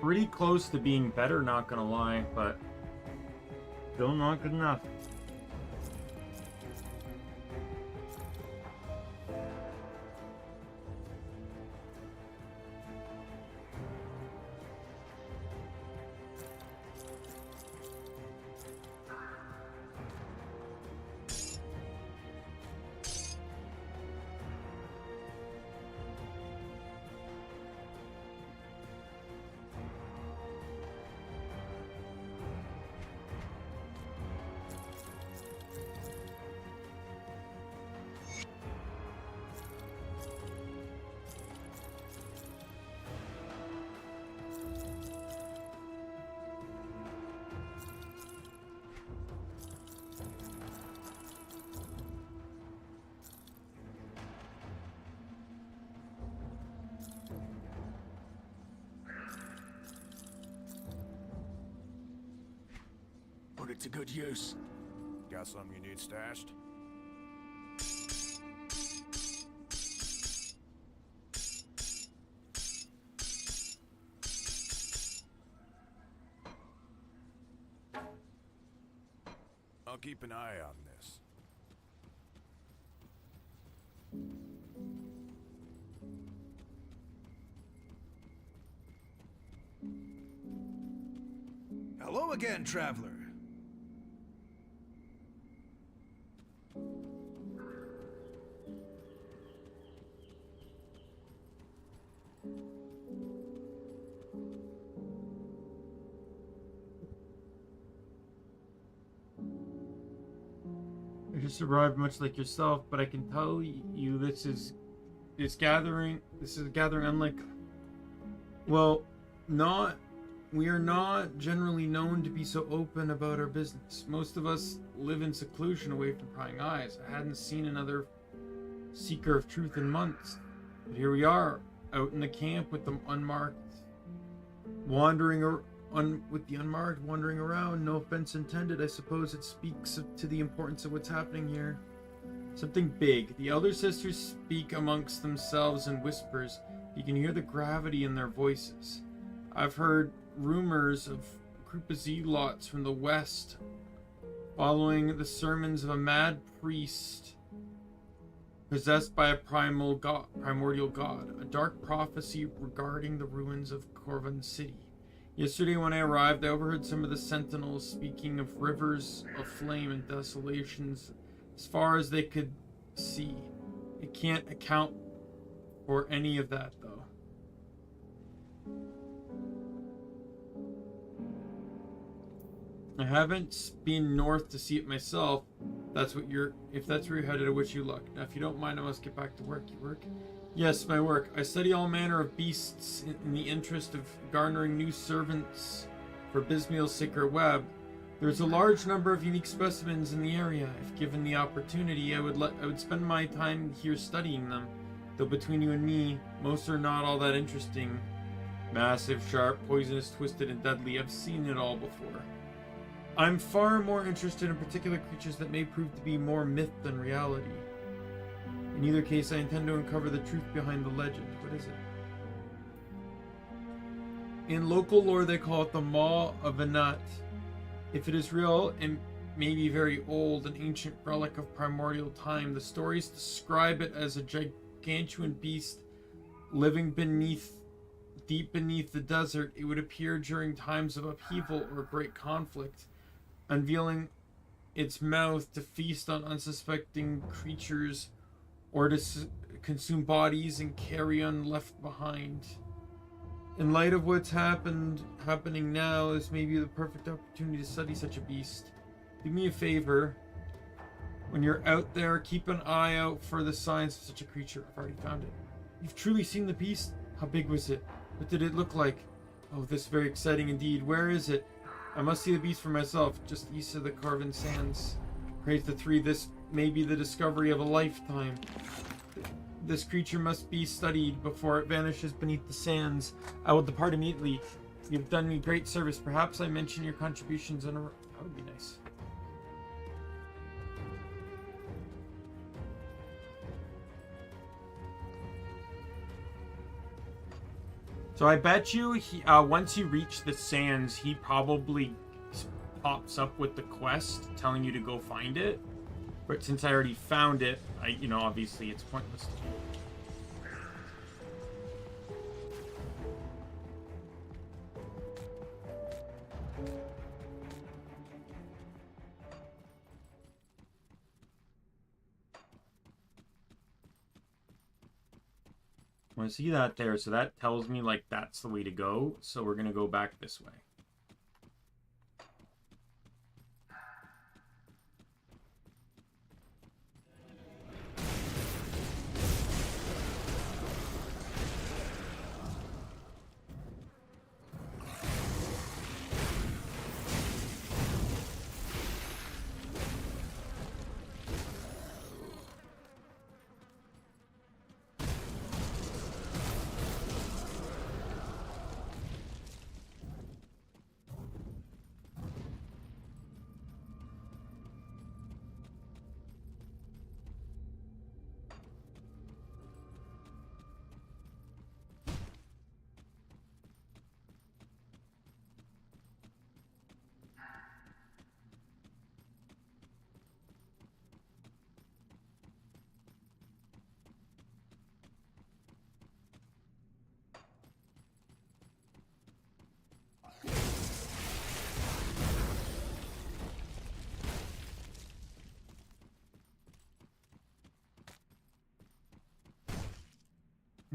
Pretty close to being better, not gonna lie, but still not good enough. Put it to good use. Got something you need stashed? I'll keep an eye on this. Hello again, traveler. I just arrived much like yourself, but I can tell you this is a gathering unlike, well, we are not generally known to be so open about our business. Most of us live in seclusion away from prying eyes. I hadn't seen another seeker of truth in months, but here we are, out in the camp with the unmarked, wandering around. No offense intended. I suppose it speaks to the importance of what's happening here. Something big. The elder sisters speak amongst themselves in whispers. You can hear the gravity in their voices. I've heard rumors of a group of zealots from the west following the sermons of a mad priest possessed by a primordial god. A dark prophecy regarding the ruins of Corvin City. Yesterday when I arrived, I overheard some of the sentinels speaking of rivers of flame and desolations as far as they could see. I can't account for any of that, though. I haven't been north to see it myself. If that's where you're headed, I wish you luck. Now, if you don't mind, I must get back to work. You work? Yes, my work. I study all manner of beasts in the interest of garnering new servants for Bismiel's sacred web. There's a large number of unique specimens in the area. If given the opportunity, I would spend my time here studying them. Though between you and me, most are not all that interesting. Massive, sharp, poisonous, twisted, and deadly. I've seen it all before. I'm far more interested in particular creatures that may prove to be more myth than reality. In either case, I intend to uncover the truth behind the legend. What is it? In local lore, they call it the Maw of Anat. If it is real, and may be very old, an ancient relic of primordial time, the stories describe it as a gargantuan beast living deep beneath the desert. It would appear during times of upheaval or great conflict, unveiling its mouth to feast on unsuspecting creatures or to consume bodies and carrion left behind. In light of what's happening now, this may be the perfect opportunity to study such a beast. Do me a favor. When you're out there, keep an eye out for the signs of such a creature. I've already found it. You've truly seen the beast? How big was it? What did it look like? Oh, this is very exciting indeed. Where is it? I must see the beast for myself, just east of the Carven Sands. Praise the three, this may be the discovery of a lifetime. This creature must be studied before it vanishes beneath the sands. I will depart immediately. You've done me great service. Perhaps I mention your contributions in a... That would be nice. So I bet you, once you reach the sands, he probably pops up with the quest telling you to go find it. But since I already found it, obviously it's pointless to me. I see that there, so that tells me, like, that's the way to go. So we're going to go back this way.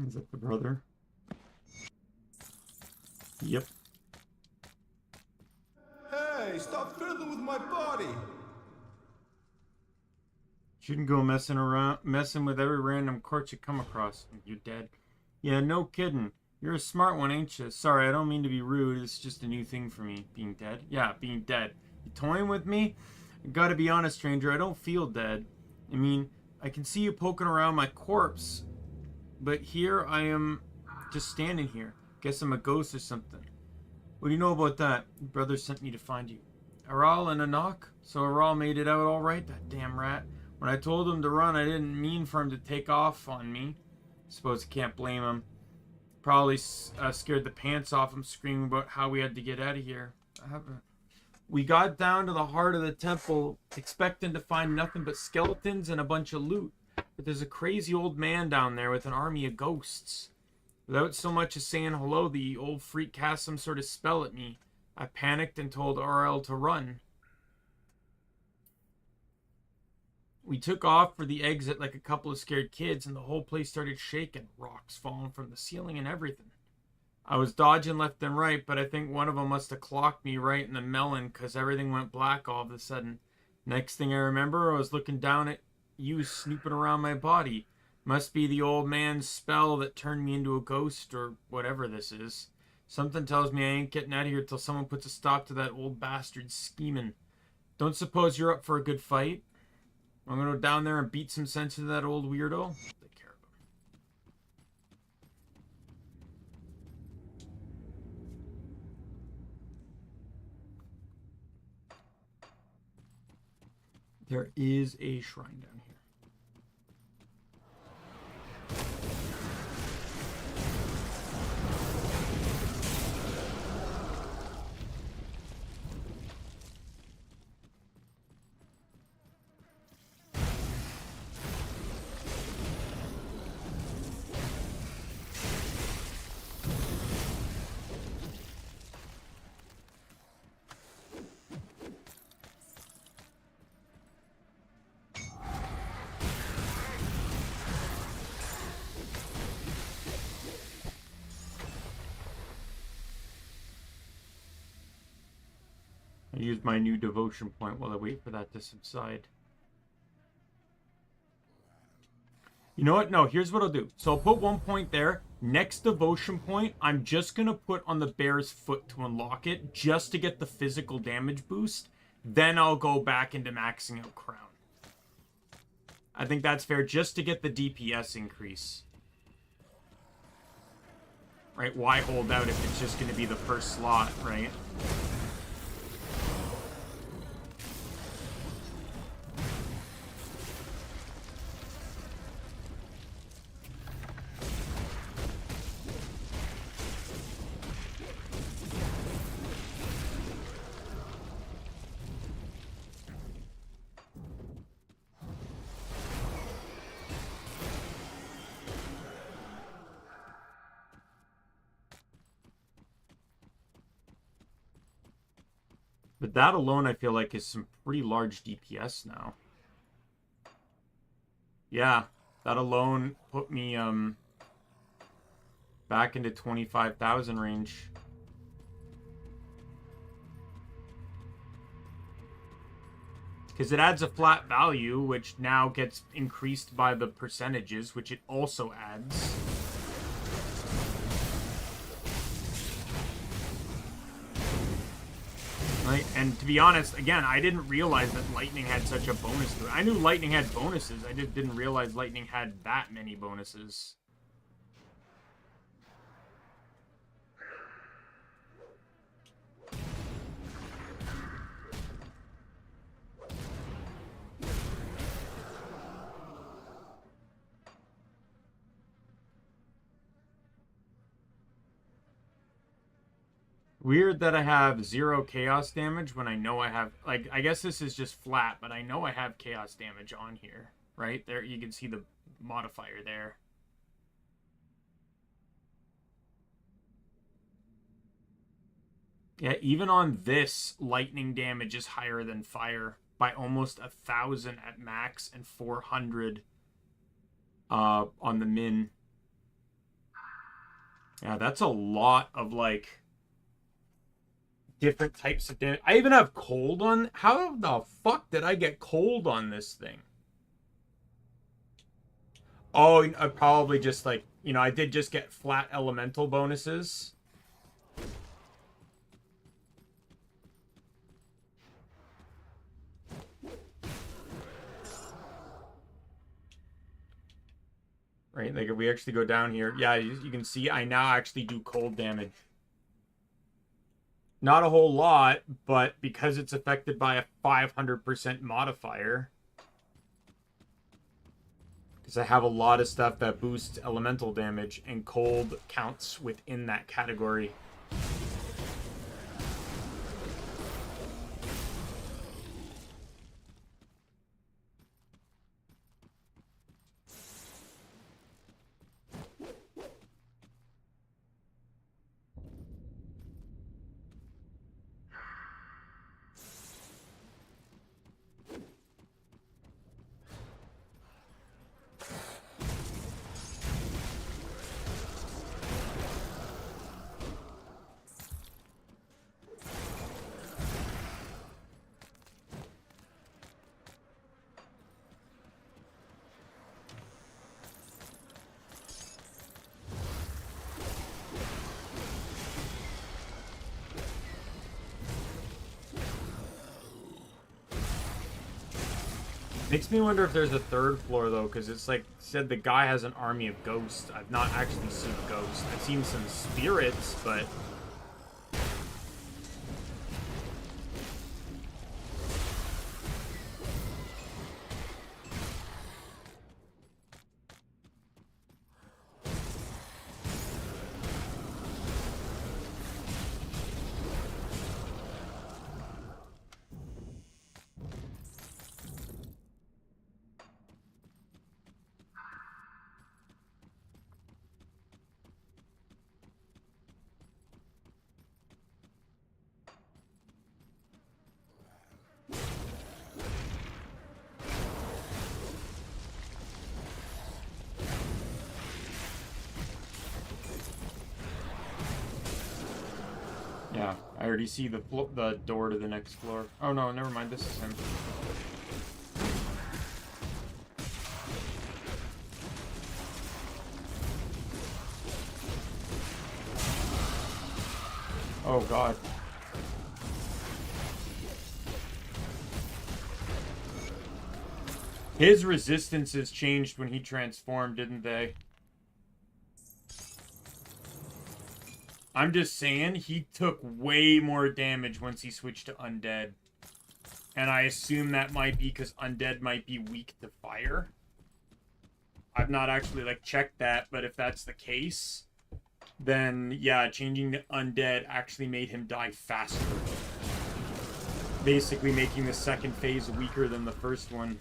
Is that the brother? Yep. Hey, stop fiddling with my body! Shouldn't go messing with every random corpse you come across. You dead? Yeah, no kidding. You're a smart one, ain't you? Sorry, I don't mean to be rude. It's just a new thing for me. Being dead? Yeah, being dead. You toying with me? I gotta be honest, stranger. I don't feel dead. I mean, I can see you poking around my corpse. But here I am just standing here. Guess I'm a ghost or something. What do you know about that? Your brother sent me to find you. Aral and a knock? So Aral made it out all right, that damn rat. When I told him to run, I didn't mean for him to take off on me. Suppose I can't blame him. Probably scared the pants off him, screaming about how we had to get out of here. We got down to the heart of the temple, expecting to find nothing but skeletons and a bunch of loot. But there's a crazy old man down there with an army of ghosts. Without so much as saying hello, the old freak cast some sort of spell at me. I panicked and told RL to run. We took off for the exit like a couple of scared kids, and the whole place started shaking, rocks falling from the ceiling and everything. I was dodging left and right, but I think one of them must have clocked me right in the melon because everything went black all of a sudden. Next thing I remember, I was looking down at you snooping around my body. Must be the old man's spell that turned me into a ghost or whatever this is. Something tells me I ain't getting out of here till someone puts a stop to that old bastard scheming. Don't suppose you're up for a good fight? I'm gonna go down there and beat some sense into that old weirdo. Take care of him. There is a shrine down here. I use my new devotion point while I wait for that to subside. You know what? No, here's what I'll do. So I'll put 1 point there. Next devotion point, I'm just going to put on the bear's foot to unlock it, just to get the physical damage boost. Then I'll go back into maxing out crown. I think that's fair, just to get the DPS increase. Right? Why hold out if it's just going to be the first slot, right? But that alone, I feel like, is some pretty large DPS now. Yeah, that alone put me back into 25,000 range. Because it adds a flat value, which now gets increased by the percentages, which it also adds. Right? And to be honest, again, I didn't realize that lightning had such a bonus to it. I knew lightning had bonuses. I just didn't realize lightning had that many bonuses. Weird that I have 0 chaos damage when I know I have, like, I guess this is just flat, but I know I have chaos damage on here, right? There, you can see the modifier there. Yeah, even on this, lightning damage is higher than fire by almost 1,000 at max and 400 on the min. Yeah, that's a lot of, like, different types of damage. I even have cold on. How the fuck did I get cold on this thing? Oh, I probably just, like, you know, I did just get flat elemental bonuses. Right, like if we actually go down here, yeah, you can see I now actually do cold damage. Not a whole lot, but because it's affected by a 500% modifier, because I have a lot of stuff that boosts elemental damage, and cold counts within that category. Makes me wonder if there's a third floor, though, because it's like said the guy has an army of ghosts. I've not actually seen ghosts. I've seen some spirits, but... Yeah, I already see the door to the next floor. Oh no, never mind, this is him. Oh god. His resistances changed when he transformed, didn't they? I'm just saying, he took way more damage once he switched to undead. And I assume that might be because undead might be weak to fire. I've not actually, like, checked that, but if that's the case, then, yeah, changing to undead actually made him die faster. Basically making the second phase weaker than the first one.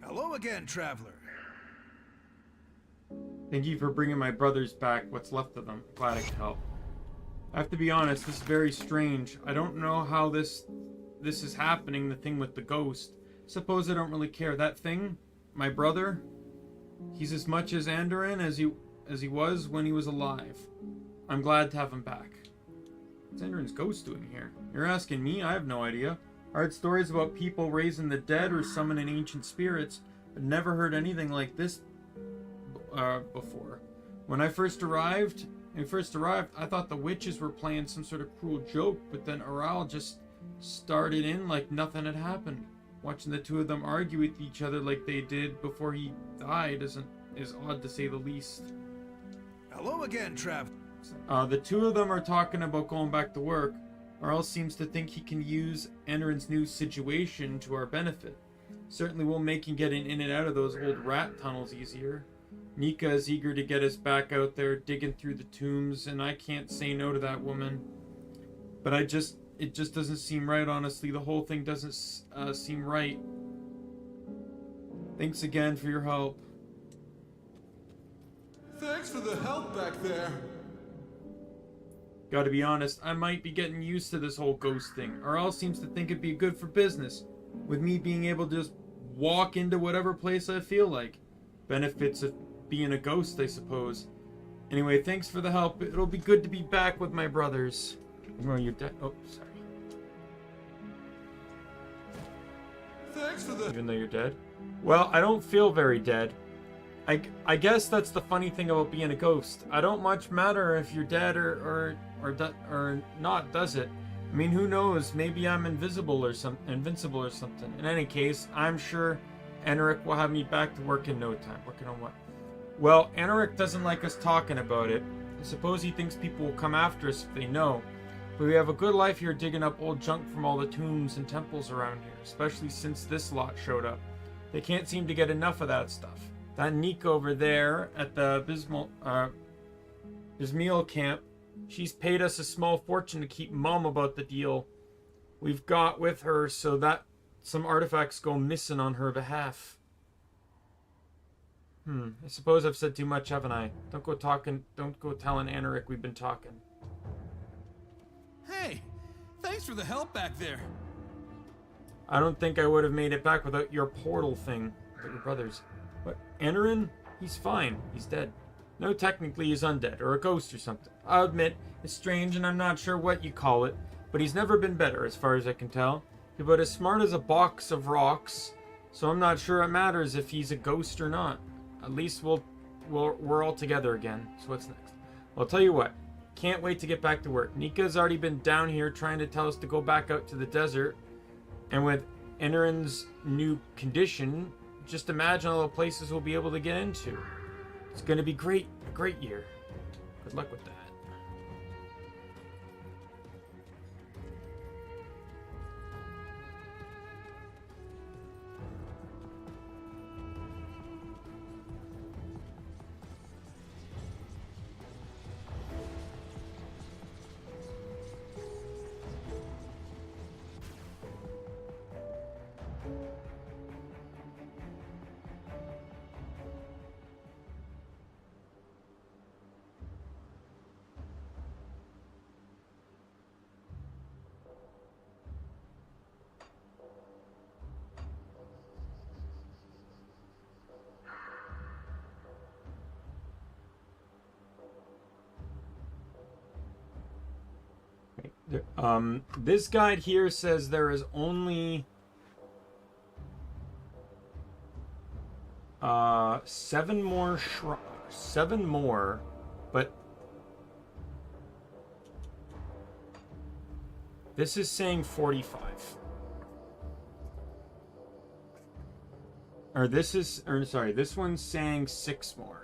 Hello again, traveler. Thank you for bringing my brothers back, what's left of them. Glad I could help. I have to be honest, this is very strange. I don't know how this is happening, the thing with the ghost. Suppose I don't really care. That thing, my brother, he's as much as Andoran as he was when he was alive. I'm glad to have him back. What's Andoran's ghost doing here? You're asking me? I have no idea. I heard stories about people raising the dead or summoning ancient spirits, but never heard anything like this before. When I first arrived, I thought the witches were playing some sort of cruel joke, but then Oral just started in like nothing had happened. Watching the two of them argue with each other like they did before he died is odd to say the least. Hello again, traveler. The two of them are talking about going back to work. Arl seems to think he can use Enrin's new situation to our benefit. Certainly will make him getting in and out of those old rat tunnels easier. Nika is eager to get us back out there digging through the tombs, and I can't say no to that woman. But it just doesn't seem right, honestly. The whole thing doesn't seem right. Thanks again for your help. Thanks for the help back there. Gotta be honest, I might be getting used to this whole ghost thing. Arl seems to think it'd be good for business, with me being able to just walk into whatever place I feel like. Benefits of being a ghost, I suppose. Anyway, thanks for the help. It'll be good to be back with my brothers. Oh, you're dead. Oh, sorry. Thanks for the... Even though you're dead? Well, I don't feel very dead. I guess that's the funny thing about being a ghost. I don't much matter if you're dead or not, does it? I mean, who knows? Maybe I'm invincible or something. In any case, I'm sure Enric will have me back to work in no time. Working on what? Well, Enric doesn't like us talking about it. I suppose he thinks people will come after us if they know. But we have a good life here digging up old junk from all the tombs and temples around here, especially since this lot showed up. They can't seem to get enough of that stuff. That Nika over there at the Bismiel camp, she's paid us a small fortune to keep mum about the deal we've got with her so that some artifacts go missing on her behalf. I suppose I've said too much, haven't I? Don't go telling Anaric we've been talking. Hey, thanks for the help back there. I don't think I would have made it back without your portal thing. But your brothers. What? Anarin? He's fine. He's dead. No, technically he's undead, or a ghost or something. I'll admit, it's strange and I'm not sure what you call it, but he's never been better as far as I can tell. He's about as smart as a box of rocks, so I'm not sure it matters if he's a ghost or not. At least we're all together again. So what's next? Well, I'll tell you what. Can't wait to get back to work. Nika's already been down here trying to tell us to go back out to the desert. And with Anarin's new condition, just imagine all the places we'll be able to get into. It's going to be great. A great year. Good luck with that. This guide here says there is only 7 more, but this is saying 45. This one's saying 6 more.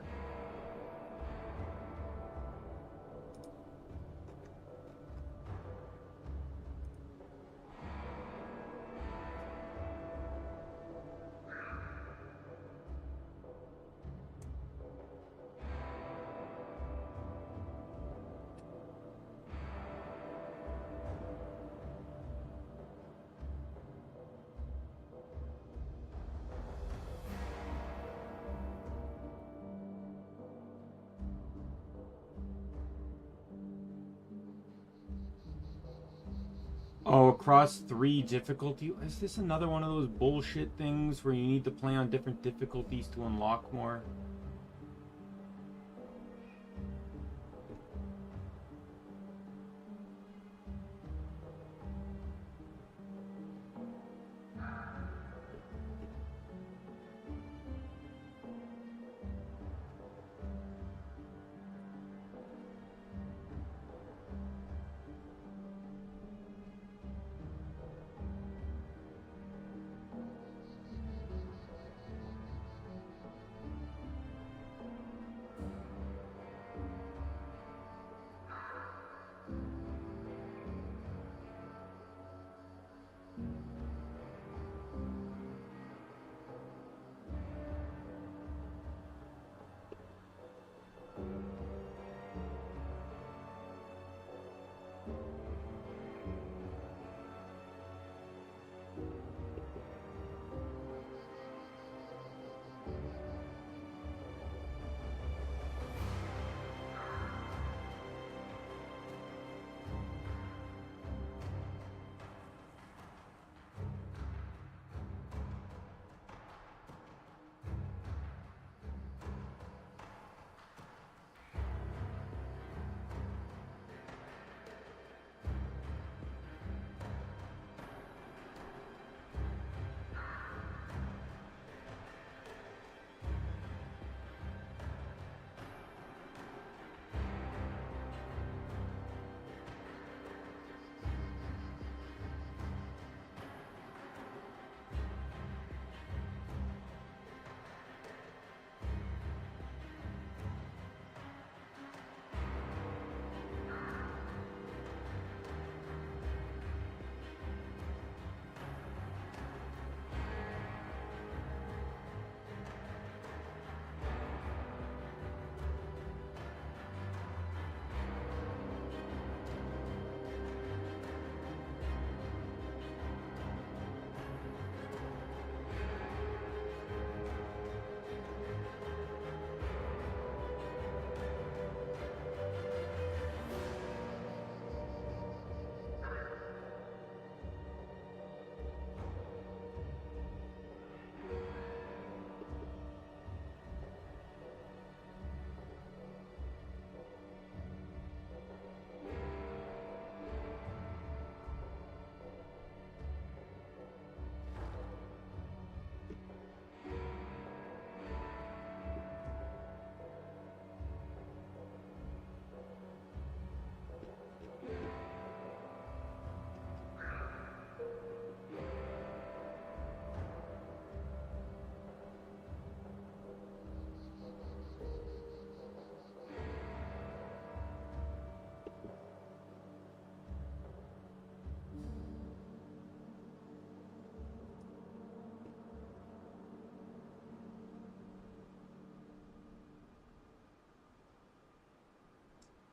Oh, across 3 difficulty. Is this another one of those bullshit things where you need to play on different difficulties to unlock more?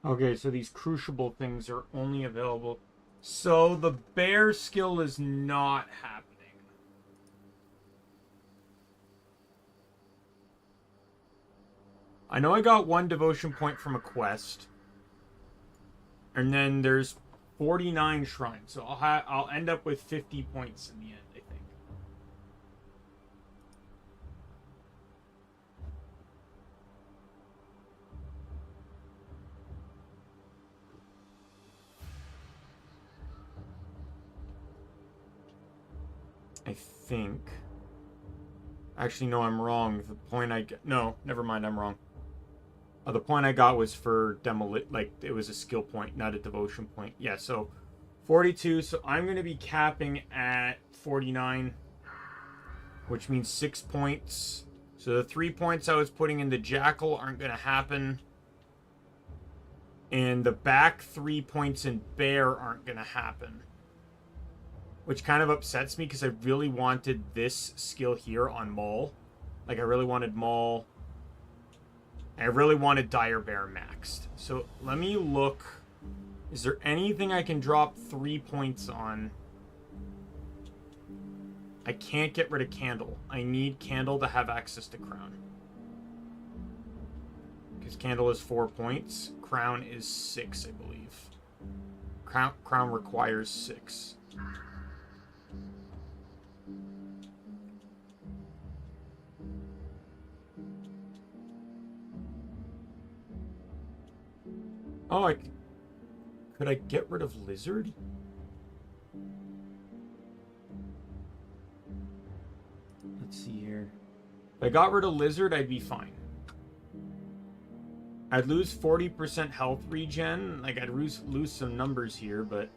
Okay, so these crucible things are only available. So the bear skill is not happening. I know I got 1 devotion point from a quest. And then there's 49 shrines. So I'll end up with 50 points in the end, I think. I think. Actually, no, I'm wrong. The point I get... No, never mind, I'm wrong. The point I got was for like, it was a skill point, not a devotion point. Yeah, so 42. So I'm going to be capping at 49, which means 6 points. So the 3 points I was putting in the Jackal aren't going to happen. And the back 3 points in Bear aren't going to happen. Which kind of upsets me because I really wanted this skill here on Maul. Like, I really wanted Maul. I really wanted Dire Bear maxed. So let me look. Is there anything I can drop 3 points on? I can't get rid of Candle. I need Candle to have access to Crown. Because Candle is 4 points. Crown is 6, I believe. Crown requires 6. Oh, could I get rid of Lizard? Let's see here. If I got rid of Lizard, I'd be fine. I'd lose 40% health regen. Like, I'd lose some numbers here, but...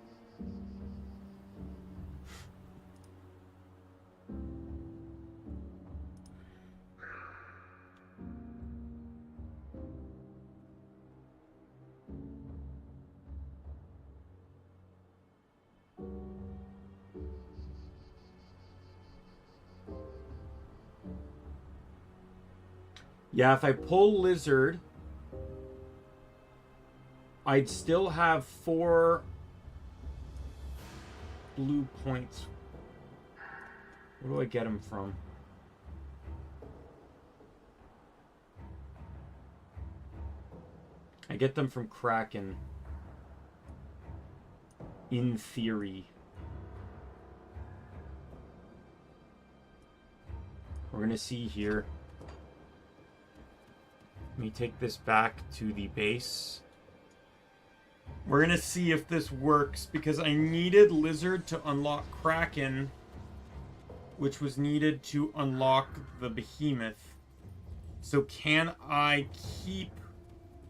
Yeah, if I pull Lizard, I'd still have 4 blue points. Where do I get them from? I get them from Kraken. In theory. We're gonna see here. Let me take this back to the base. We're gonna see if this works, because I needed Lizard to unlock Kraken, which was needed to unlock the Behemoth. So can I keep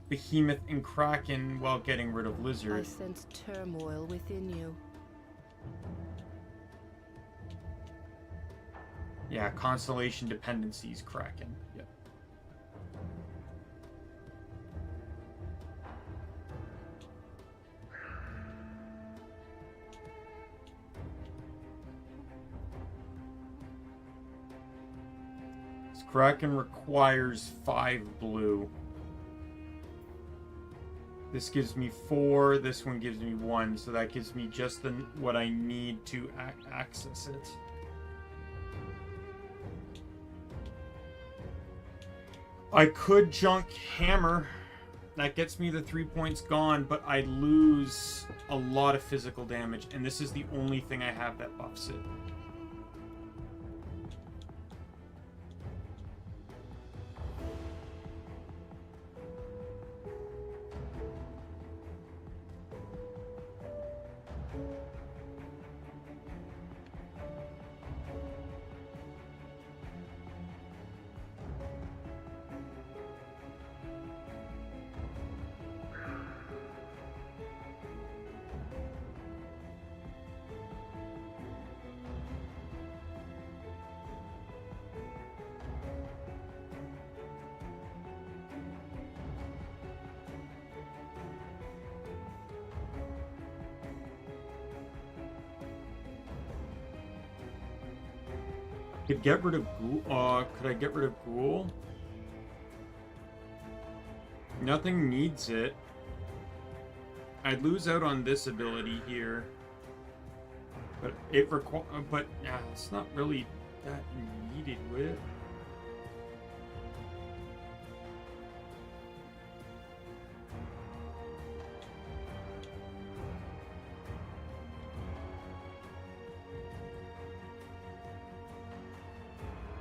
Behemoth and Kraken while getting rid of Lizard? I sense turmoil within you. Yeah, Constellation Dependencies, Kraken. Yep. Kraken requires 5 blue. This gives me 4. This one gives me 1. So that gives me just what I need to access it. I could junk Hammer. That gets me the 3 points gone, but I lose a lot of physical damage. And this is the only thing I have that buffs it. Could get rid of Ghoul. Could I get rid of Ghoul? Nothing needs it. I'd lose out on this ability here. But it's not really that needed, would it?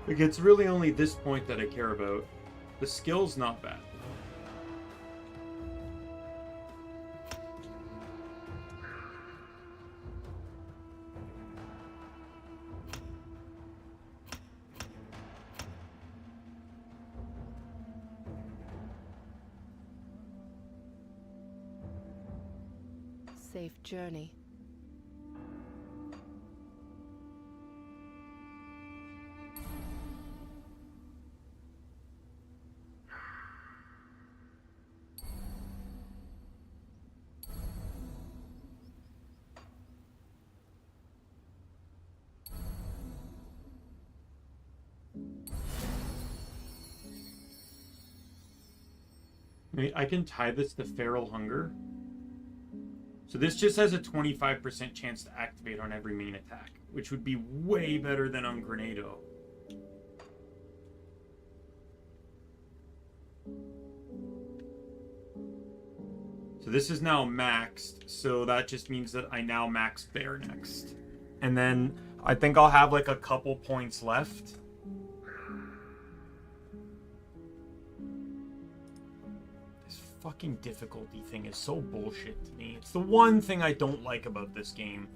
Like, it's really only this point that I care about. The skill's not bad. Safe journey. I can tie this to Feral Hunger. So this just has a 25% chance to activate on every main attack, which would be way better than on Grenado. So this is now maxed, so that just means that I now max Bear next. And then I think I'll have like a couple points left. Fucking difficulty thing is so bullshit to me. It's the one thing I don't like about this game.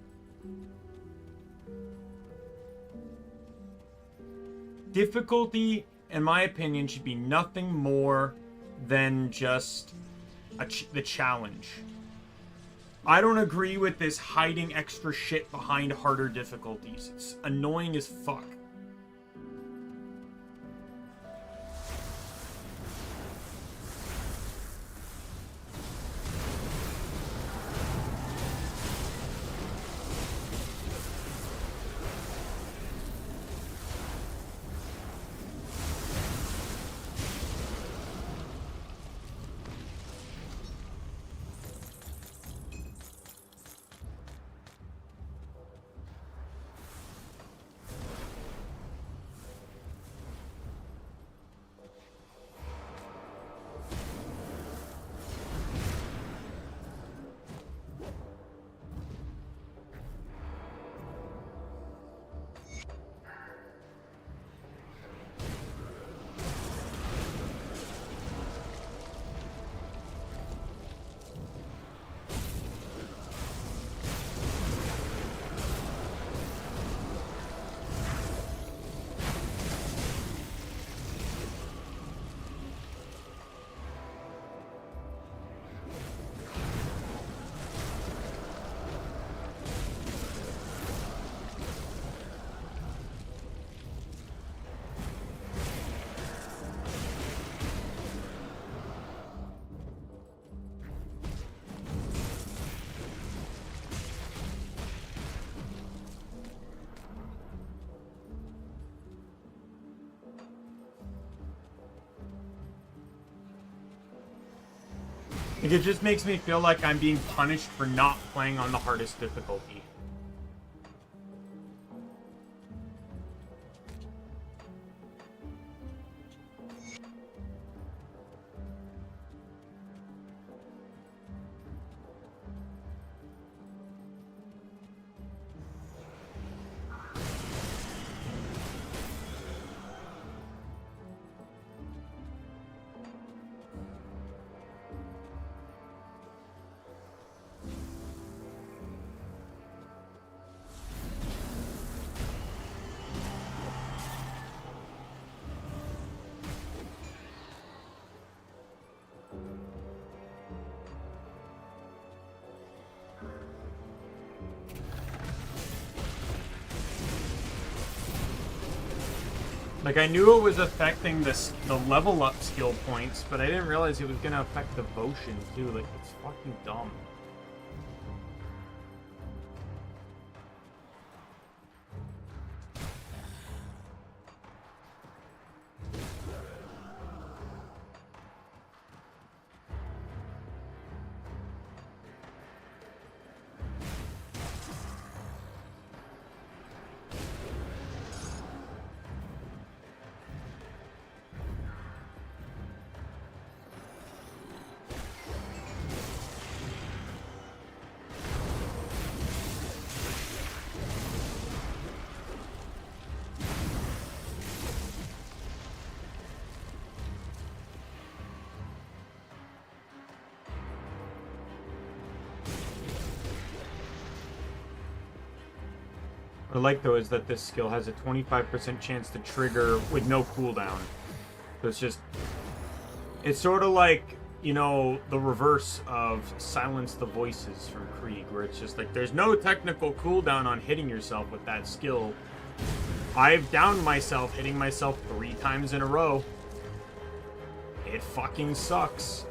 Difficulty, in my opinion, should be nothing more than just the challenge. I don't agree with this hiding extra shit behind harder difficulties. It's annoying as fuck. Like, it just makes me feel like I'm being punished for not playing on the hardest difficulty. Like, I knew it was affecting the level up skill points, but I didn't realize it was gonna affect devotion too. Like, it's fucking dumb. What I like though is that this skill has a 25% chance to trigger with no cooldown. So it's sort of like, you know, the reverse of Silence the Voices from Krieg, where it's just like there's no technical cooldown on hitting yourself with that skill. I've downed myself hitting myself 3 times in a row. It fucking sucks.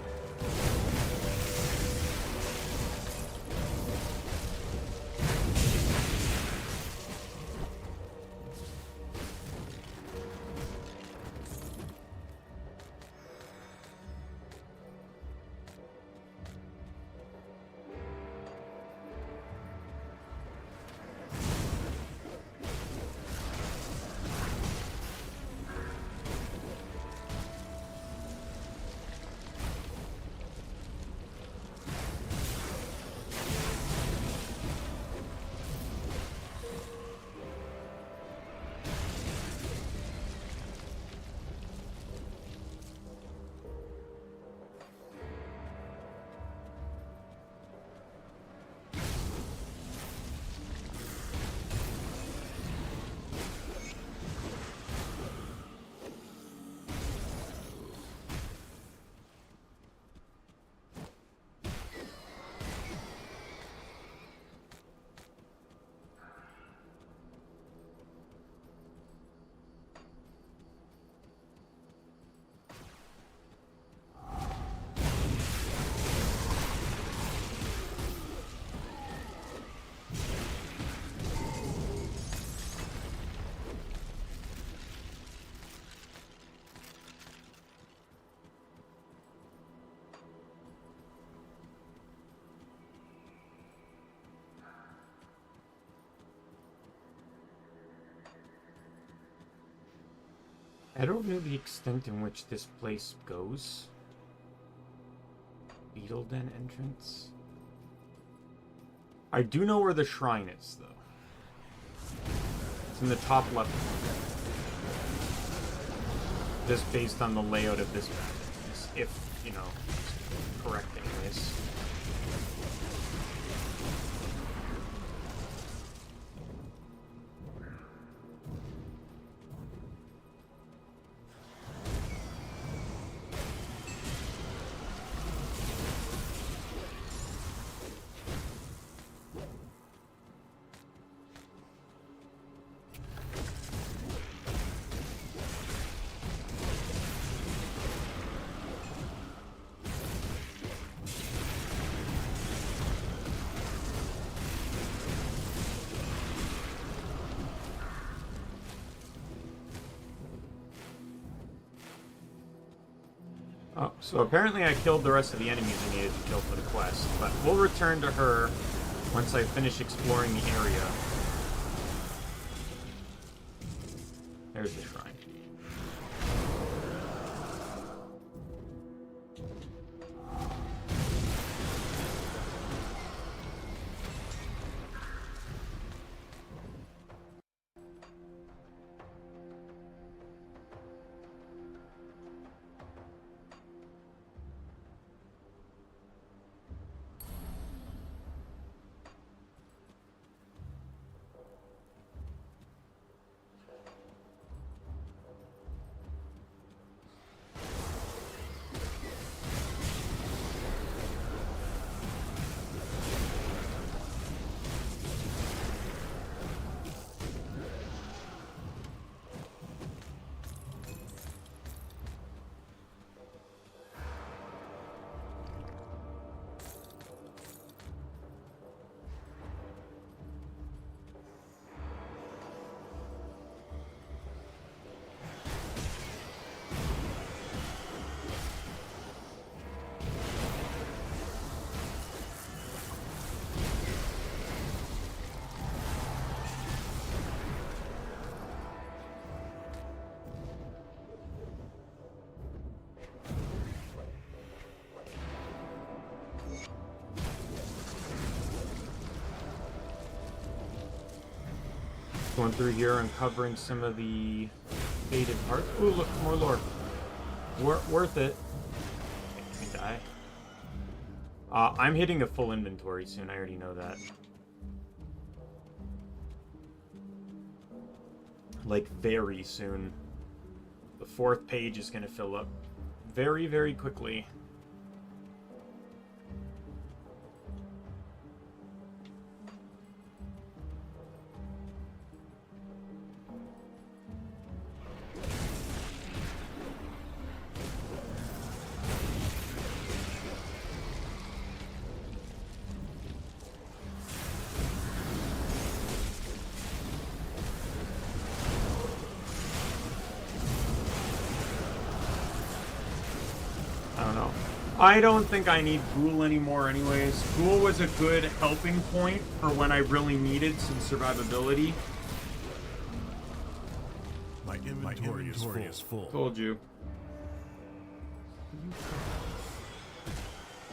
I don't know the extent in which this place goes. Beetle Den entrance. I do know where the shrine is, though. It's in the top left corner. Just based on the layout of this map. If, you know, correct anyways. Oh, so apparently I killed the rest of the enemies I needed to kill for the quest, but we'll return to her once I finish exploring the area. There's the shrine. Going through here, uncovering some of the faded parts. Ooh, look, more lore. Worth it. Make me die. I'm hitting a full inventory soon. I already know that. Like, very soon. The 4th page is going to fill up very, very quickly. I don't think I need Ghoul anymore anyways. Ghoul was a good helping point for when I really needed some survivability. My inventory is full. Told you.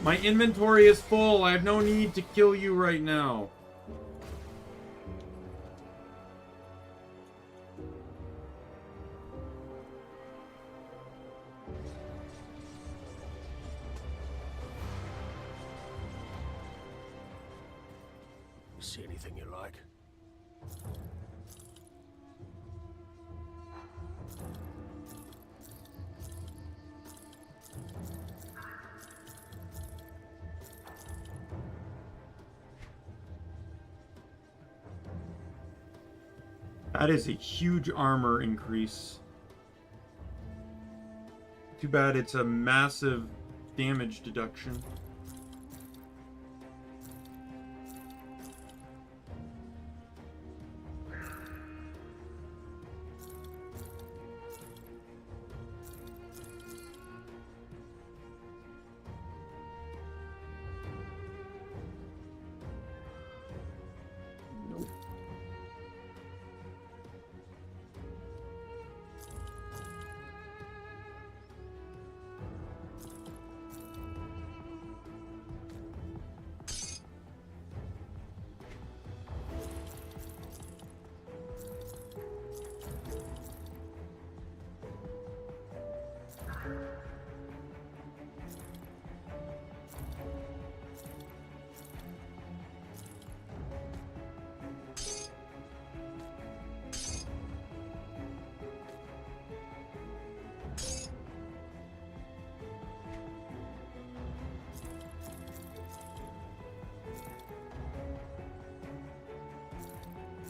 My inventory is full. I have no need to kill you right now. See anything you like? That is a huge armor increase. Too bad it's a massive damage deduction.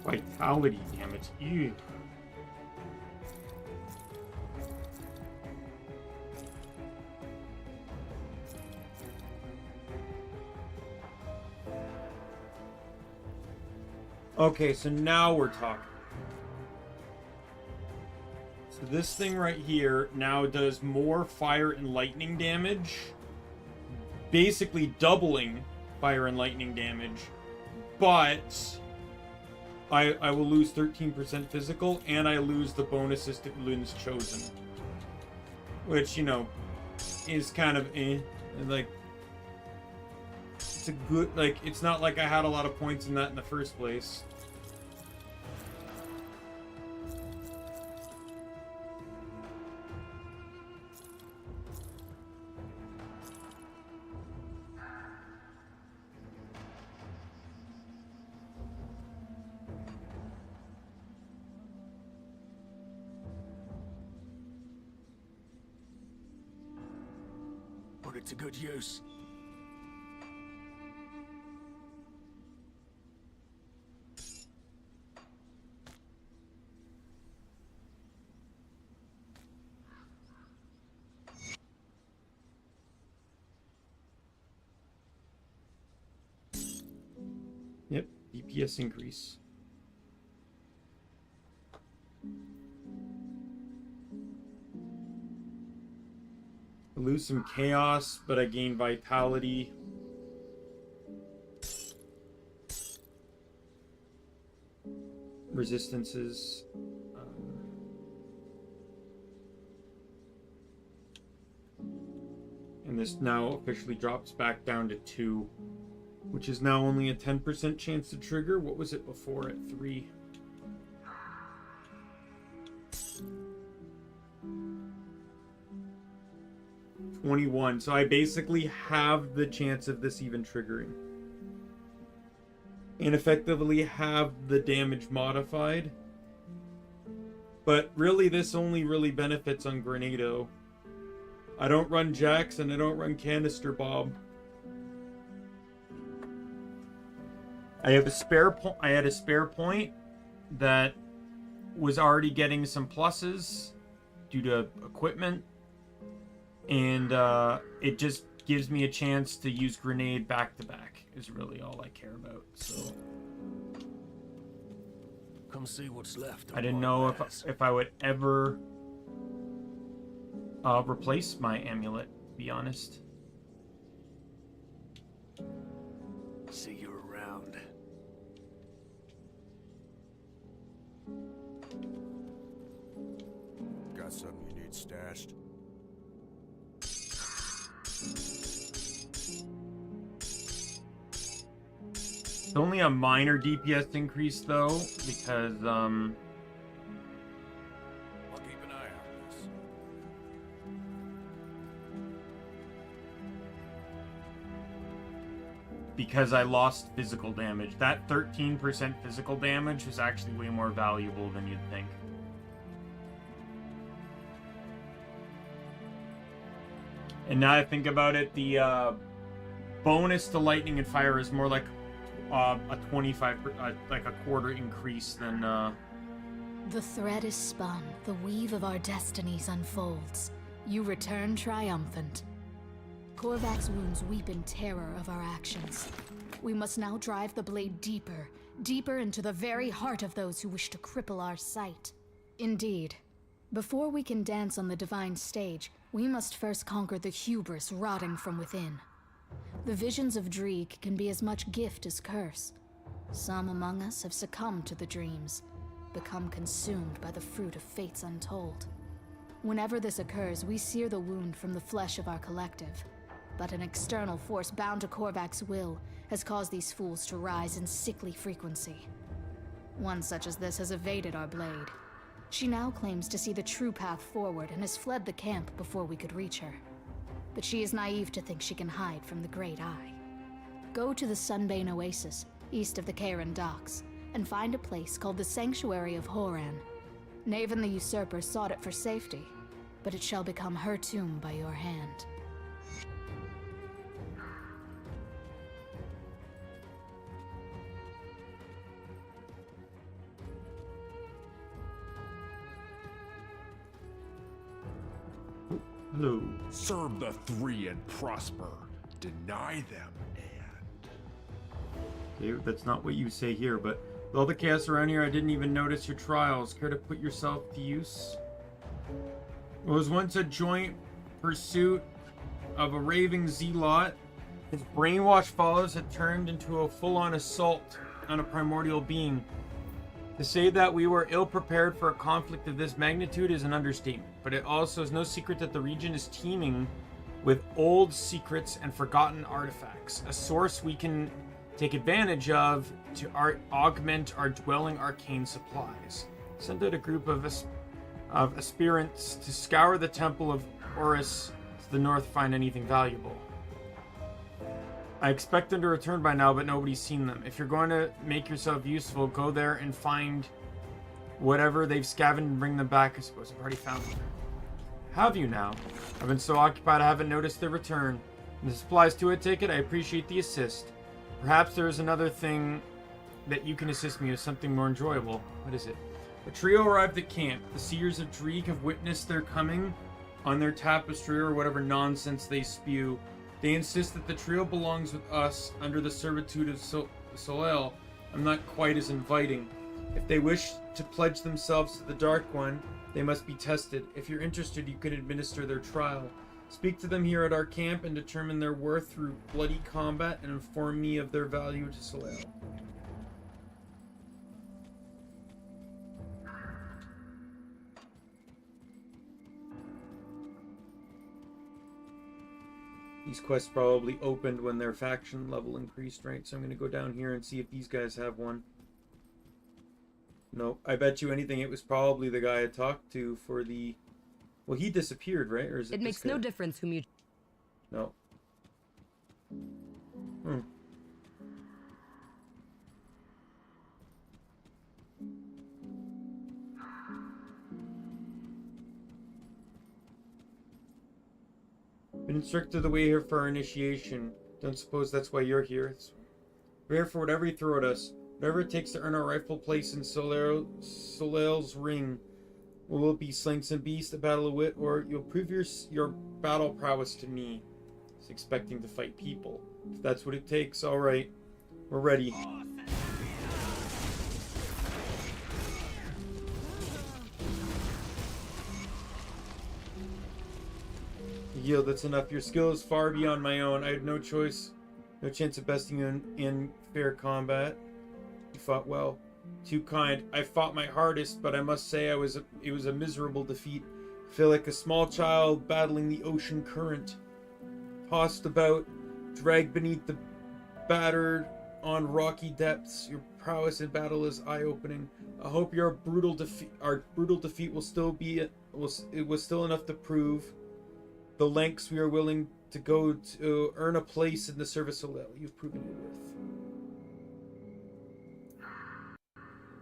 Vitality damage. Ew. Okay, so now we're talking. So this thing right here now does more fire and lightning damage. Basically doubling fire and lightning damage. But I will lose 13% physical, and I lose the bonuses to Lun's Chosen. Which, you know, is kind of like, it's a good, like, it's not like I had a lot of points in that in the first place. Put it to good use. Yep, DPS increase. I lose some chaos, but I gain vitality. Resistances. And this now officially drops back down to 2. Which is now only a 10% chance to trigger. What was it before at 3? $21. So I basically have the chance of this even triggering. And effectively have the damage modified. But really, this only really benefits on Grenado. I don't run Jax and I don't run Canister Bob. I have a spare I had a spare point that was already getting some pluses due to equipment, and it just gives me a chance to use grenade back to back is really all I care about. So Come see what's left. I didn't know if I would ever replace my amulet, to be honest. See you around. Got something you need stashed? It's only a minor DPS increase though, because I'll keep an eye out for this. because I lost physical damage. That 13% physical damage is actually way more valuable than you'd think. And now I think about it, the bonus to lightning and fire is more like a 25, like a quarter increase than. The thread is spun, the weave of our destinies unfolds. You return triumphant. Korvac's wounds weep in terror of our actions. We must now drive the blade deeper, deeper into the very heart of those who wish to cripple our sight. Indeed. Before we can dance on the divine stage, we must first conquer the hubris rotting from within. The visions of Dreeg can be as much gift as curse. Some among us have succumbed to the dreams, become consumed by the fruit of fates untold. Whenever this occurs, we sear the wound from the flesh of our collective. But an external force bound to Korvac's will has caused these fools to rise in sickly frequency. One such as this has evaded our blade. She now claims to see the true path forward and has fled the camp before we could reach her. But she is naive to think she can hide from the Great Eye. Go to the Sunbane Oasis, east of the Karen Docks, and find a place called the Sanctuary of Horan. Naven the Usurper sought it for safety, but it shall become her tomb by your hand. Hello. Serve the three and prosper. Deny them and... Okay, that's not what you say here, but with all the chaos around here, I didn't even notice your trials. Care to put yourself to use? It was once a joint pursuit of a raving zealot. His brainwashed followers had turned into a full-on assault on a primordial being. To say that we were ill-prepared for a conflict of this magnitude is an understatement, but it also is no secret that the region is teeming with old secrets and forgotten artifacts, a source we can take advantage of to augment our dwelling arcane supplies. Send out a group of aspirants to scour the Temple of Horus to the north to find anything valuable. I expect them to return by now, but nobody's seen them. If you're going to make yourself useful, go there and find whatever they've scavenged and bring them back. I suppose I've already found them. Have you now? I've been so occupied I haven't noticed their return. And the supplies to it, take it. I appreciate the assist. Perhaps there is another thing that you can assist me with, something more enjoyable. What is it? A trio arrived at camp. The Seers of Dreeg have witnessed their coming on their tapestry or whatever nonsense they spew. They insist that the trio belongs with us under the servitude of Soleil. I'm not quite as inviting. If they wish to pledge themselves to the Dark One, they must be tested. If you're interested, you can administer their trial. Speak to them here at our camp and determine their worth through bloody combat and inform me of their value to Soleil. These quests probably opened when their faction level increased, right? So I'm going to go down here and see if these guys have one. No, I bet you anything it was probably the guy I talked to for the... Well, he disappeared, right? Or is it It makes no difference whom you... No. Been instructed the way here for our initiation. Don't suppose that's why you're here. We're here for whatever you throw at us. Whatever it takes to earn our rightful place in Soleil's ring. Will it be slings and beasts, a battle of wit, or you'll prove your battle prowess to me? He's expecting to fight people. If that's what it takes, alright. We're ready. Yield, that's enough. Your skill is far beyond my own. I had no choice, no chance of besting you in fair combat. You fought well. Too kind. I fought my hardest, but I must say it was a miserable defeat. I feel like a small child battling the ocean current. Tossed about, dragged beneath the battered on rocky depths. Your prowess in battle is eye-opening. I hope our brutal defeat will still be it was still enough to prove the lengths we are willing to go to earn a place in the service of Lil. You've proven your worth.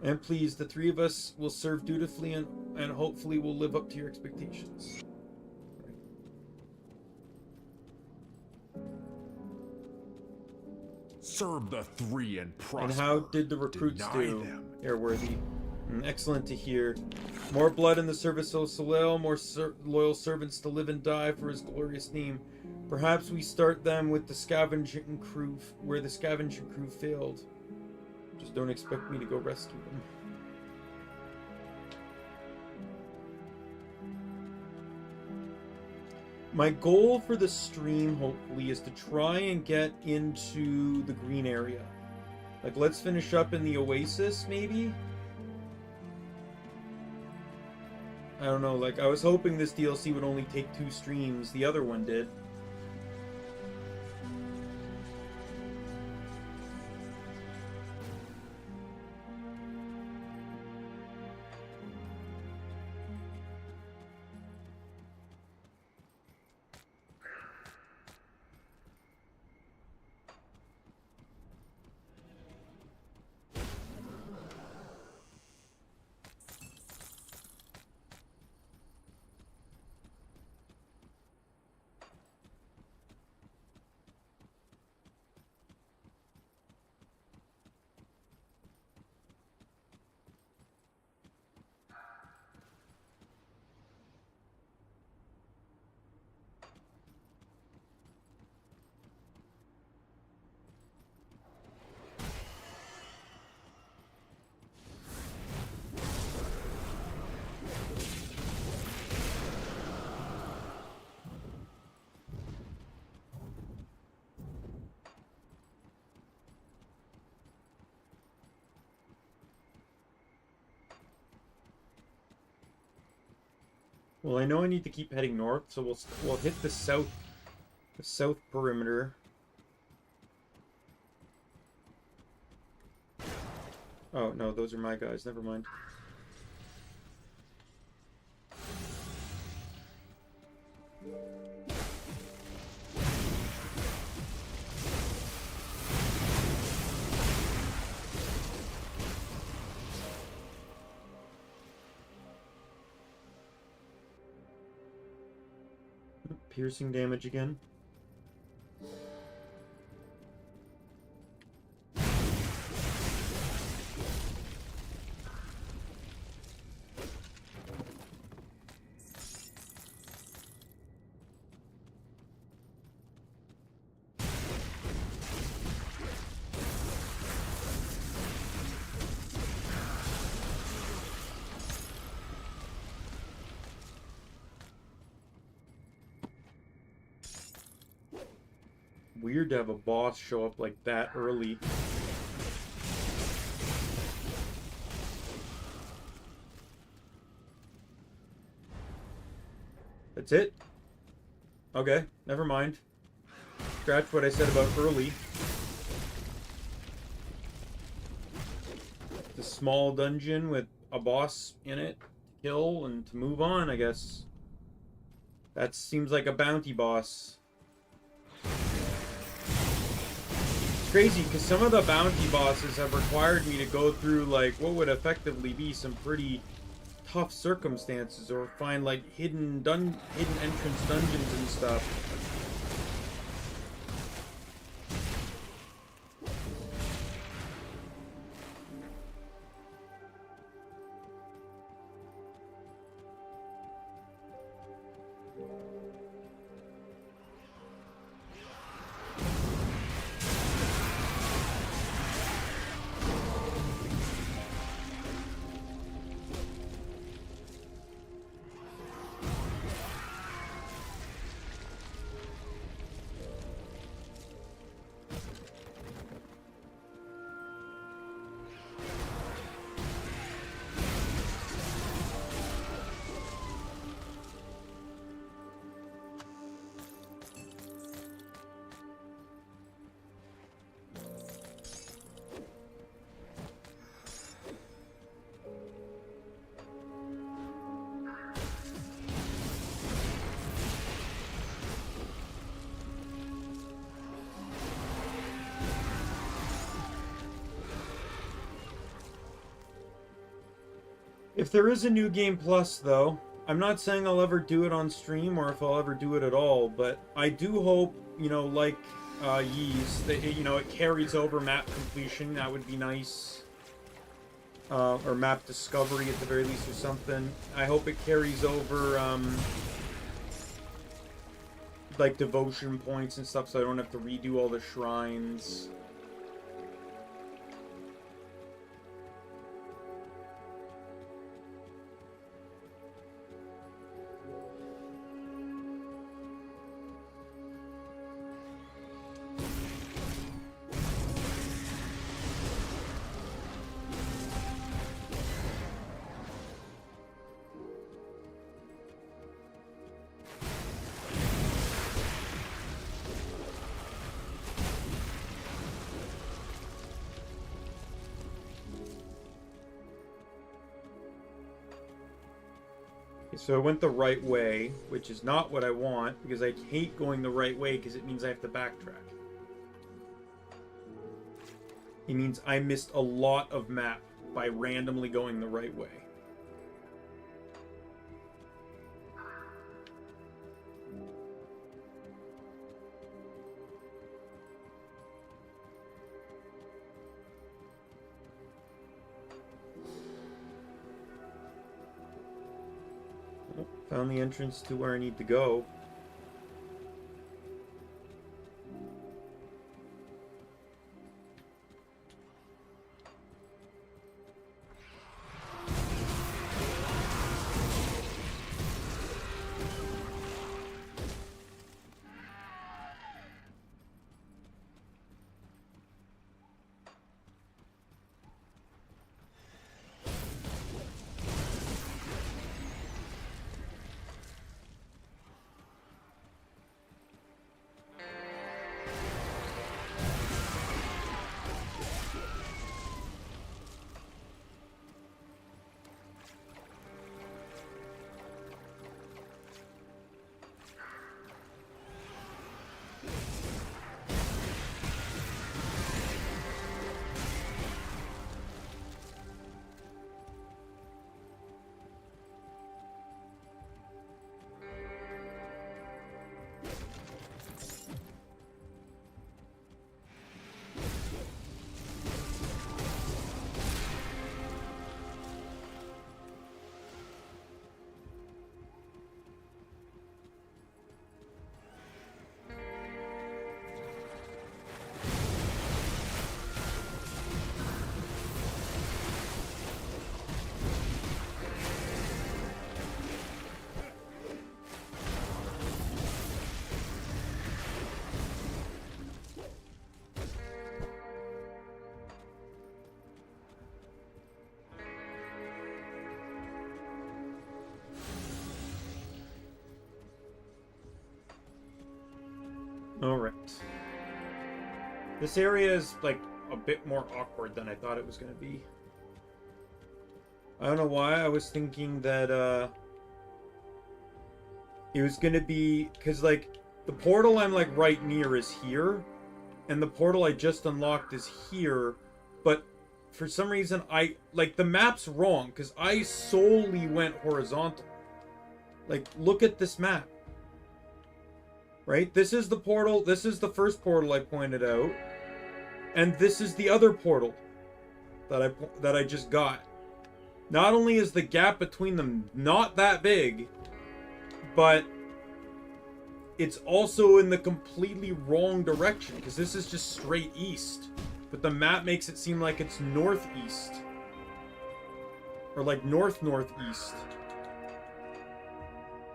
And please, the three of us will serve dutifully and hopefully will live up to your expectations. Serve the three and prosper. And how did the recruits do? Airworthy. Excellent to hear. More blood in the service of Soleil, more loyal servants to live and die for his glorious name. Perhaps we start them with the scavenging crew, where the scavenging crew failed. Just don't expect me to go rescue them. My goal for the stream, hopefully, is to try and get into the green area. Like, let's finish up in the Oasis, maybe? I don't know, like, I was hoping this DLC would only take 2 streams. The other one did. Well, I know I need to keep heading north, so we'll hit the south perimeter. Oh no, those are my guys. Never mind. Piercing damage again. Weird to have a boss show up like that early. That's it? Okay, never mind. Scratch what I said about early. It's a small dungeon with a boss in it to kill and to move on, I guess. That seems like a bounty boss. Crazy, because some of the bounty bosses have required me to go through, like, what would effectively be some pretty tough circumstances, or find, like, hidden entrance dungeons and stuff. If there is a New Game Plus, though, I'm not saying I'll ever do it on stream or if I'll ever do it at all, but I do hope, you know, like Yeez, that it, you know, it carries over map completion. That would be nice. Or map discovery at the very least or something. I hope it carries over, like, devotion points and stuff so I don't have to redo all the shrines. So I went the right way, which is not what I want, because I hate going the right way because it means I have to backtrack. It means I missed a lot of map by randomly going the right way. Found the entrance to where I need to go. Alright. This area is, like, a bit more awkward than I thought it was going to be. I don't know why I was thinking that, it was going to be... Because, like, the portal I'm, like, right near is here. And the portal I just unlocked is here. But for some reason, like, the map's wrong. Because I solely went horizontal. Like, look at this map. Right? This is the portal. This is the first portal I pointed out. And this is the other portal that I just got. Not only is the gap between them not that big, but it's also in the completely wrong direction, because this is just straight east. But the map makes it seem like it's northeast. Or like northeast.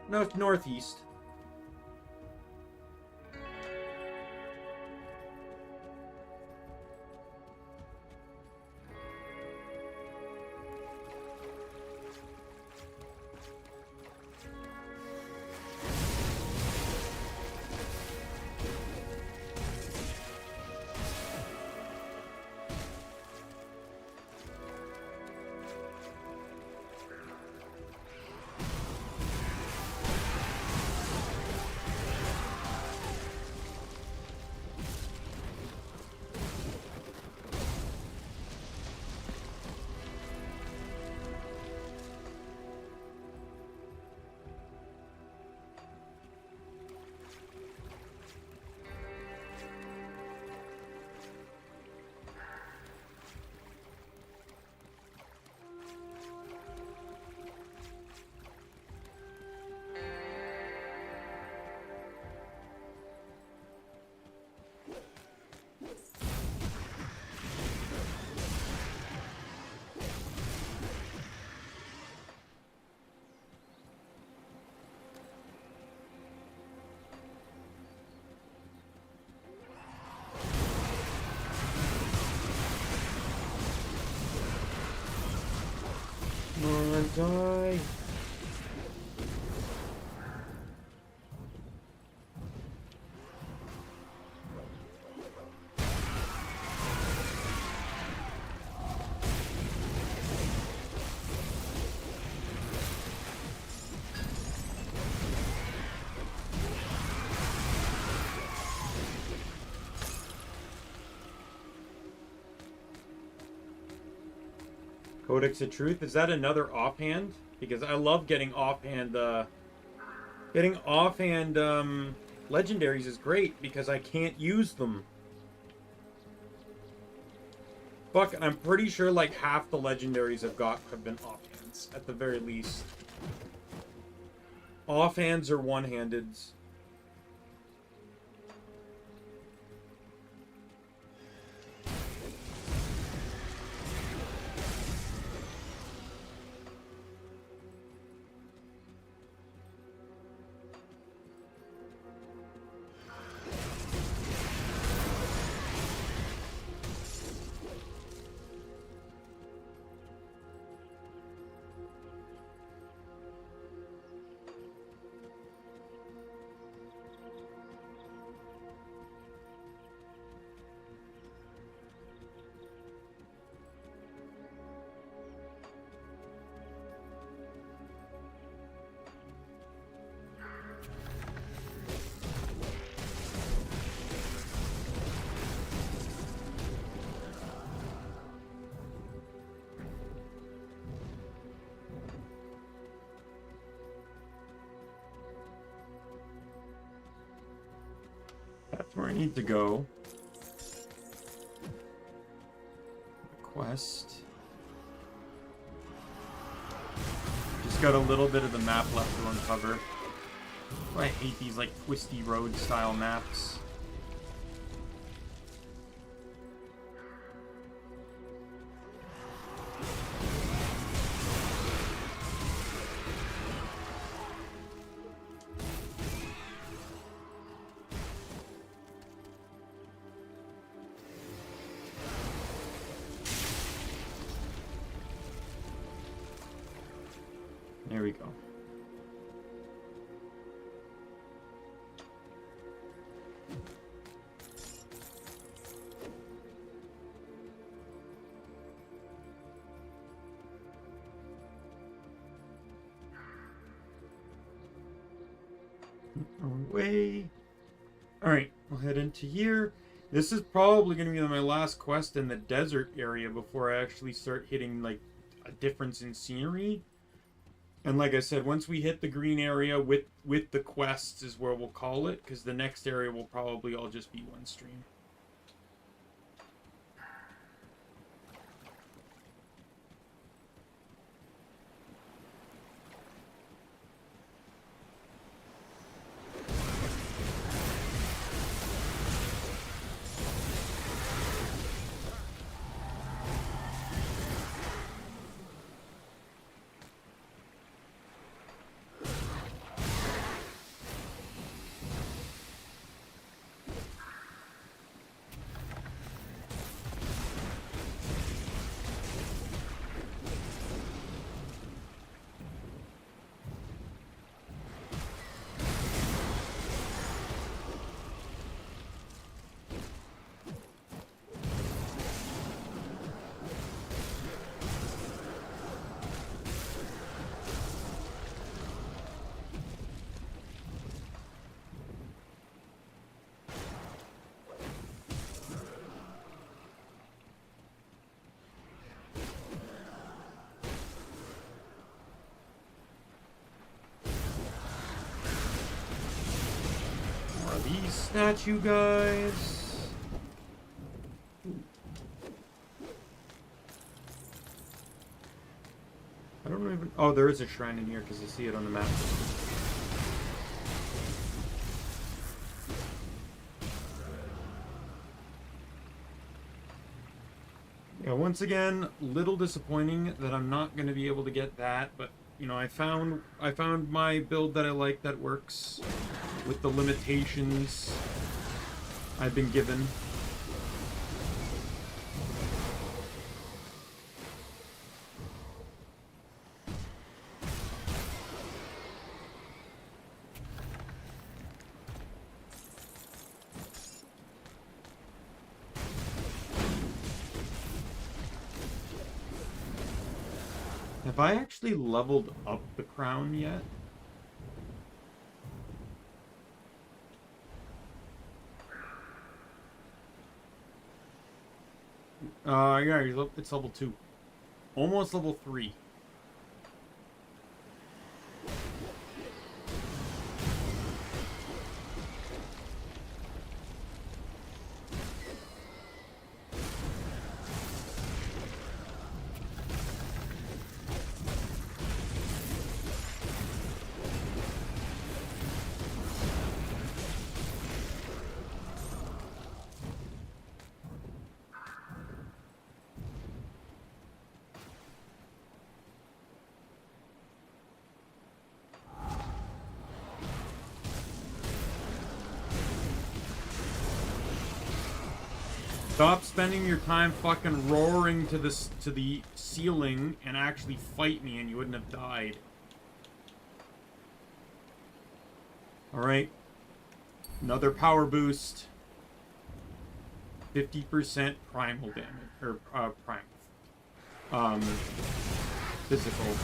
No, it's northeast. Die. Codex of Truth, is that another offhand? Because I love getting offhand, legendaries is great because I can't use them. Fuck, I'm pretty sure like half the legendaries I've got have been offhands, at the very least. Offhands or one-handeds. That's where I need to go. Quest. Just got a little bit of the map left to uncover. I hate these like twisty road style maps. There we go. Away. Alright, we'll head into here. This is probably going to be my last quest in the desert area before I actually start hitting, like, a difference in scenery. And like I said, once we hit the green area with the quests is where we'll call it, because the next area will probably all just be one stream. These statue guys. I don't even... Oh, there is a shrine in here because I see it on the map. Yeah, once again, little disappointing that I'm not going to be able to get that, but you know, I found my build that I like that works with the limitations I've been given. Have I actually leveled up the crown yet? Yeah, it's level 2. Almost level 3. Stop spending your time fucking roaring to the ceiling and actually fight me, and you wouldn't have died. Alright. Another power boost. 50% primal damage. Or, primal. Physical.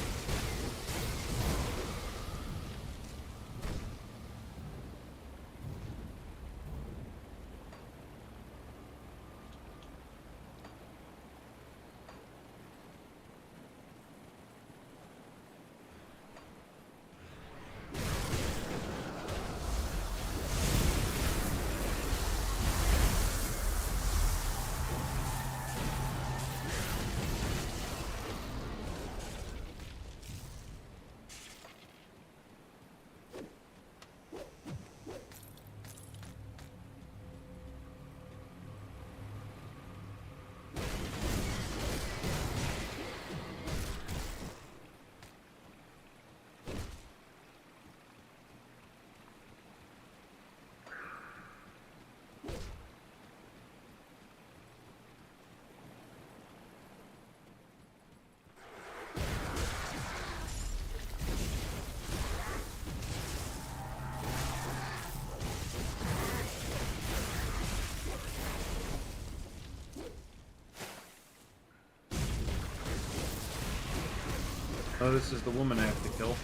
Oh, this is the woman I have to kill.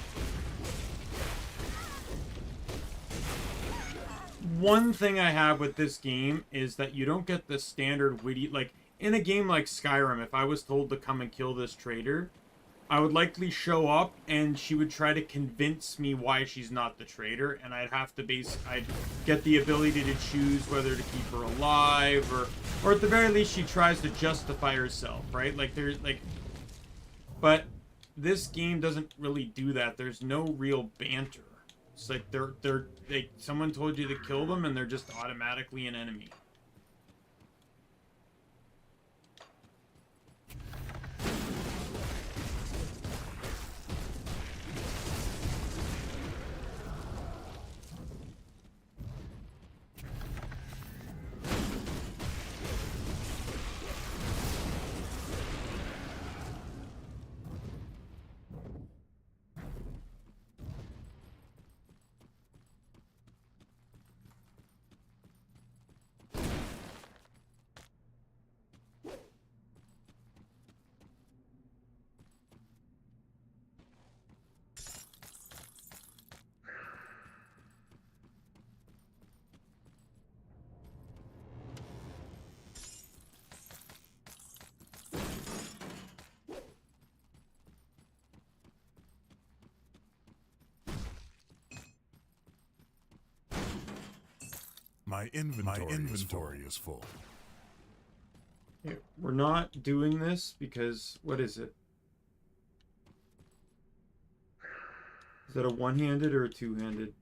One thing I have with this game is that you don't get the standard witty... Like, in a game like Skyrim, if I was told to come and kill this traitor, I would likely show up and she would try to convince me why she's not the traitor, and I'd have to I'd get the ability to choose whether to keep her alive, or at the very least she tries to justify herself, right? Like, there's, like... But this game doesn't really do that. There's no real banter. It's like someone told you to kill them and they're just automatically an enemy. My inventory is full. Okay, we're not doing this because... What is it? Is that a one-handed or a two-handed?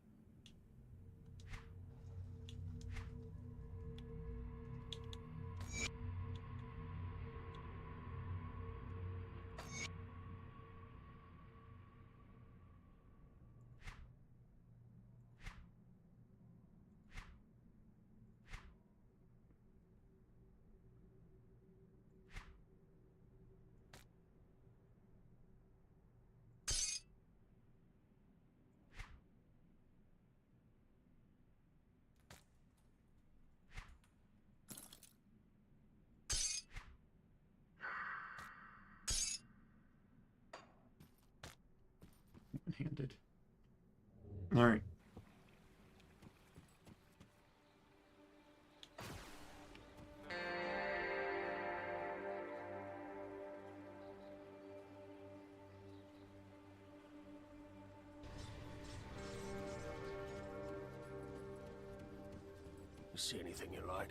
See anything you like?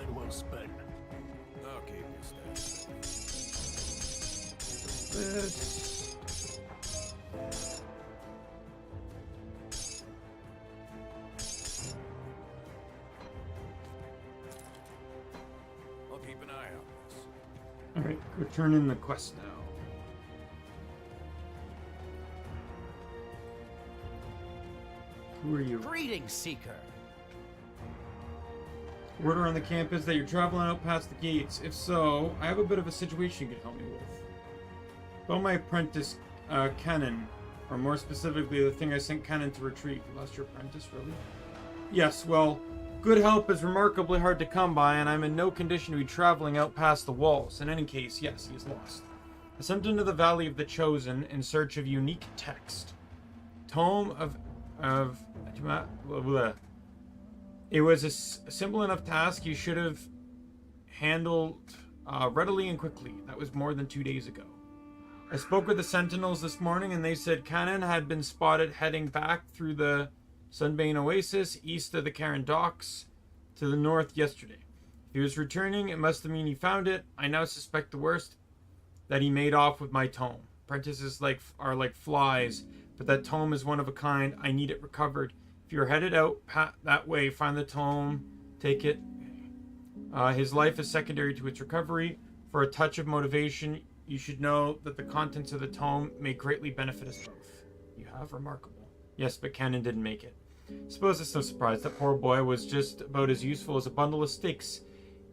Iron well spent. I'll keep you I'll keep an eye on this. Alright, return in the quest now. Who are you? Greetings, Seeker. Word around the camp is that you're traveling out past the gates. If so, I have a bit of a situation you could help me with. About my apprentice, Cannon, or more specifically, the thing I sent Cannon to retrieve. You lost your apprentice, really? Yes, well, good help is remarkably hard to come by, and I'm in no condition to be traveling out past the walls. In any case, yes, he is lost. I sent him to the Valley of the Chosen in search of unique text. Tome of It was a simple enough task you should have handled readily and quickly. That was more than 2 days ago. I spoke with the Sentinels this morning, and they said Cannon had been spotted heading back through the Sunbane Oasis east of the Karen Docks to the north yesterday. If he was returning, it must have mean he found it. I now suspect the worst, that he made off with my tome. Apprentices are like flies, but that tome is one of a kind. I need it recovered. If you're headed out that way, find the tome, take it. His life is secondary to its recovery. For a touch of motivation, you should know that the contents of the tome may greatly benefit us both. You have? Remarkable. Yes, but Cannon didn't make it. Suppose it's no surprise. That poor boy was just about as useful as a bundle of sticks,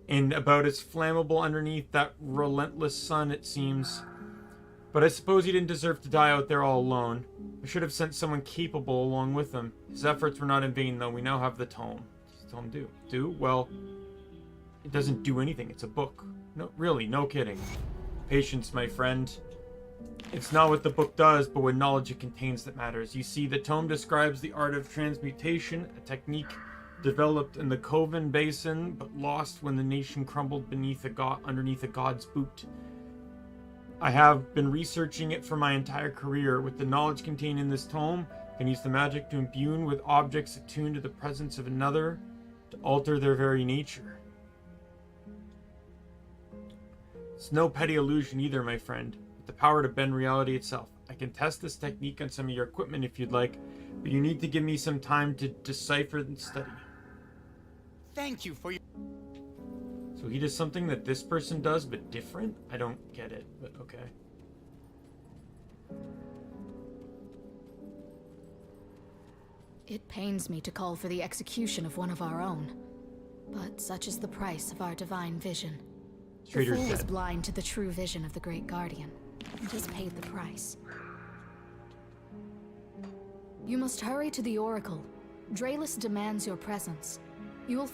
and about as flammable underneath that relentless sun, it seems. But I suppose he didn't deserve to die out there all alone. I should have sent someone capable along with him. His efforts were not in vain, though. We now have the tome. What does the tome do? Do? Well, it doesn't do anything. It's a book. No, really, no kidding. Patience, my friend. It's not what the book does, but what knowledge it contains that matters. You see, the tome describes the art of transmutation, a technique developed in the Kovan Basin, but lost when the nation crumbled underneath a god's boot. I have been researching it for my entire career. With the knowledge contained in this tome, I can use the magic to imbue with objects attuned to the presence of another, to alter their very nature. It's no petty illusion either, my friend. With the power to bend reality itself. I can test this technique on some of your equipment if you'd like, but you need to give me some time to decipher and study. Thank you for your... So he does something that this person does, but different? I don't get it, but okay. It pains me to call for the execution of one of our own, but such is the price of our divine vision. The fool is blind to the true vision of the Great Guardian, and has paid the price. You must hurry to the Oracle. Draelus demands your presence. You will...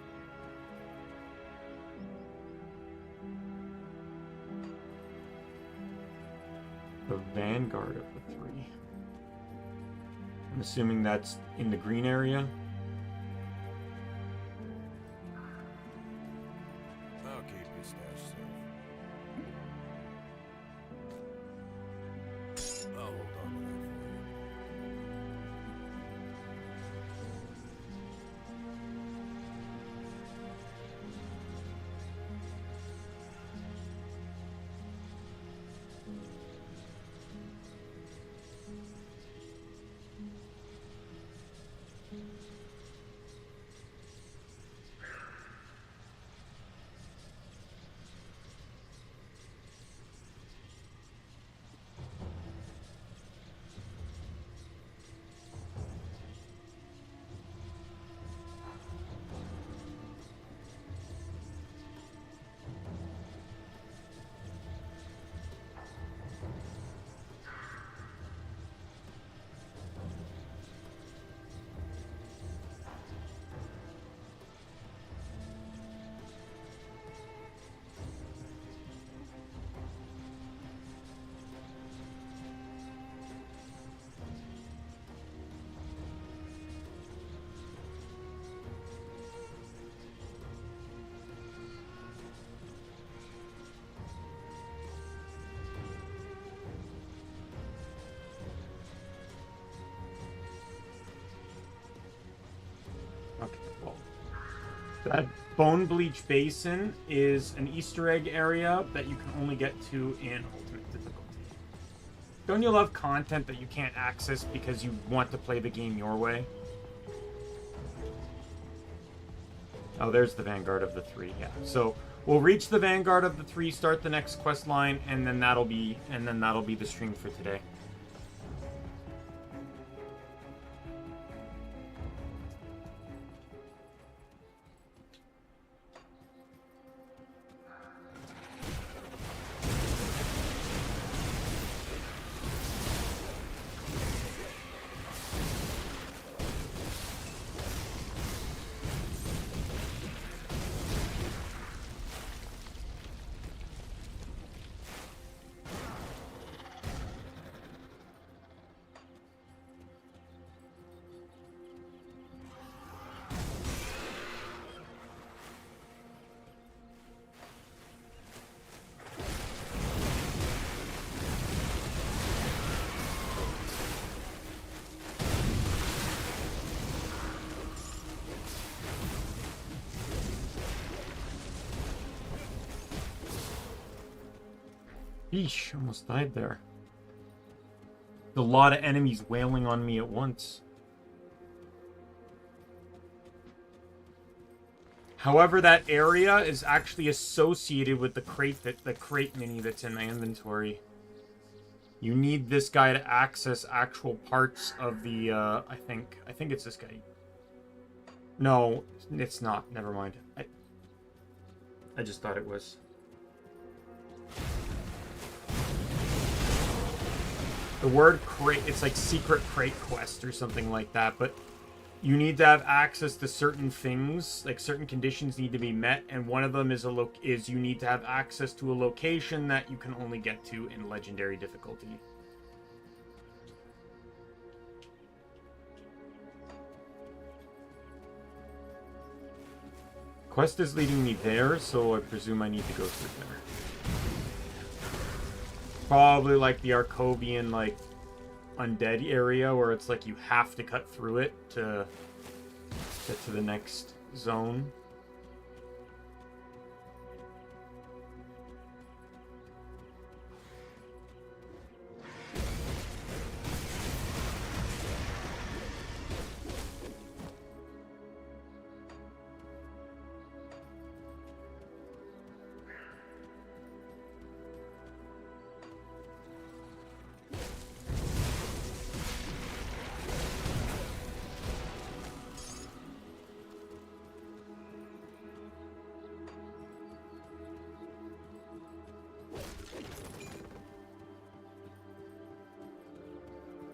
Boom. Vanguard of the 3. I'm assuming that's in the green area. I'll keep your stash safe. I'll hold on to that for you. Okay, well, that Bone Bleach Basin is an Easter egg area that you can only get to in Ultimate difficulty. Don't you love content that you can't access because you want to play the game your way? Oh, there's the Vanguard of the 3. Yeah, so we'll reach the Vanguard of the 3, start the next quest line, and then that'll be the stream for today. Eesh, almost died there. A lot of enemies wailing on me at once. However, that area is actually associated with the crate mini that's in my inventory. You need this guy to access actual parts of the, I think it's this guy. No, it's not. Never mind. I just thought it was. The word crate, it's like secret crate quest or something like that, but you need to have access to certain things, like certain conditions need to be met, and one of them is you need to have access to a location that you can only get to in legendary difficulty. Quest is leading me there, so I presume I need to go through there. Probably like the Arcovian, like, undead area, where it's like you have to cut through it to get to the next zone.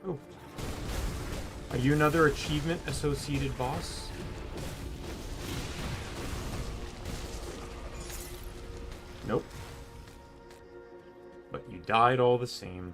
Oh. Are you another achievement-associated boss? Nope. But you died all the same.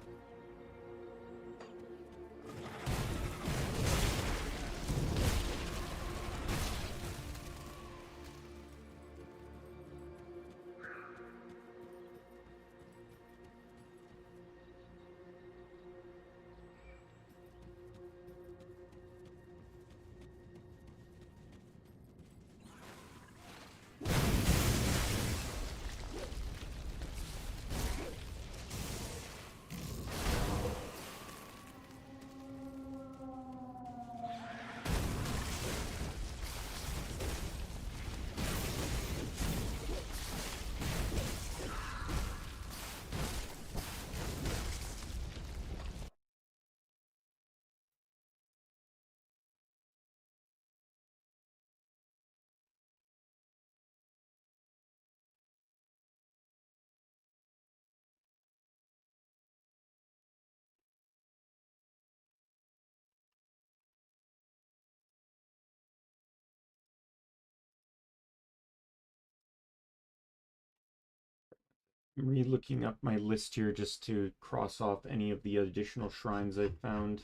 I'm re-looking up my list here just to cross off any of the additional shrines I found.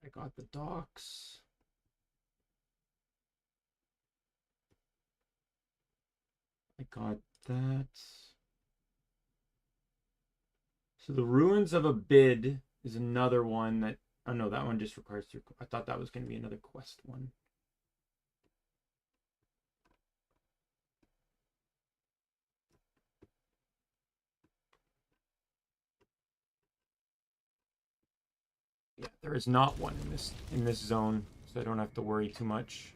I got the docks. I got that. So the Ruins of a Bid is another one that... Oh no, that one just requires... I thought that was going to be another quest one. Yeah, there is not one in this zone, so I don't have to worry too much.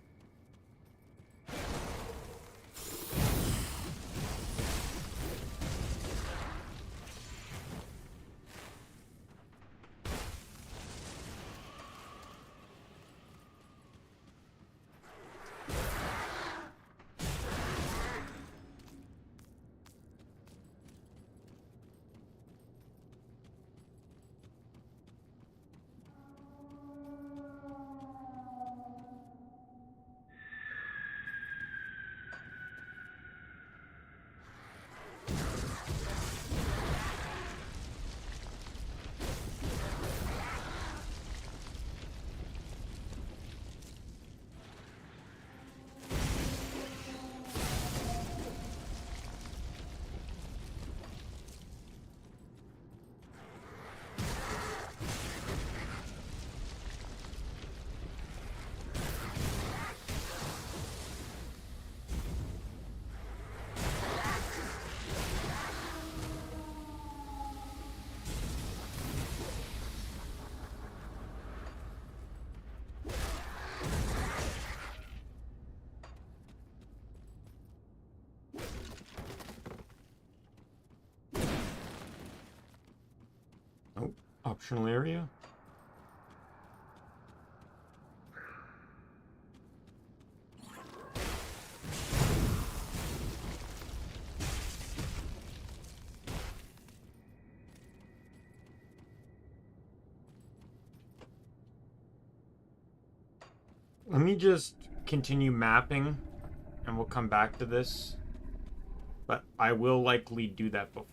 Oh, optional area. Let me just continue mapping and we'll come back to this. But I will likely do that before.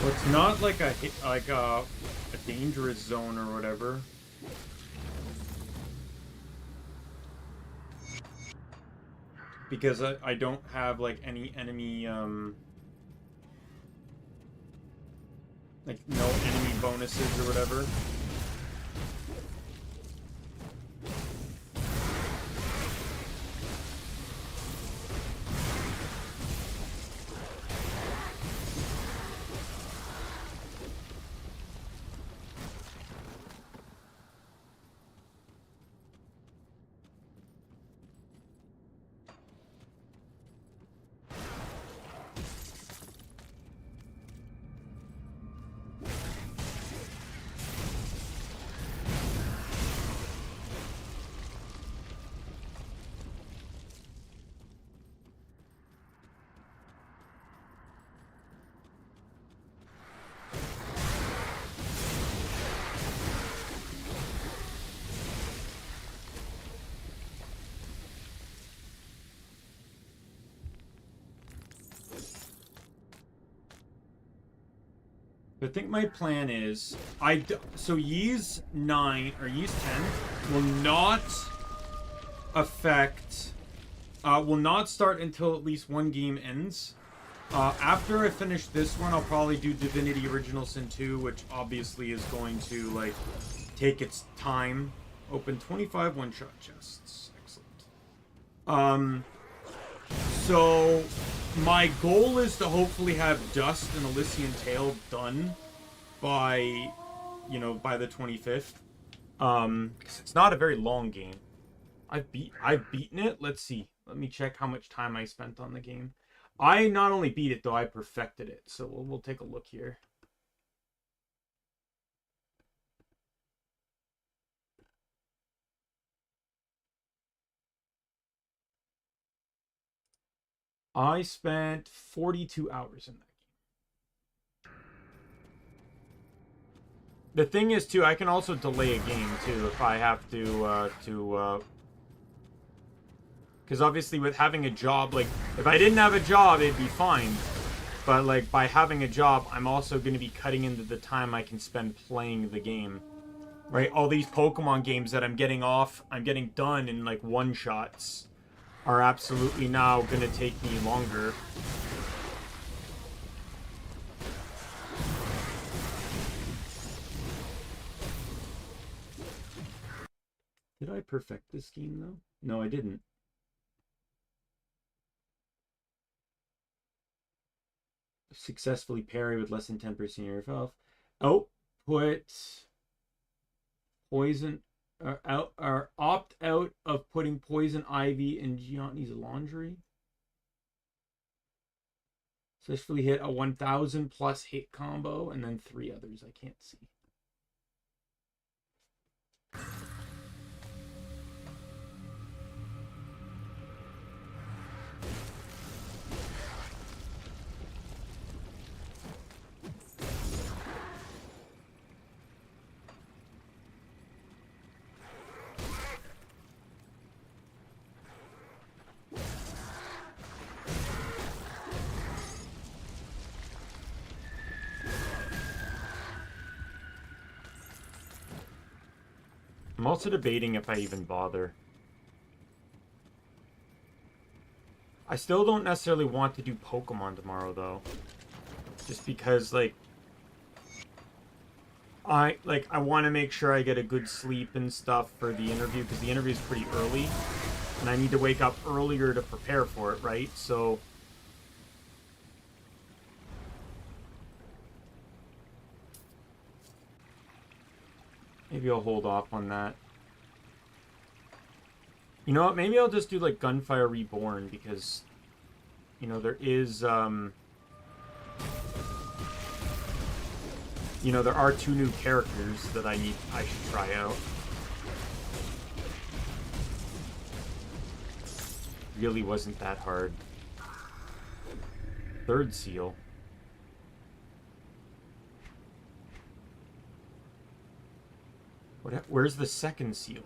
Well, it's not like a dangerous zone or whatever. Because I don't have like any enemy like no enemy bonuses or whatever. I think my plan is so Ys 9 or Ys 10 will not affect will not start until at least one game ends. After I finish this one, I'll probably do Divinity Original Sin 2, which obviously is going to, like, take its time. Open 25 one-shot chests. Excellent. So, my goal is to hopefully have Dust and Elysian Tale done by, you know, by the 25th. Because it's not a very long game. I've beaten it. Let's see. Let me check how much time I spent on the game. I not only beat it, though, I perfected it. So we'll take a look here. I spent 42 hours in that game. The thing is, too, I can also delay a game, too, if I have to, because obviously with having a job, like, if I didn't have a job, it'd be fine. But, like, by having a job, I'm also going to be cutting into the time I can spend playing the game. Right? All these Pokemon games that I'm getting done in, like, one-shots are absolutely now going to take me longer. Did I perfect this game, though? No, I didn't. Successfully parry with less than 10% of your health. Oh, put poison opt out of putting Poison Ivy in Gianni's laundry. Successfully hit a 1000 plus hit combo, and then 3 others I can't see. I'm also debating if I even bother. I still don't necessarily want to do Pokemon tomorrow, though. Just because, like, I want to make sure I get a good sleep and stuff for the interview, because the interview is pretty early. And I need to wake up earlier to prepare for it, right? So maybe I'll hold off on that. You know what? Maybe I'll just do, like, Gunfire Reborn, because, you know, there is, you know, there are 2 new characters that I should try out. Really wasn't that hard. 3rd seal. Where's the 2nd seal?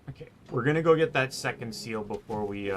Okay, we're gonna go get that 2nd seal before we,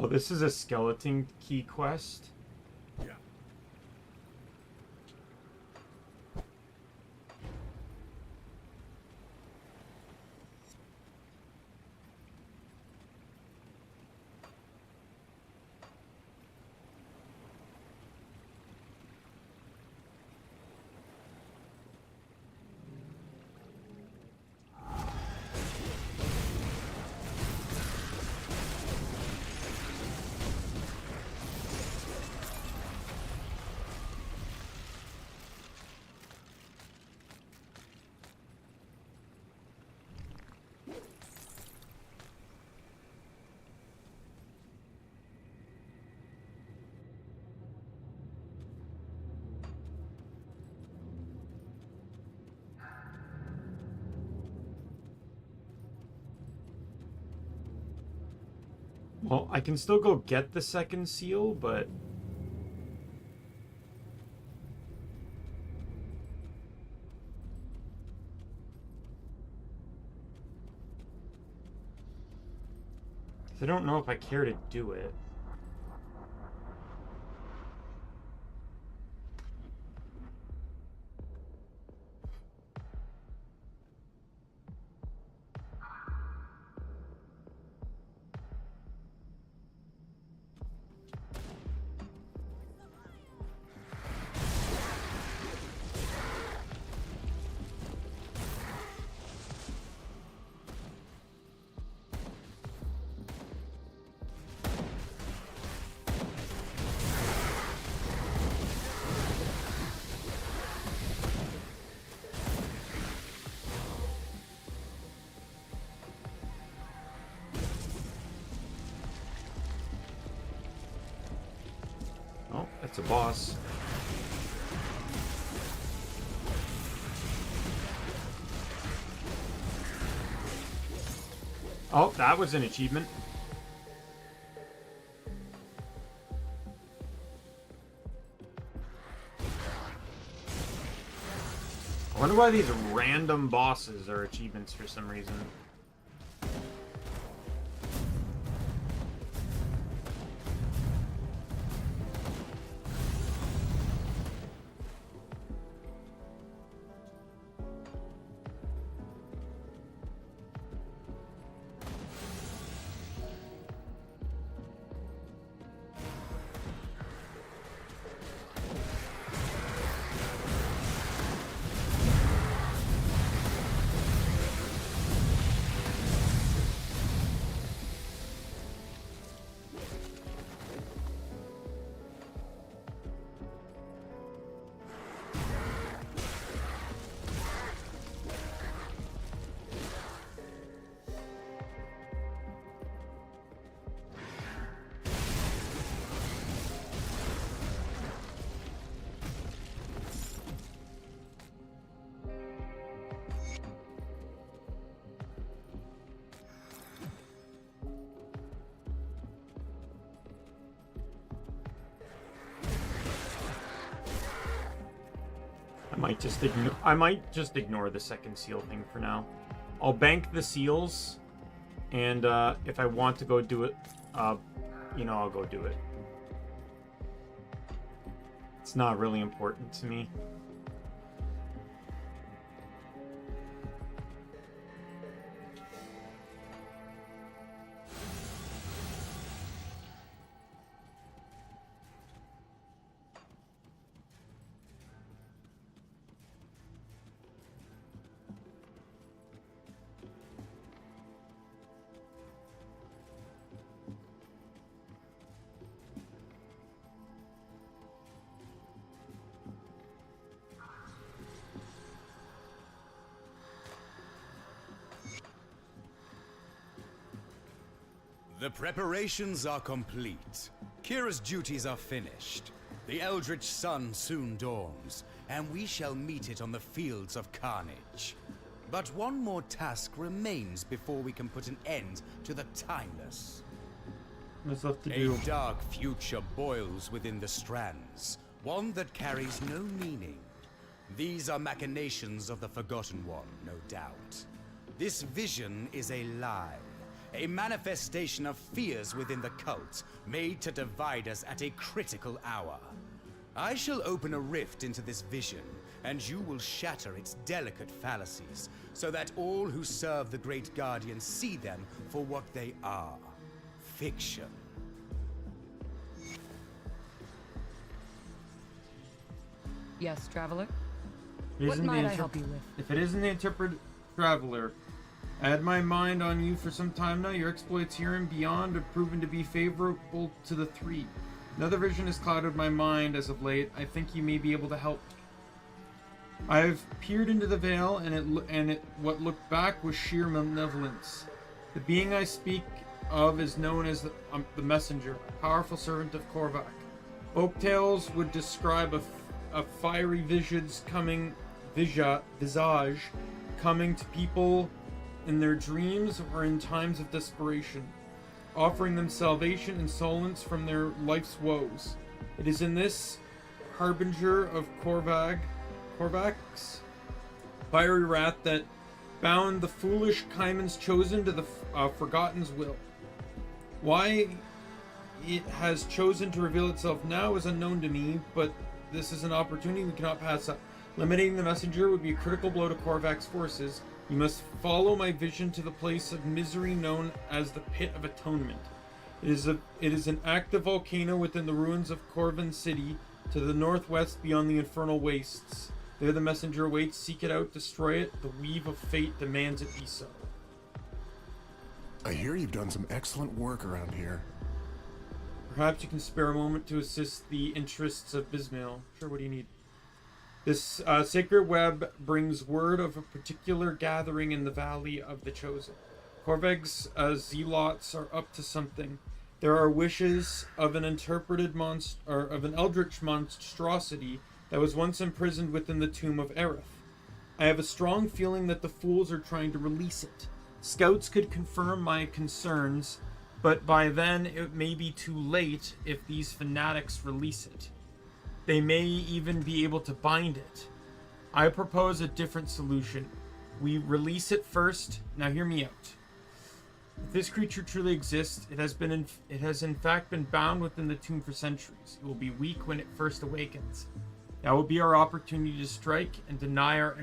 Oh, this is a skeleton key quest. Yeah. Well, I can still go get the second seal, but... I don't know if I care to do it. Oh, that's a boss. Oh, that was an achievement. I wonder why these random bosses are achievements for some reason. I might just ignore the second seal thing for now. I'll bank the seals, and if I want to go do it, you know, I'll go do it. It's not really important to me. The preparations are complete. Kira's duties are finished. The Eldritch Sun soon dawns, and we shall meet it on the fields of carnage. But one more task remains before we can put an end to the Timeless. What's left to do? A dark future boils within the strands, one that carries no meaning. These are machinations of the Forgotten One, no doubt. This vision is a lie, a manifestation of fears within the cult, made to divide us at a critical hour. I shall open a rift into this vision, and you will shatter its delicate fallacies, so that all who serve the Great Guardian see them for what they are. Fiction. Yes, traveler? What might I help you with? If it isn't the interpreted traveler, I had my mind on you for some time now. Your exploits here and beyond have proven to be favorable to the three. Another vision has clouded my mind as of late. I think you may be able to help me. I've peered into the veil, and what looked back was sheer malevolence. The being I speak of is known as the Messenger, a powerful servant of Korvac. Folk tales would describe a fiery visage coming to people in their dreams or in times of desperation, offering them salvation and solace from their life's woes. It is in this harbinger of Korvac's fiery wrath that bound the foolish Kaiman's chosen to the Forgotten's will. Why it has chosen to reveal itself now is unknown to me, but this is an opportunity we cannot pass up. Eliminating the messenger would be a critical blow to Korvac's forces. You must follow my vision to the place of misery known as the Pit of Atonement. It is an active volcano within the ruins of Corvin City, to the northwest beyond the infernal wastes. There the messenger awaits. Seek it out, destroy it. The weave of fate demands it be so. I hear you've done some excellent work around here. Perhaps you can spare a moment to assist the interests of Bismail. Sure, what do you need? This sacred web brings word of a particular gathering in the Valley of the Chosen. Korveg's zealots are up to something. There are wishes of an eldritch monstrosity that was once imprisoned within the tomb of Aerith. I have a strong feeling that the fools are trying to release it. Scouts could confirm my concerns, but by then it may be too late if these fanatics release it. They may even be able to bind it. I propose a different solution. We release it first. Now hear me out. If this creature truly exists, it has in fact been bound within the tomb for centuries. It will be weak when it first awakens. That will be our opportunity to strike and deny our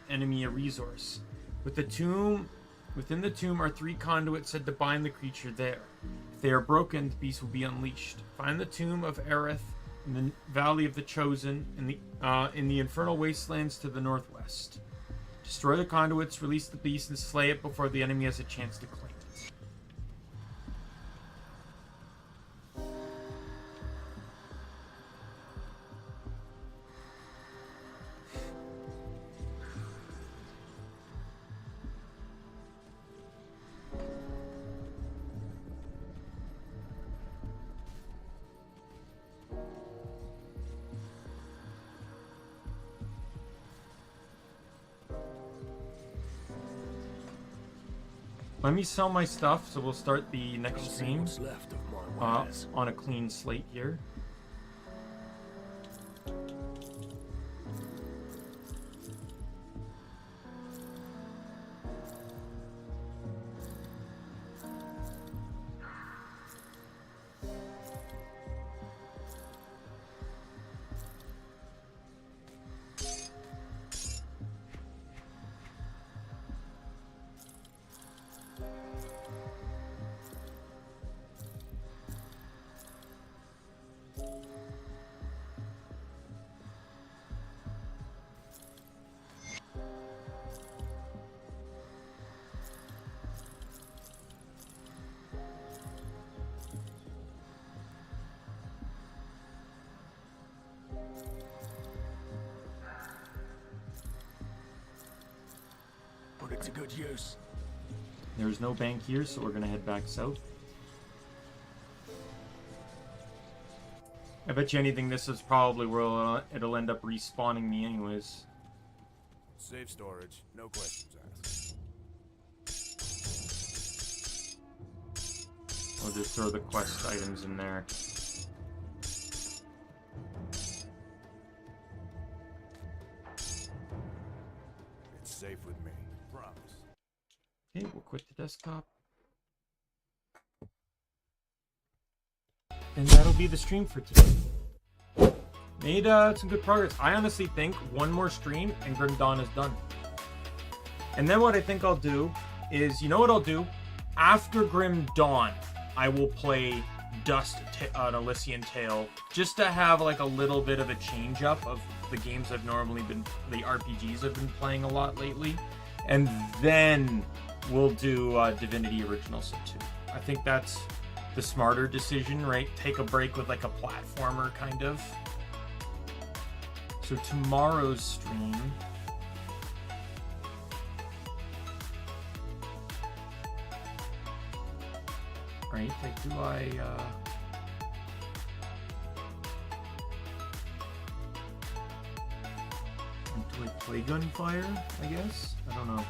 enemy a resource. Within the tomb are three conduits said to bind the creature there. If they are broken, the beast will be unleashed. Find the tomb of Aerith in the Valley of the Chosen, in the infernal wastelands to the northwest. Destroy the conduits, release the beast, and slay it before the enemy has a chance to claim it. Let me sell my stuff, so we'll start the next stream on a clean slate here. Put it to good use. There's no bank here, so we're gonna head back south. I bet you anything this is probably where it'll end up respawning me anyways. Safe storage, no questions asked. I'll just throw the quest items in there. It's safe with me, promise. Okay, we'll quit the desktop. And that'll be the stream for today. Made some good progress. I honestly think one more stream and Grim Dawn is done. And then what I think I'll do is, you know what I'll do? After Grim Dawn, I will play Dust an Elysian Tale, just to have like a little bit of a change up of the games I've normally been, the RPGs I've been playing a lot lately. And then we'll do Divinity Original Sin 2. I think that's the smarter decision, right? Take a break with like a platformer kind of. So tomorrow's stream, right? Like, do I play Gunfire, I guess? I don't know.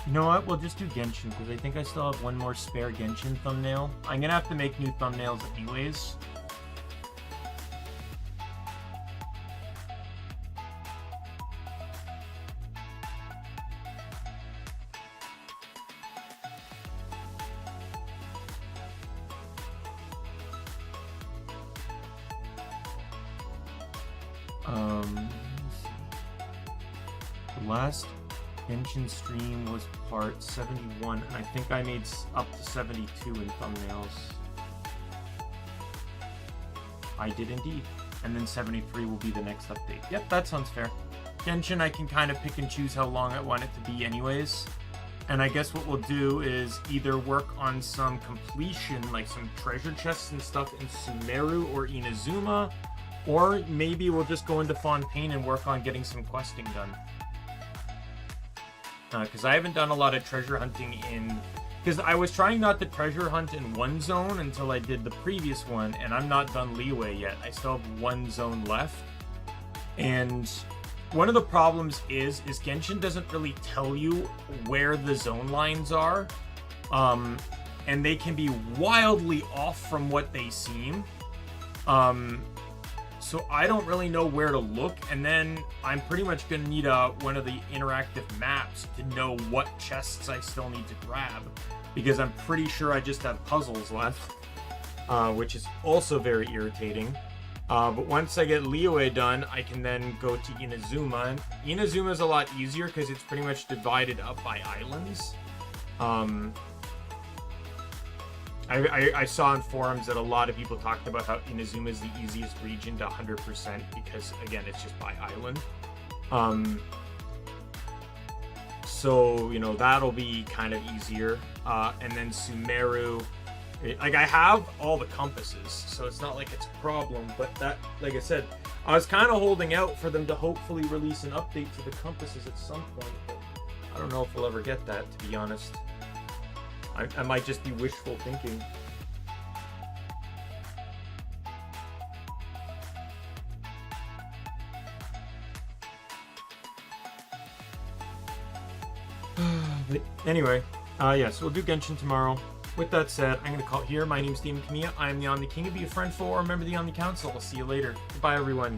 You know what? We'll just do Genshin, because I think I still have one more spare Genshin thumbnail. I'm gonna have to make new thumbnails anyways. Let's see. The last Genshin stream was part 71, and I think I made up to 72 in thumbnails. I did indeed. And then 73 will be the next update. Yep, that sounds fair. Genshin, I can kind of pick and choose how long I want it to be anyways. And I guess what we'll do is either work on some completion, like some treasure chests and stuff in Sumeru or Inazuma, or maybe we'll just go into Fontaine and work on getting some questing done. Because I haven't done a lot of treasure hunting in... Because I was trying not to treasure hunt in one zone until I did the previous one, and I'm not done Liyue yet. I still have one zone left. And one of the problems is Genshin doesn't really tell you where the zone lines are. And they can be wildly off from what they seem. So I don't really know where to look, and then I'm pretty much going to need one of the interactive maps to know what chests I still need to grab, because I'm pretty sure I just have puzzles left, which is also very irritating. But once I get Liyue done, I can then go to Inazuma. Inazuma is a lot easier because it's pretty much divided up by islands. I saw in forums that a lot of people talked about how Inazuma is the easiest region to 100% because, again, it's just by island. So, you know, that'll be kind of easier. And then Sumeru, like, I have all the compasses, so it's not like it's a problem. But that, like I said, I was kind of holding out for them to hopefully release an update to the compasses at some point. But I don't know if we'll ever get that, to be honest. I might just be wishful thinking. But anyway, yes, we'll do Genshin tomorrow. With that said, I'm going to call it here. My name's Daimien Kamiya. I am the Omni King. Be a friend, foe, or a member of the Omni Council. I'll see you later. Goodbye, everyone.